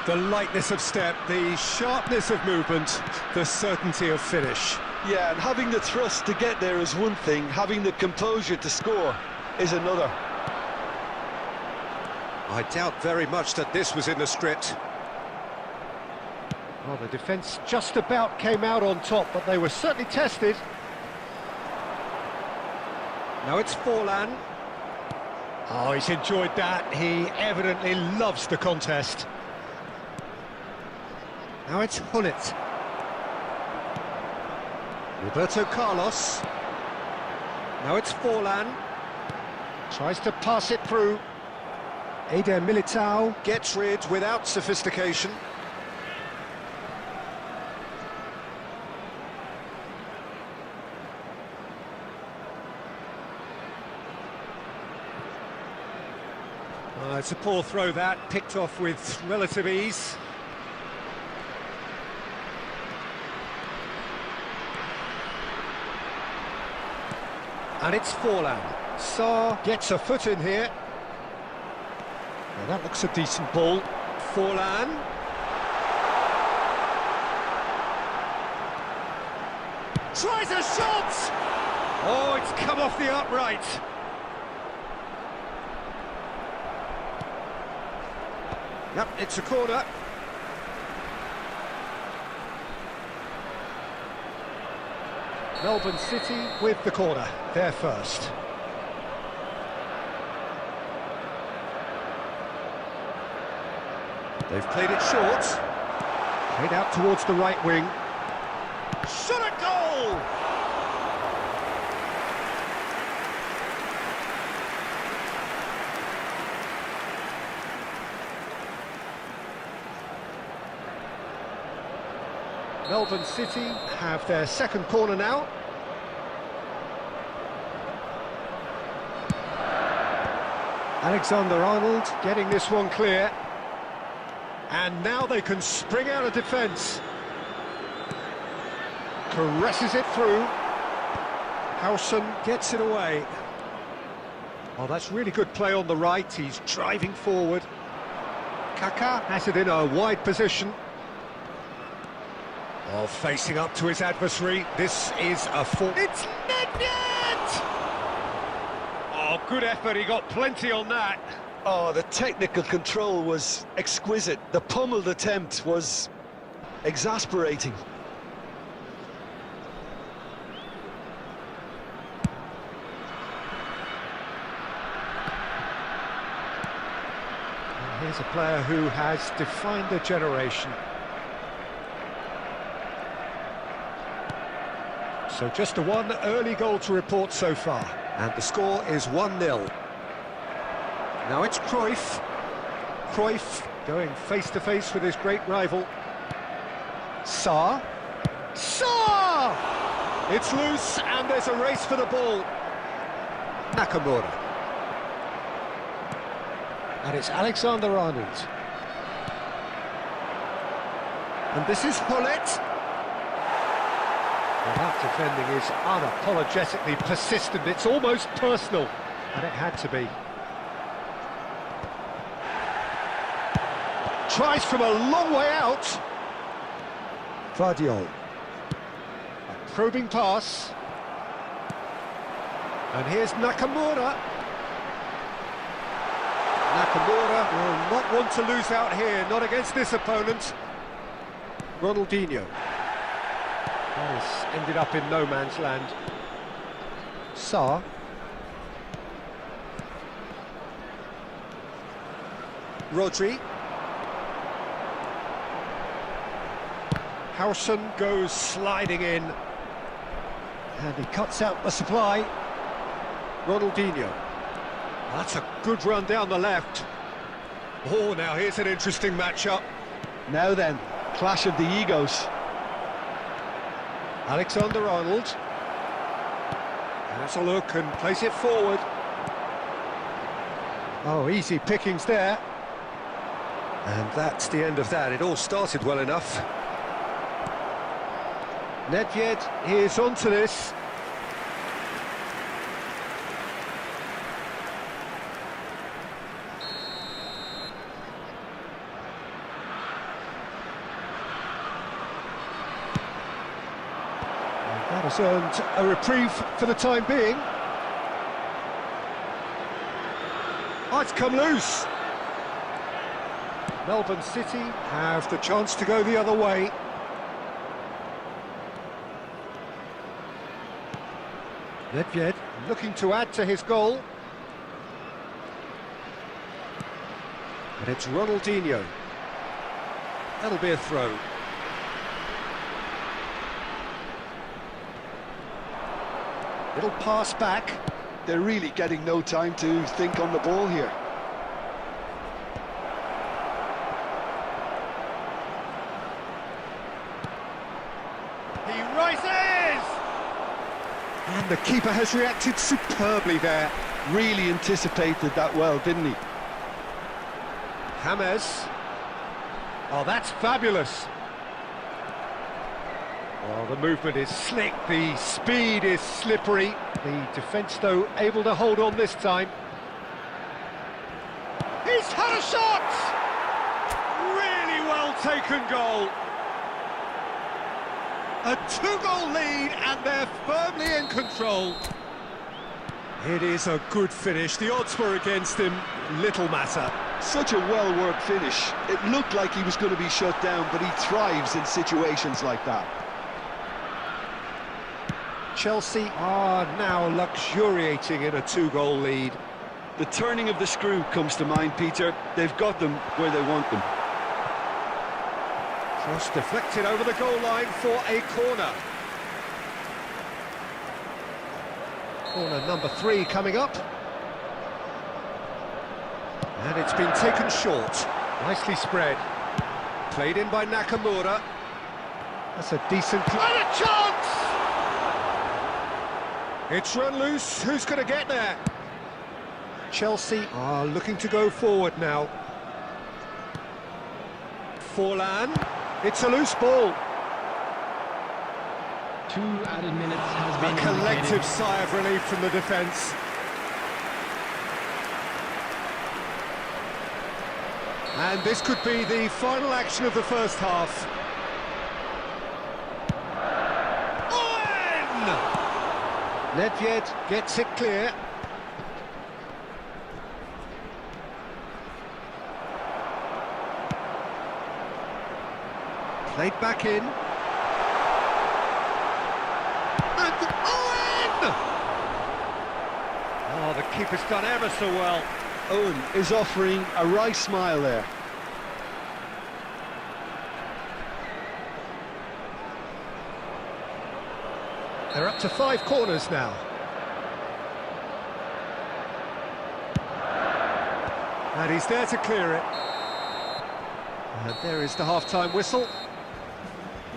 The lightness of step, the sharpness of movement, the certainty of finish. Yeah, and having the thrust to get there is one thing, having the composure to score is another. I doubt very much that this was in the script. Well, the defence just about came out on top, but they were certainly tested. Now it's Forlan. Oh, he's enjoyed that. He evidently loves the contest. Now it's Hullet. Roberto Carlos. Now it's Forlan. Tries to pass it through. Eder Militao gets rid without sophistication. It's a poor throw that, picked off with relative ease. And it's Forlan. Sarr gets a foot in here. Well, that looks a decent ball. Forlan. Tries a shot! Oh, it's come off the upright. Yep, it's a corner. Melbourne City with the corner, they're first. They've played it short. Played out towards the right wing. Shot a goal! Melbourne City have their second corner now. Alexander-Arnold getting this one clear. And now they can spring out of defence. Caresses it through. Howson gets it away. Oh, that's really good play on the right. He's driving forward. Kaká has it in a wide position. Well, facing up to his adversary, this is a full... It's Nedved! Oh, good effort, he got plenty on that. Oh, the technical control was exquisite. The pummeled attempt was exasperating. And here's a player who has defined a generation. So just one early goal to report so far, and the score is 1-0. Now it's Cruyff. Cruyff going face-to-face with his great rival. Sarr. Sarr! It's loose, and there's a race for the ball. Nakamura. And it's Alexander-Arnold. And this is Hullet. Well, that defending is unapologetically persistent. It's almost personal, and it had to be. Tries from a long way out. Vardiol. A probing pass. And here's Nakamura. Nakamura will not want to lose out here, not against this opponent. Ronaldinho. This ended up in no man's land. Sarr. Rodri. Howson goes sliding in. And he cuts out the supply. Ronaldinho. That's a good run down the left. Oh, now here's an interesting matchup. Now then, clash of the egos. Alexander-Arnold has a look and plays it forward. Oh, easy pickings there. And that's the end of that. It all started well enough. Nedved is onto this. That has earned a reprieve for the time being. Oh, it's come loose. Melbourne City have the chance to go the other way. Nedved looking to add to his goal. And it's Ronaldinho. That'll be a throw. Little pass back. They're really getting no time to think on the ball here. He rises! And the keeper has reacted superbly there. Really anticipated that well, didn't he? James. Oh, that's fabulous. Well, the movement is slick, the speed is slippery. The defence, though, able to hold on this time. He's had a shot! Really well taken goal. A two-goal lead, and they're firmly in control. It is a good finish. The odds were against him. Little matter. Such a well-worked finish. It looked like he was going to be shut down, but he thrives in situations like that. Chelsea are now luxuriating in a two-goal lead. The turning of the screw comes to mind, Peter. They've got them where they want them. Cross deflected over the goal line for a corner. Corner number 3 coming up. And it's been taken short. Nicely spread. Played in by Nakamura. That's a decent... And a chance! It's run loose. Who's going to get there? Chelsea are looking to go forward now. Forlan. It's a loose ball. 2 added minutes has been A collective sigh of relief from the defence. And this could be the final action of the first half. Nedved gets it clear. Played back in. And Owen! Oh, the keeper's done ever so well. Owen is offering a right smile there. They're up to 5 corners now. And he's there to clear it. And there is the half-time whistle.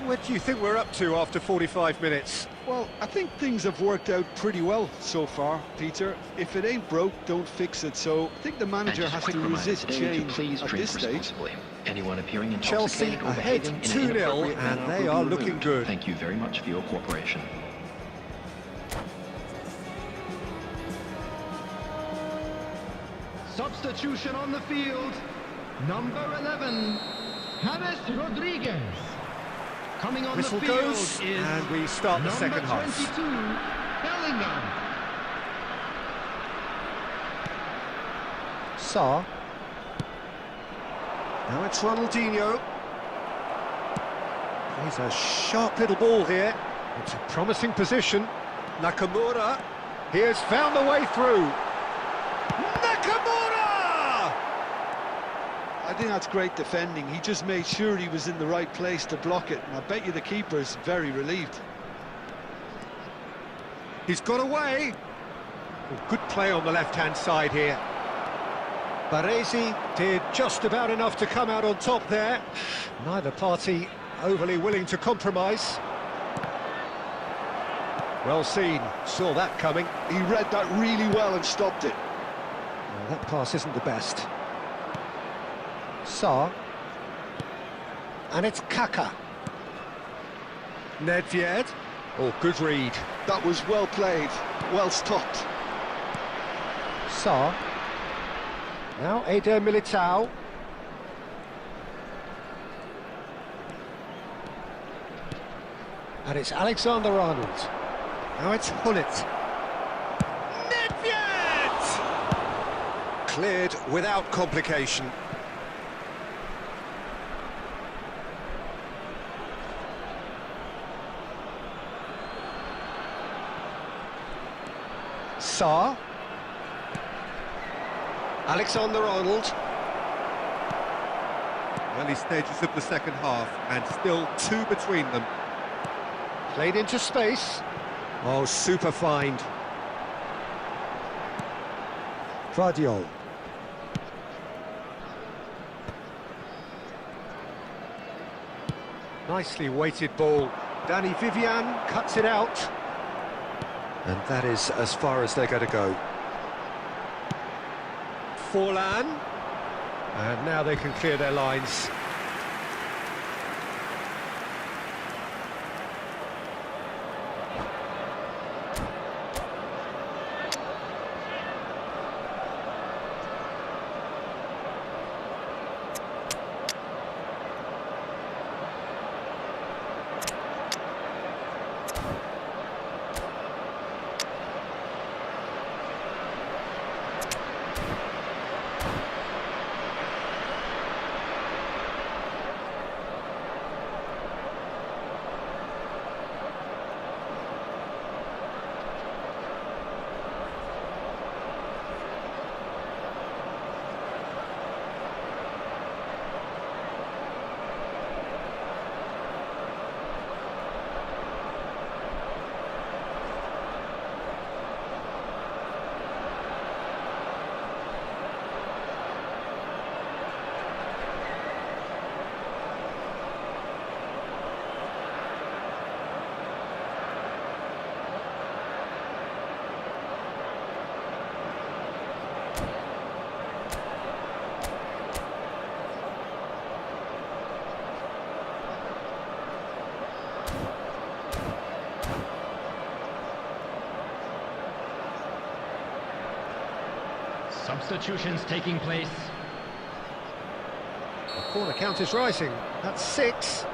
What do you think we're up to after 45 minutes? Well, I think things have worked out pretty well so far, Peter. If it ain't broke, don't fix it. So I think the manager has to resist change at this stage. Anyone appearing Chelsea ahead 2-0, and they are looking good. Thank you very much for your cooperation. Substitution on the field. Number 11, James Rodriguez. Coming on Whistle the field goes, is and we start the second half. number 22, Bellingham. Sarr. Now it's Ronaldinho. He's a sharp little ball here. It's a promising position. Nakamura. He has found the way through. Nakamura! I think that's great defending. He just made sure he was in the right place to block it. And I bet you the keeper's very relieved. He's got away. Oh, good play on the left-hand side here. Baresi did just about enough to come out on top there. Neither party overly willing to compromise. Well seen, saw that coming. He read that really well and stopped it. Well, that pass isn't the best. Sarr. And it's Kaka. Nedved. Oh, good read. That was well played, well stopped. Sarr. Now Eder Militao. And it's Alexander-Arnold. Now it's Hullet. Nedved! Cleared without complication. Sarr. Alexander-Arnold. Early stages of the second half, and still 2 between them. Played into space. Oh, super find. Guardiol. Nicely weighted ball. Danny Vivian cuts it out. And that is as far as they're going to go. Forlan. And now they can clear their lines. Substitutions taking place. The corner count is rising. That's 6.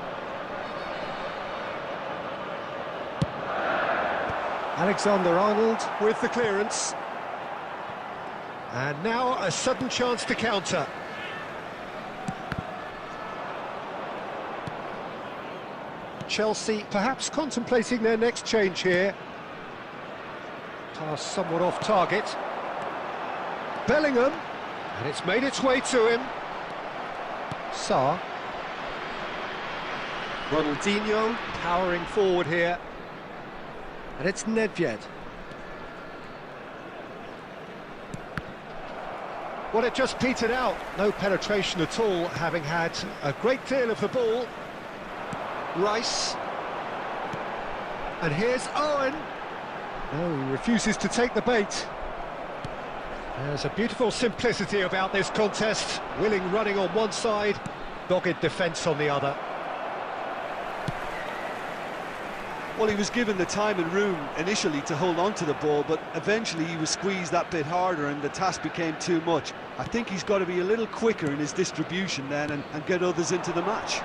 Alexander-Arnold with the clearance. And now a sudden chance to counter. Chelsea perhaps contemplating their next change here. Pass somewhat off target. Bellingham, and it's made its way to him. Sarr. Ronaldinho powering forward here. And it's Nedved. Well, it just petered out. No penetration at all, having had a great deal of the ball. Rice. And here's Owen. No, he refuses to take the bait. There's a beautiful simplicity about this contest. Willing running on one side, dogged defence on the other. Well, he was given the time and room initially to hold on to the ball, but eventually he was squeezed that bit harder and the task became too much. I think he's got to be a little quicker in his distribution then and get others into the match.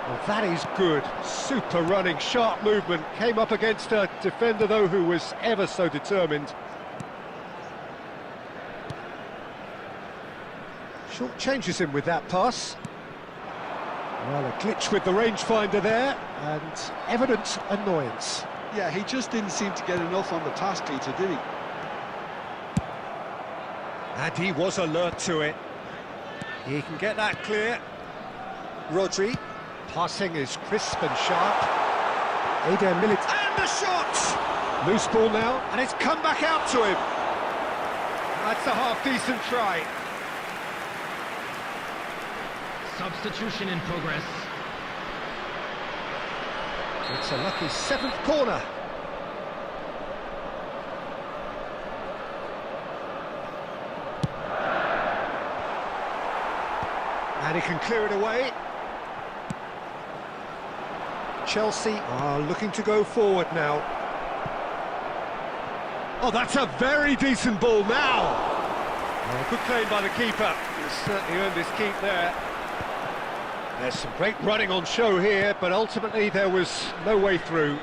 Well, that is good. Super running, sharp movement. Came up against a defender, though, who was ever so determined. Short changes him with that pass. Well, a glitch with the rangefinder there, and evident annoyance. Yeah, he just didn't seem to get enough on the pass, Peter, did he? And he was alert to it. He can get that clear. Rodri. Passing is crisp and sharp. Eder Militao. And the shot! Loose ball now, and it's come back out to him. That's a half-decent try. Substitution in progress. It's a lucky 7th corner. And he can clear it away. Chelsea are looking to go forward now. Oh, that's a very decent ball now. Oh, good claim by the keeper. He's certainly earned his keep there. There's some great running on show here, but ultimately there was no way through.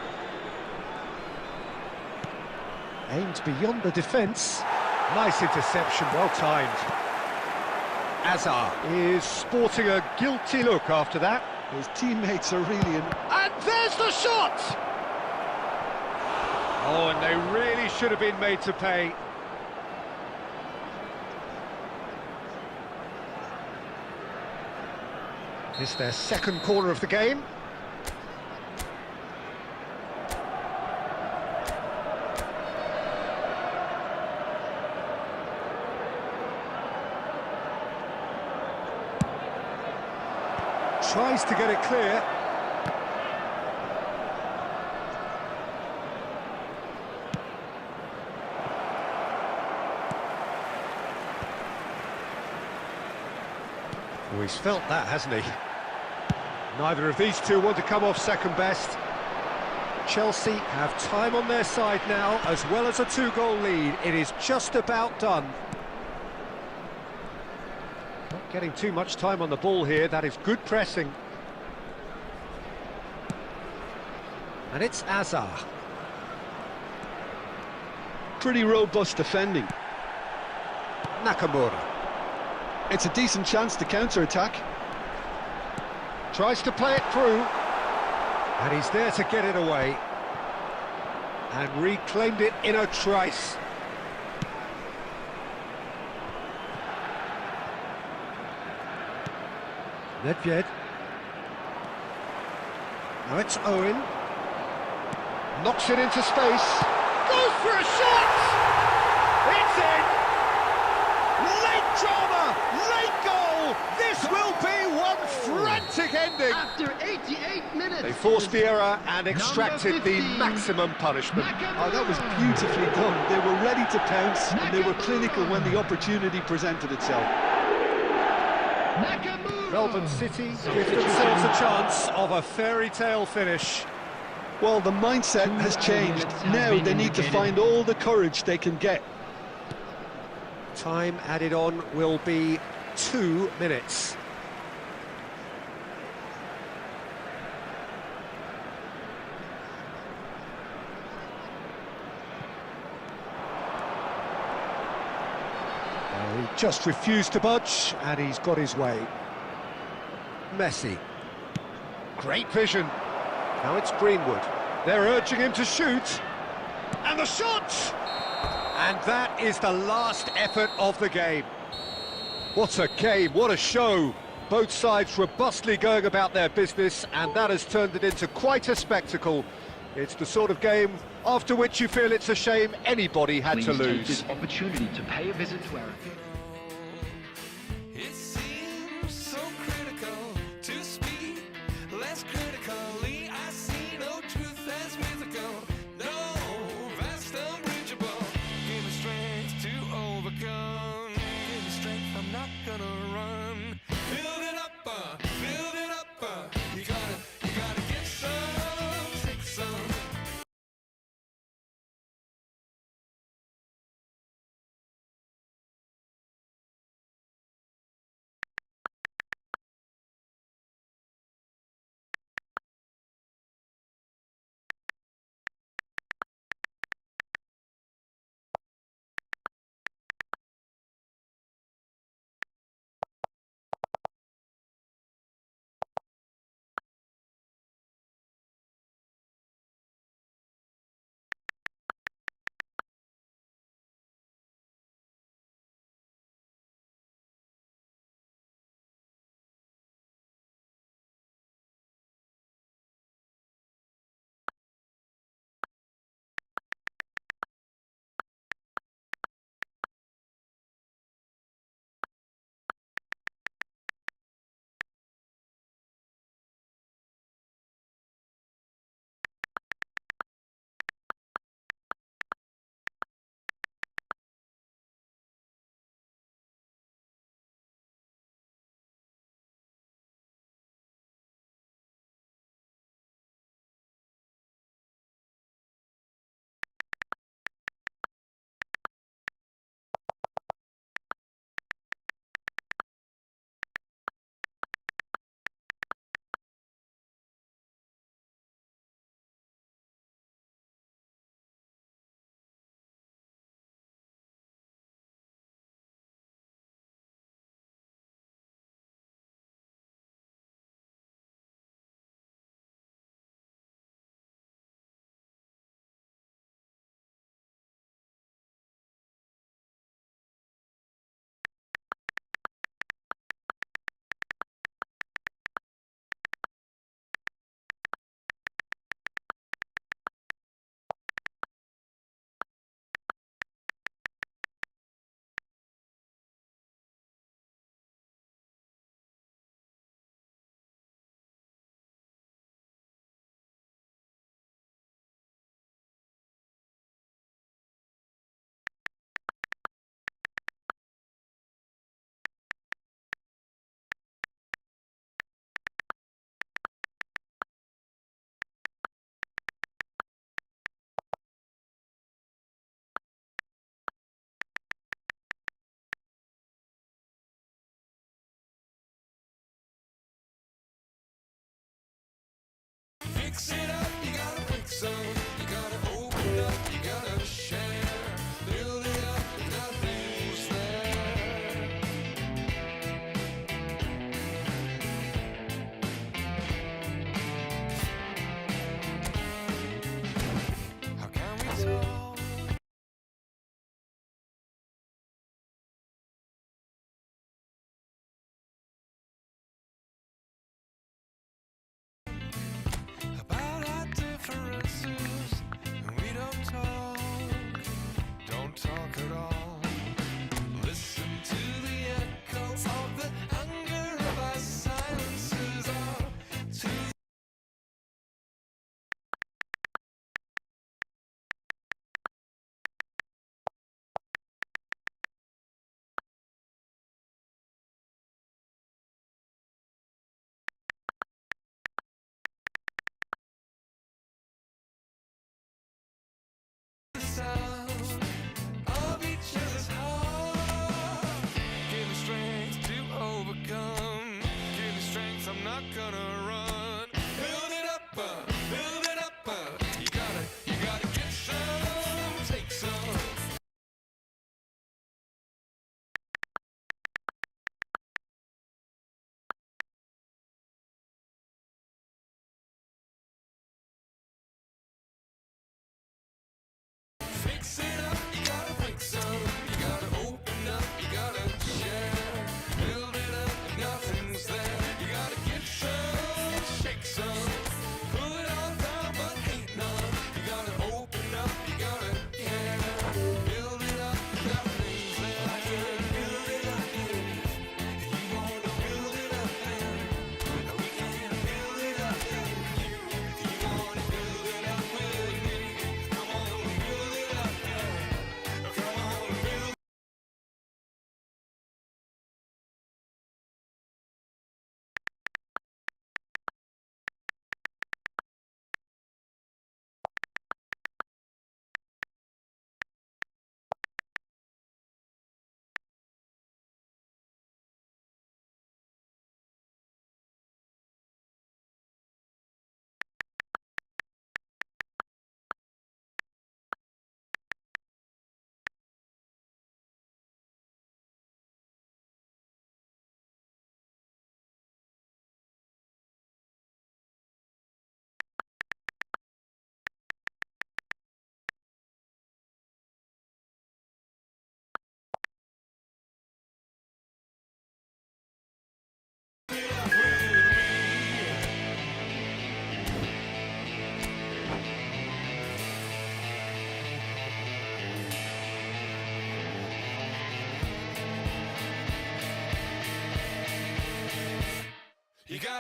Aimed beyond the defence. Nice interception, well timed. Azar is sporting a guilty look after that. His teammates are really in... And there's the shot! Oh, and they really should have been made to pay. It's their 2nd corner of the game. Tries to get it clear. Oh, he's felt that, hasn't he? Neither of these two want to come off second best. Chelsea have time on their side now, as well as a 2-goal lead. It is just about done. Not getting too much time on the ball here. That is good pressing. And it's Azar. Pretty robust defending. Nakamura. It's a decent chance to counter-attack. Tries to play it through. And he's there to get it away. And reclaimed it in a trice. Nedved. Now it's Owen. Knocks it into space. Goes for a shot! It's in! Late drama! Late goal! This will be one frantic ending! After 88 minutes. They forced the error and extracted the maximum punishment. Oh, that was beautifully done. They were ready to pounce and they were clinical when the opportunity presented itself. Melbourne City give themselves a chance of a fairy tale finish. Well, the mindset has changed. Now they need to find all the courage they can get. Time added on will be 2 minutes. just refused to budge, and he's got his way. Messi. Great vision. Now it's Greenwood. They're urging him to shoot. And the shot! And that is the last effort of the game. What a game, what a show. Both sides robustly going about their business, and that has turned it into quite a spectacle. It's the sort of game after which you feel it's a shame anybody had to Please take lose. this opportunity to pay a visit to our... It seems so critical to speak less critically. I see no truth as mythical. No, vast unbridgeable. Give me strength to overcome. Give me strength, I'm not gonna run. Build it up, build it up. You gotta get some, take some.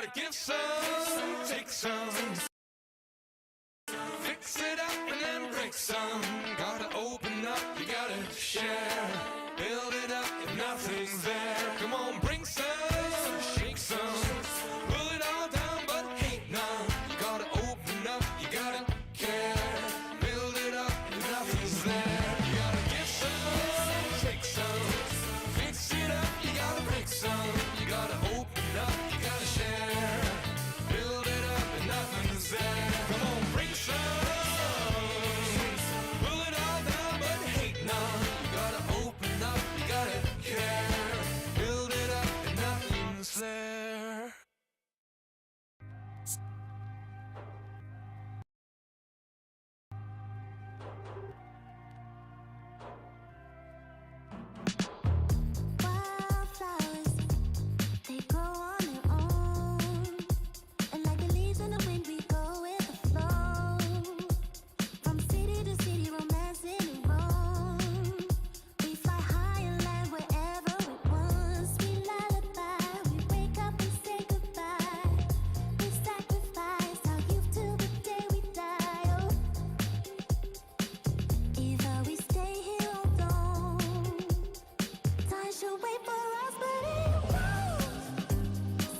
gotta give some, take some, fix it up and then break some. Gotta open up, you gotta share, build it up if nothing's there. Come on, bring some, shake some, pull it all down but hate none. You gotta open up, you gotta care, build it up if nothing's there. You gotta give some, take some, fix it up, you gotta break some. You gotta open up, you gotta share, build it up and nothing's there. Come on, bring some, pull it all down but hate none. You gotta open up, you gotta care, build it up and nothing's there. Wildflowers, they grow on their own, and like the leaves in the wind, we go with the flow. From city to city, romancing and roam. We fly high and land wherever it wants. We lullaby, we wake up and say goodbye. We sacrifice our youth till the day we die. Oh, either we stay here or don't. Time should wait for us, but it won't.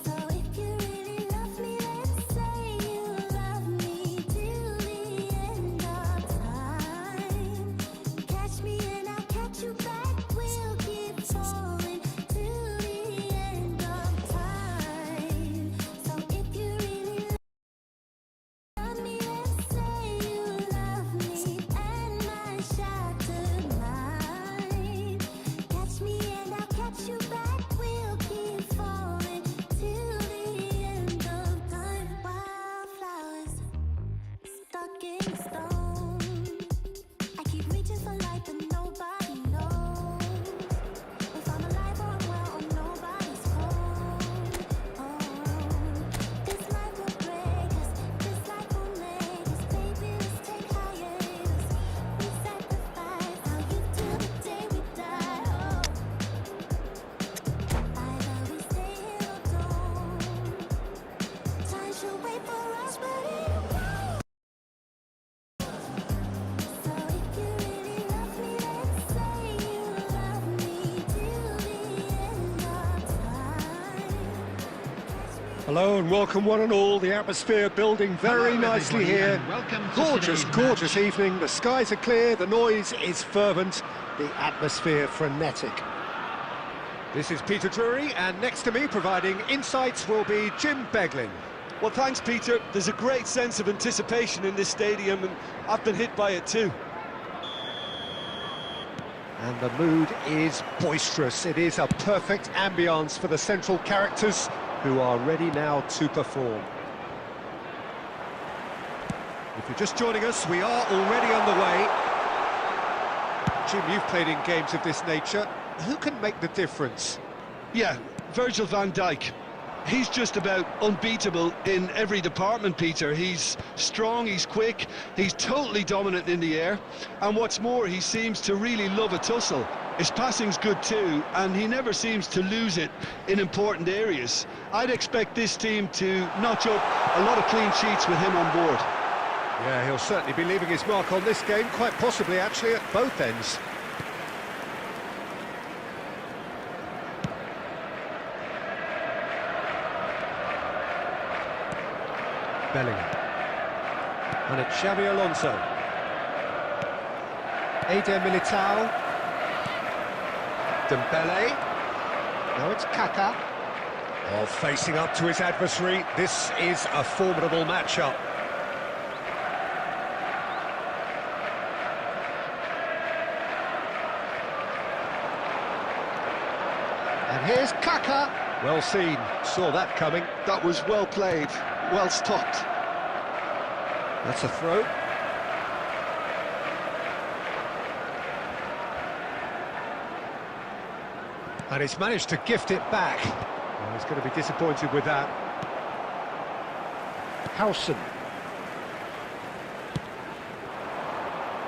So if you really love me, let's say you love me till the end of time. Catch me and I'll catch you back. We'll keep falling till the end of time. So if you really love me, let's say you love me and my shattered mind. Catch me and I'll catch you back. We'll keep falling till the end of time. Wildflowers stuck in stone. I keep reaching for light, but nobody knows if I'm alive or I'm well or nobody's home. Oh, this life will break us, this life will make us. Baby, let's take hiatus. We sacrifice our youth till the day we die. Oh, either we stay here or don't. Time should wait for us, but it won't. So if you really love me, let's say you love me till the end of time. Hello and welcome one and all. The atmosphere building very nicely here. Gorgeous, gorgeous evening. The skies are clear, the noise is fervent, the atmosphere frenetic. This is Peter Drury, and next to me providing insights will be Jim Beglin. Well, thanks, Peter. There's a great sense of anticipation in this stadium, and I've been hit by it too. And the mood is boisterous. It is a perfect ambience for the central characters who are ready now to perform. If you're just joining us, we are already underway. Jim, you've played in games of this nature. Who can make the difference? Yeah, Virgil van Dijk. He's just about unbeatable in every department, Peter. He's strong, he's quick, he's totally dominant in the air, and what's more, he seems to really love a tussle. His passing's good too, and he never seems to lose it in important areas. I'd expect this team to notch up a lot of clean sheets with him on board. Yeah, he'll certainly be leaving his mark on this game, quite possibly actually at both ends. Bellingham. And it's Xabi Alonso. Eder Militao. Dembele. Now it's Kaká. Oh, facing up to his adversary. This is a formidable matchup. And here's Kaká. Well seen. Saw that coming. That was well played, well stopped. That's a throw. And he's managed to gift it back. Well, he's going to be disappointed with that. Howson.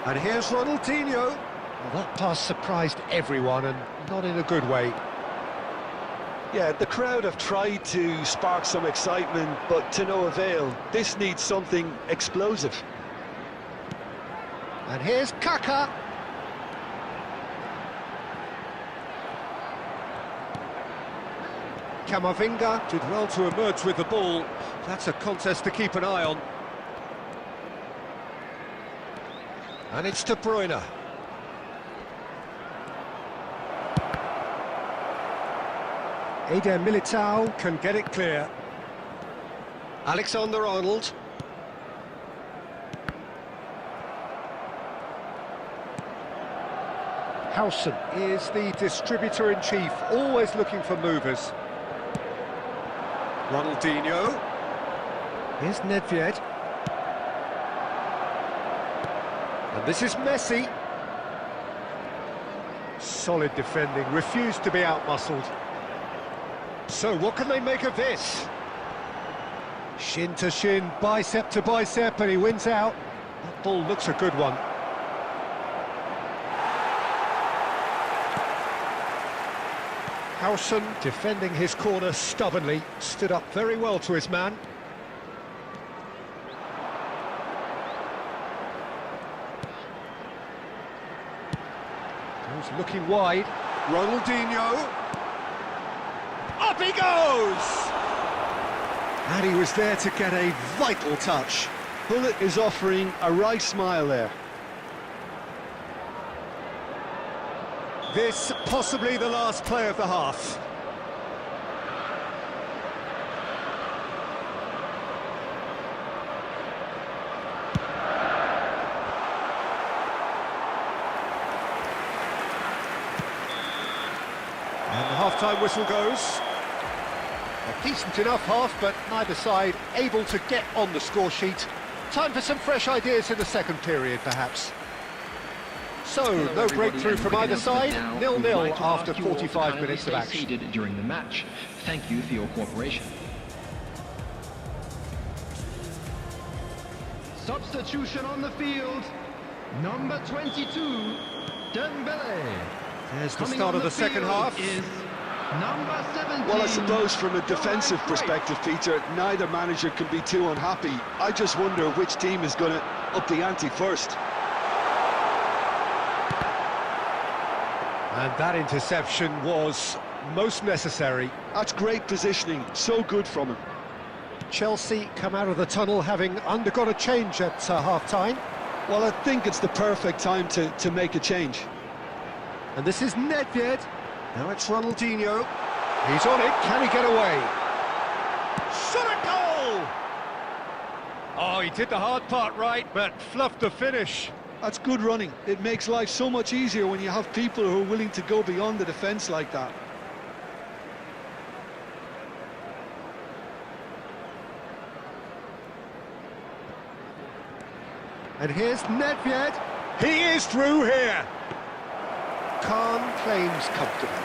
And here's Ronaldinho. Well, that pass surprised everyone, and not in a good way. Yeah, the crowd have tried to spark some excitement, but to no avail. This needs something explosive. And here's Kaka. Camavinga did well to emerge with the ball. That's a contest to keep an eye on. And it's De Bruyne. Eder Militao can get it clear. Alexander-Arnold. Howson is the distributor-in-chief, always looking for movers. Ronaldinho. Here's Nedved. And this is Messi. Solid defending, refused to be outmuscled. So what can they make of this? Shin to shin, bicep to bicep, and he wins out. That ball looks a good one. Howson defending his corner stubbornly, stood up very well to his man. He's looking wide. Ronaldinho. Up he goes! And he was there to get a vital touch. Bullet is offering a right smile there. This possibly the last play of the half. And the half-time whistle goes. A decent enough half, but neither side able to get on the score sheet. Time for some fresh ideas in the second period, perhaps. So, no breakthrough from either side, 0-0 after 45 minutes of action. During the match. Thank you for your cooperation. Substitution on the field, number 22, Dembele. There's the start of the second half. Is number 17. Well, I suppose from a defensive perspective, Peter, neither manager can be too unhappy. I just wonder which team is going to up the ante first. And that interception was most necessary. That's great positioning, so good from him. Chelsea come out of the tunnel having undergone a change at half-time. Well, I think it's the perfect time to make a change. And this is Nedved. Now it's Ronaldinho. He's on it, can he get away? Shot a goal! Oh, he did the hard part right, but fluffed the finish. That's good running. It makes life so much easier when you have people who are willing to go beyond the defence like that. And here's Nedved. He is through here. Khan claims comfortably.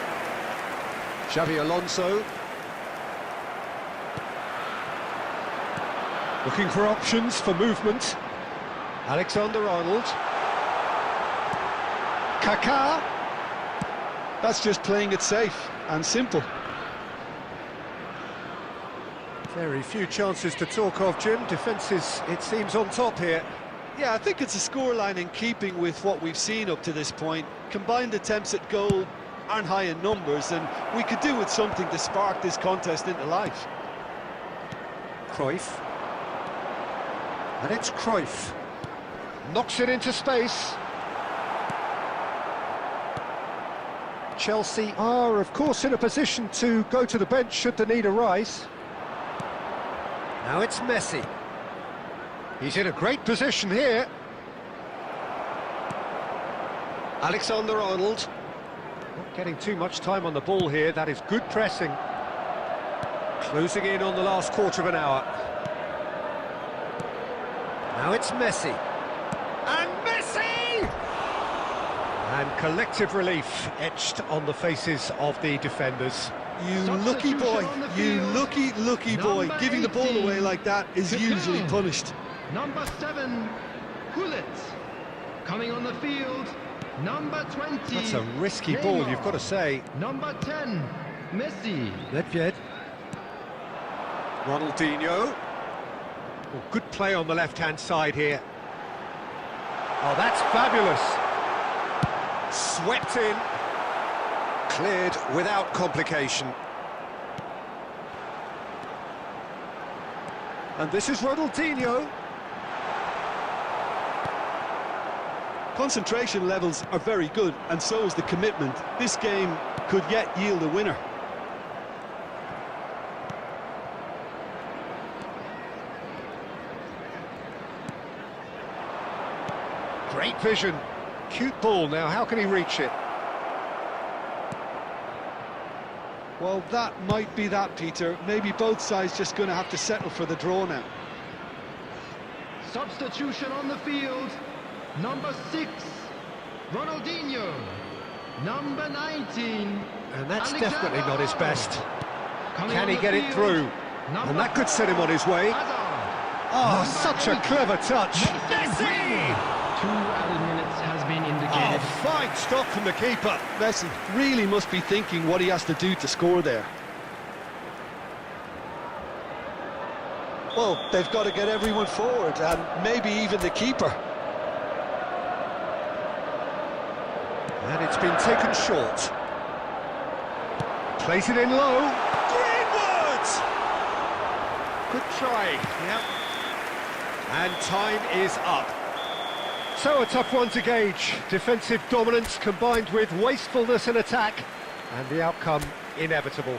Xabi Alonso. Looking for options for movement. Alexander-Arnold. Kaka. That's just playing it safe and simple. Very few chances to talk of, Jim. Defence is, it seems, on top here. Yeah, I think it's a scoreline in keeping with what we've seen up to this point. Combined attempts at goal aren't high in numbers, and we could do with something to spark this contest into life. Cruyff. And it's Cruyff. Knocks it into space. Chelsea are, of course, in a position to go to the bench should the need arise. Now it's Messi. He's in a great position here. Alexander-Arnold. Not getting too much time on the ball here. That is good pressing. Closing in on the last quarter of an hour. Now it's Messi. And Messi! And collective relief etched on the faces of the defenders. You lucky boy, you lucky boy. Giving the ball away like that is usually punished. Number 7, Hullet. Coming on the field, number 20. That's a risky ball, you've got to say. Number 10, Messi. Nedved. Ronaldinho. Oh, good play on the left-hand side here. Oh, that's fabulous. Swept in. Cleared without complication. And this is Ronaldinho. Concentration levels are very good, and so is the commitment. This game could yet yield a winner. Great vision. Cute ball now, how can he reach it? Well, that might be that, Peter. Maybe both sides just going to have to settle for the draw now. Substitution on the field. Number 6, Ronaldinho. Number 19. And that's Alexander definitely not his best. Coming Can on he the get it field, through? number And that could set him on his way. Hazard. Oh, Number such a 8, clever touch. Messi! 2 added minutes has been indicated. Oh, fine stop from the keeper. Messi really must be thinking what he has to do to score there. Well, they've got to get everyone forward, and maybe even the keeper. And it's been taken short. Plays it in low. Greenwood! Good try, yep. And time is up. So a tough one to gauge. Defensive dominance combined with wastefulness in attack, and the outcome inevitable.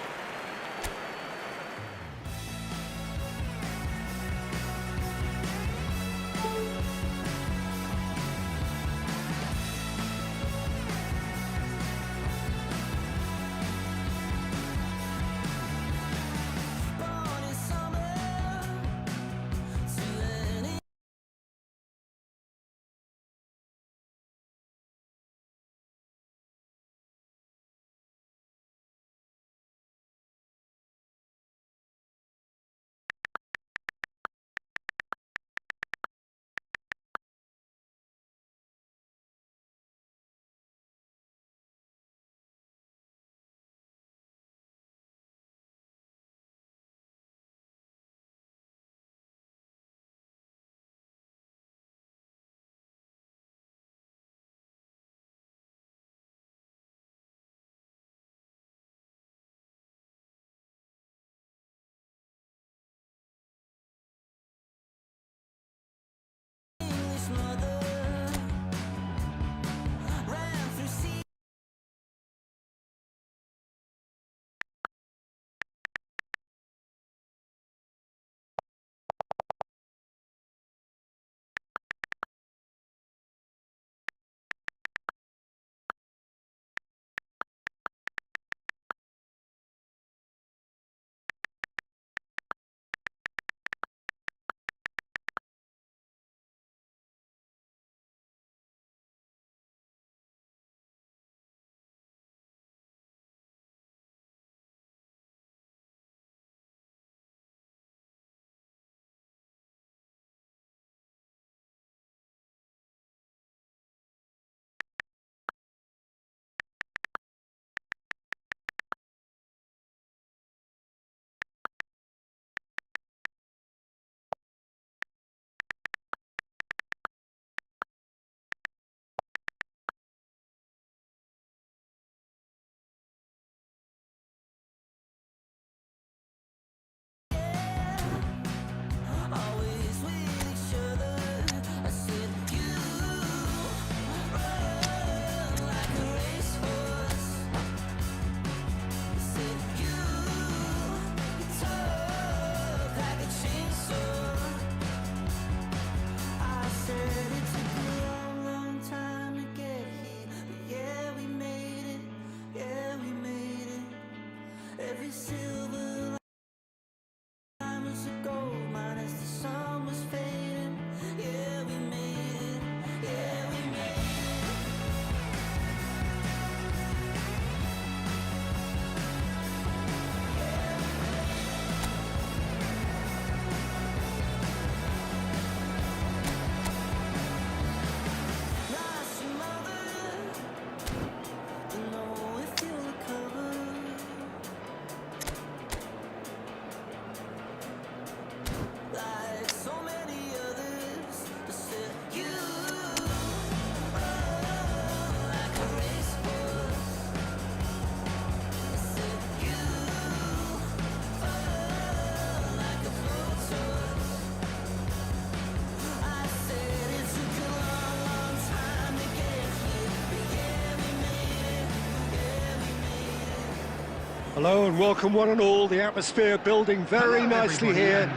Hello and welcome one and all. The atmosphere building very nicely here.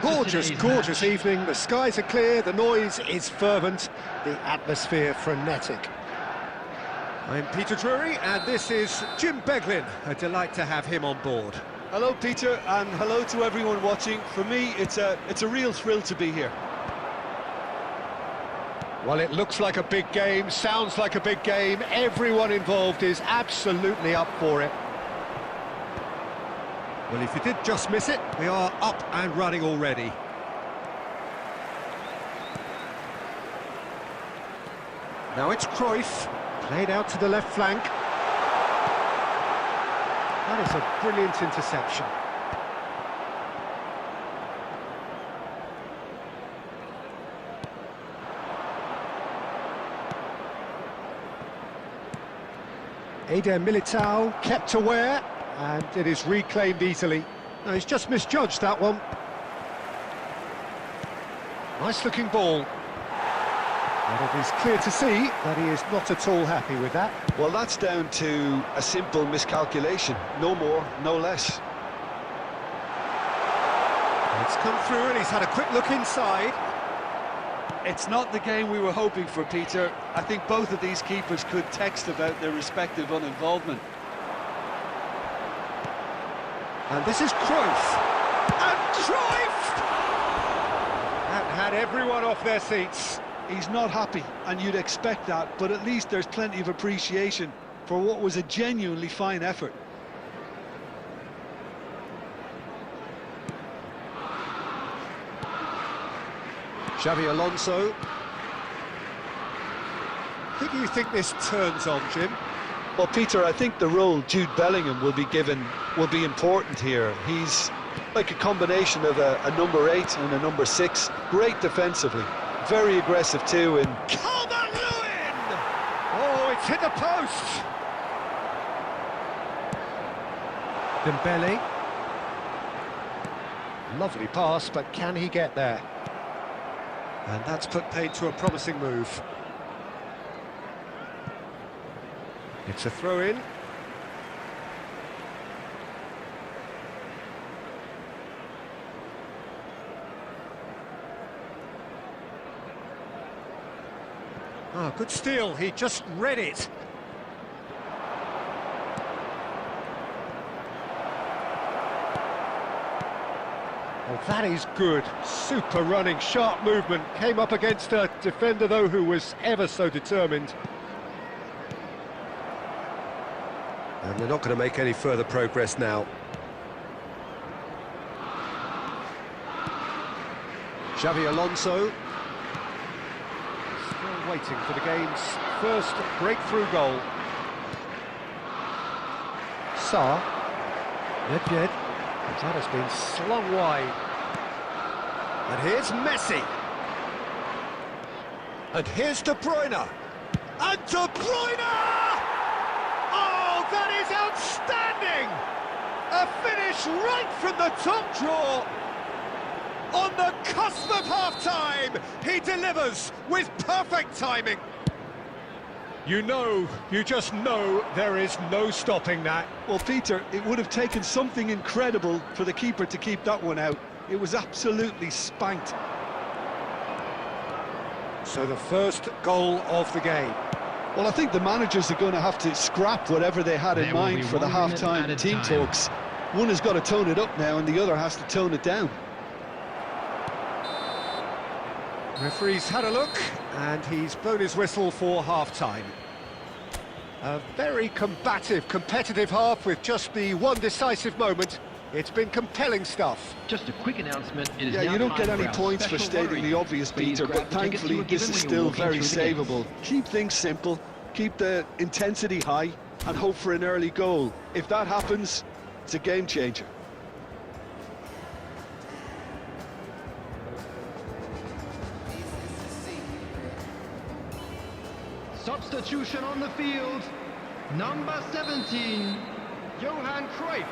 Gorgeous, gorgeous evening. The skies are clear, the noise is fervent, the atmosphere frenetic. I'm Peter Drury and this is Jim Beglin. A delight to have him on board. Hello, Peter, and hello to everyone watching. For me, it's a real thrill to be here. Well, it looks like a big game, sounds like a big game. Everyone involved is absolutely up for it. Well, if you did just miss it, we are up and running already. Now it's Cruyff, played out to the left flank. That is a brilliant interception. Eder Militao kept aware, and it is reclaimed easily. No, he's just misjudged that one. Nice looking ball. And it is clear to see that he is not at all happy with that. Well, that's down to a simple miscalculation. No more, no less. It's come through and he's had a quick look inside. It's not the game we were hoping for, Peter. I think both of these keepers could text about their respective uninvolvement. And this is Cruyff. And Cruyff! That had everyone off their seats. He's not happy, and you'd expect that, but at least there's plenty of appreciation for what was a genuinely fine effort. Xabi Alonso. Who do you think this turns on, Jim? Well, Peter, I think the role Jude Bellingham will be given will be important here. He's like a combination of a number 8 and a number 6. Great defensively, very aggressive too. And Calvert-Lewin! Oh, it's hit the post! Dembele. Lovely pass, but can he get there? And that's put paid to a promising move. It's a throw-in. Ah, good steal, he just read it. Oh, that is good. Super running, sharp movement. Came up against a defender, though, who was ever so determined. And they're not going to make any further progress now. Xabi Alonso. Still waiting for the game's first breakthrough goal. Sarr. Nedved. That has been slung wide. And here's Messi. And here's De Bruyne. And De Bruyne! Oh, that is outstanding! A finish right from the top drawer. On the cusp of half-time, he delivers with perfect timing. You just know there is no stopping that. Well, Peter, it would have taken something incredible for the keeper to keep that one out. It was absolutely spanked. So the first goal of the game. Well, I think the managers are going to have to scrap whatever they had in mind for the half-time team talks. One has got to tone it up now and the other has to tone it down. Referee's had a look, and he's blown his whistle for half-time. A very combative, competitive half with just the one decisive moment. It's been compelling stuff. Just a quick announcement. It is Yeah, now you don't time get any our points for special stating lottery. the obvious, Please Peter, grab but the tickets you thankfully were this given is when you were still walking very through the gates. savable. Keep things simple, keep the intensity high, and hope for an early goal. If that happens, it's a game changer. Substitution on the field, number 17, Johan Cruyff.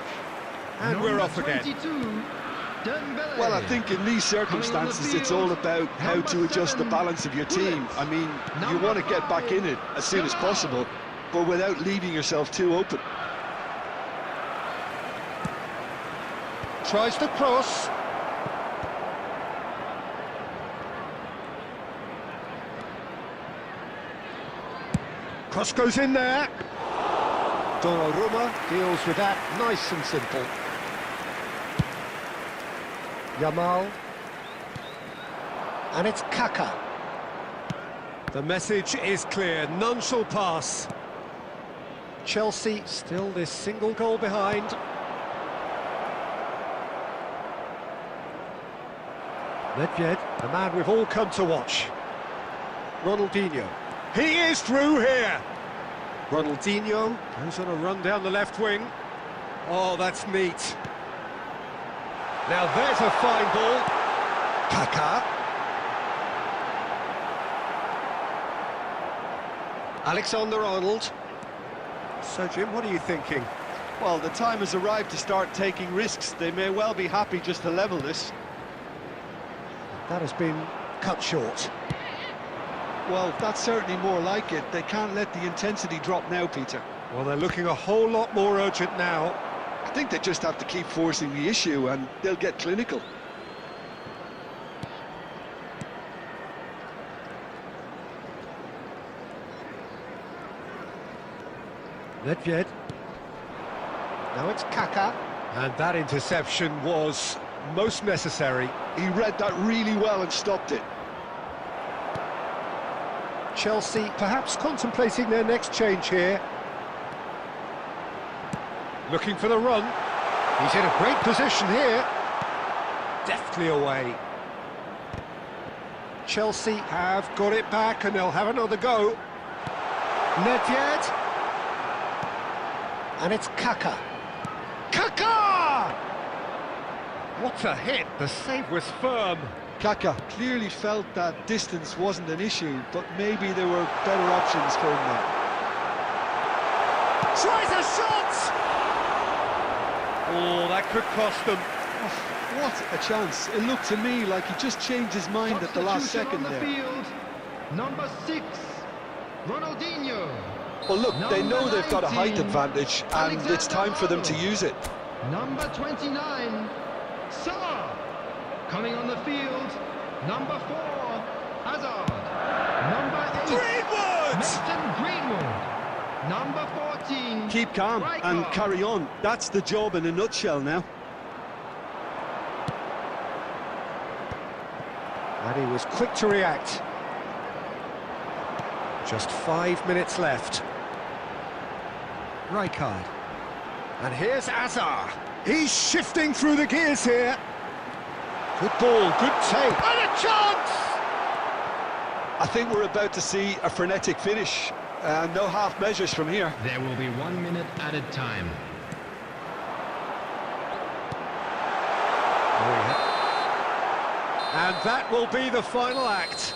And we're off again. 22, Dembele. Well, I think in these circumstances it's all about how to adjust the balance of your team. I mean, you want to get back in it as soon as possible, but without leaving yourself too open. tries the cross. Cross goes in there. Donnarumma deals with that nice and simple. Yamal. And it's Kaka. The message is clear, none shall pass. Chelsea still this single goal behind. Nedved, the man we've all come to watch. Ronaldinho. He is through here. Ronaldinho goes on a run down the left wing. Oh, that's neat. Now there's a fine ball. Kaka. Alexander-Arnold. So, Jim, what are you thinking? Well, the time has arrived to start taking risks. They may well be happy just to level this. That has been cut short. Well, that's certainly more like it. They can't let the intensity drop now, Peter. Well, they're looking a whole lot more urgent now. I think they just have to keep forcing the issue and they'll get clinical. Nedved. Now it's Kaka. And that interception was most necessary. He read that really well and stopped it. Chelsea perhaps contemplating their next change here. Looking for the run. He's in a great position here. Deftly away. Chelsea have got it back and they'll have another go. Nedved. And it's Kaka. Kaka! What a hit, the save was firm. Kaka clearly felt that distance wasn't an issue, but maybe there were better options for him there. Tries a shot! Oh, that could cost them. Oh, what a chance. It looked to me like he just changed his mind at the last second on the there. field, number 6, Ronaldinho. Well, look, they know Number they've got a height 19, advantage, and it's time for them to use it. Number 29, Salah. Coming on the field, number 4, Hazard. Number 8, Greenwood! Mason Greenwood. Number 14, Keep calm and carry on. That's the job in a nutshell now. And he was quick to react. Just 5 minutes left. Rijkaard. And here's Azar. He's shifting through the gears here. Good ball, good take. And a chance! I think we're about to see a frenetic finish. No half measures from here. There will be 1 minute added time. And that will be the final act.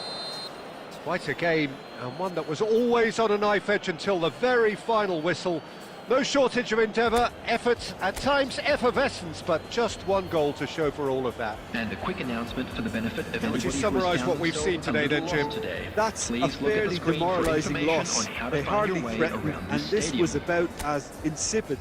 Quite a game, and one that was always on a knife edge until the very final whistle. No shortage of endeavour, effort, at times effervescence, but just one goal to show for all of that. And a quick announcement for the benefit of How would you anybody who summarise has what found we've seen themselves today a then, little Jim? lost today. That's Please a look at the fairly screen for demoralising information loss. on how to They find hardly your way threatened, around and this this stadium. was about as insipid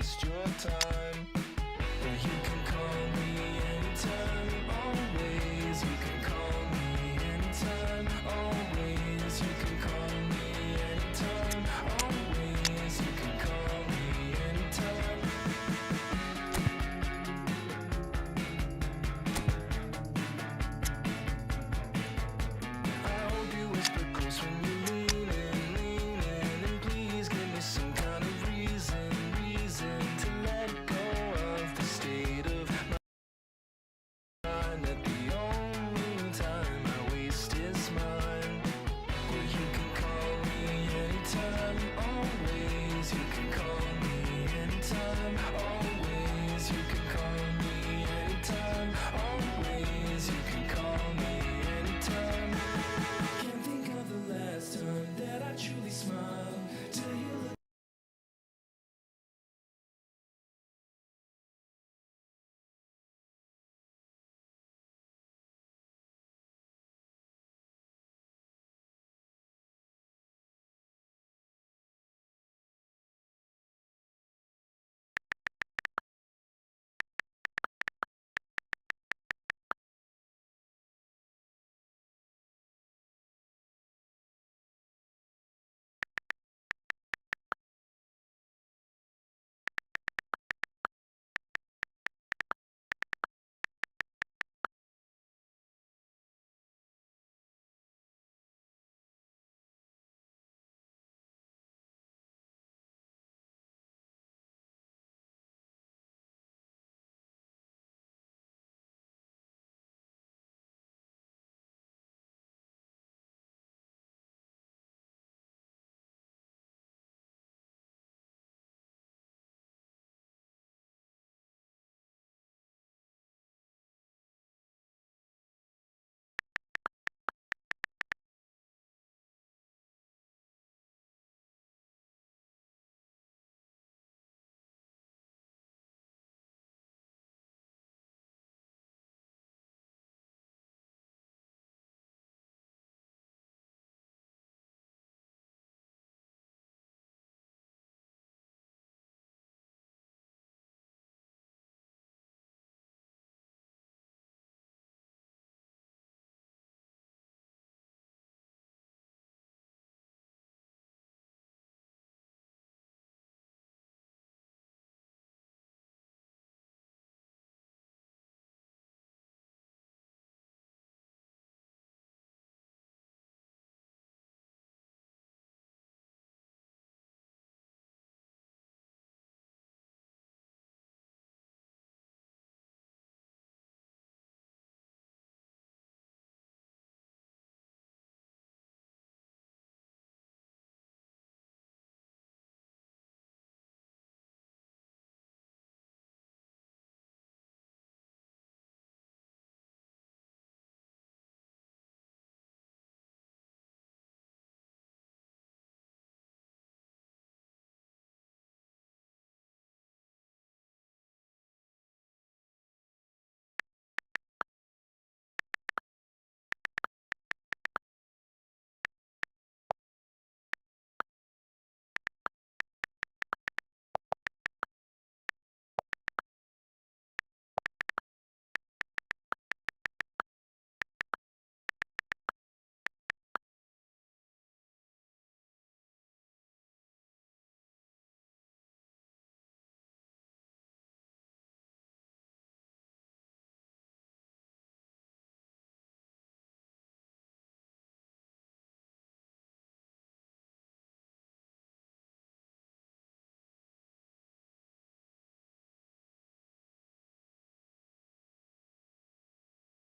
waste your time. But you can call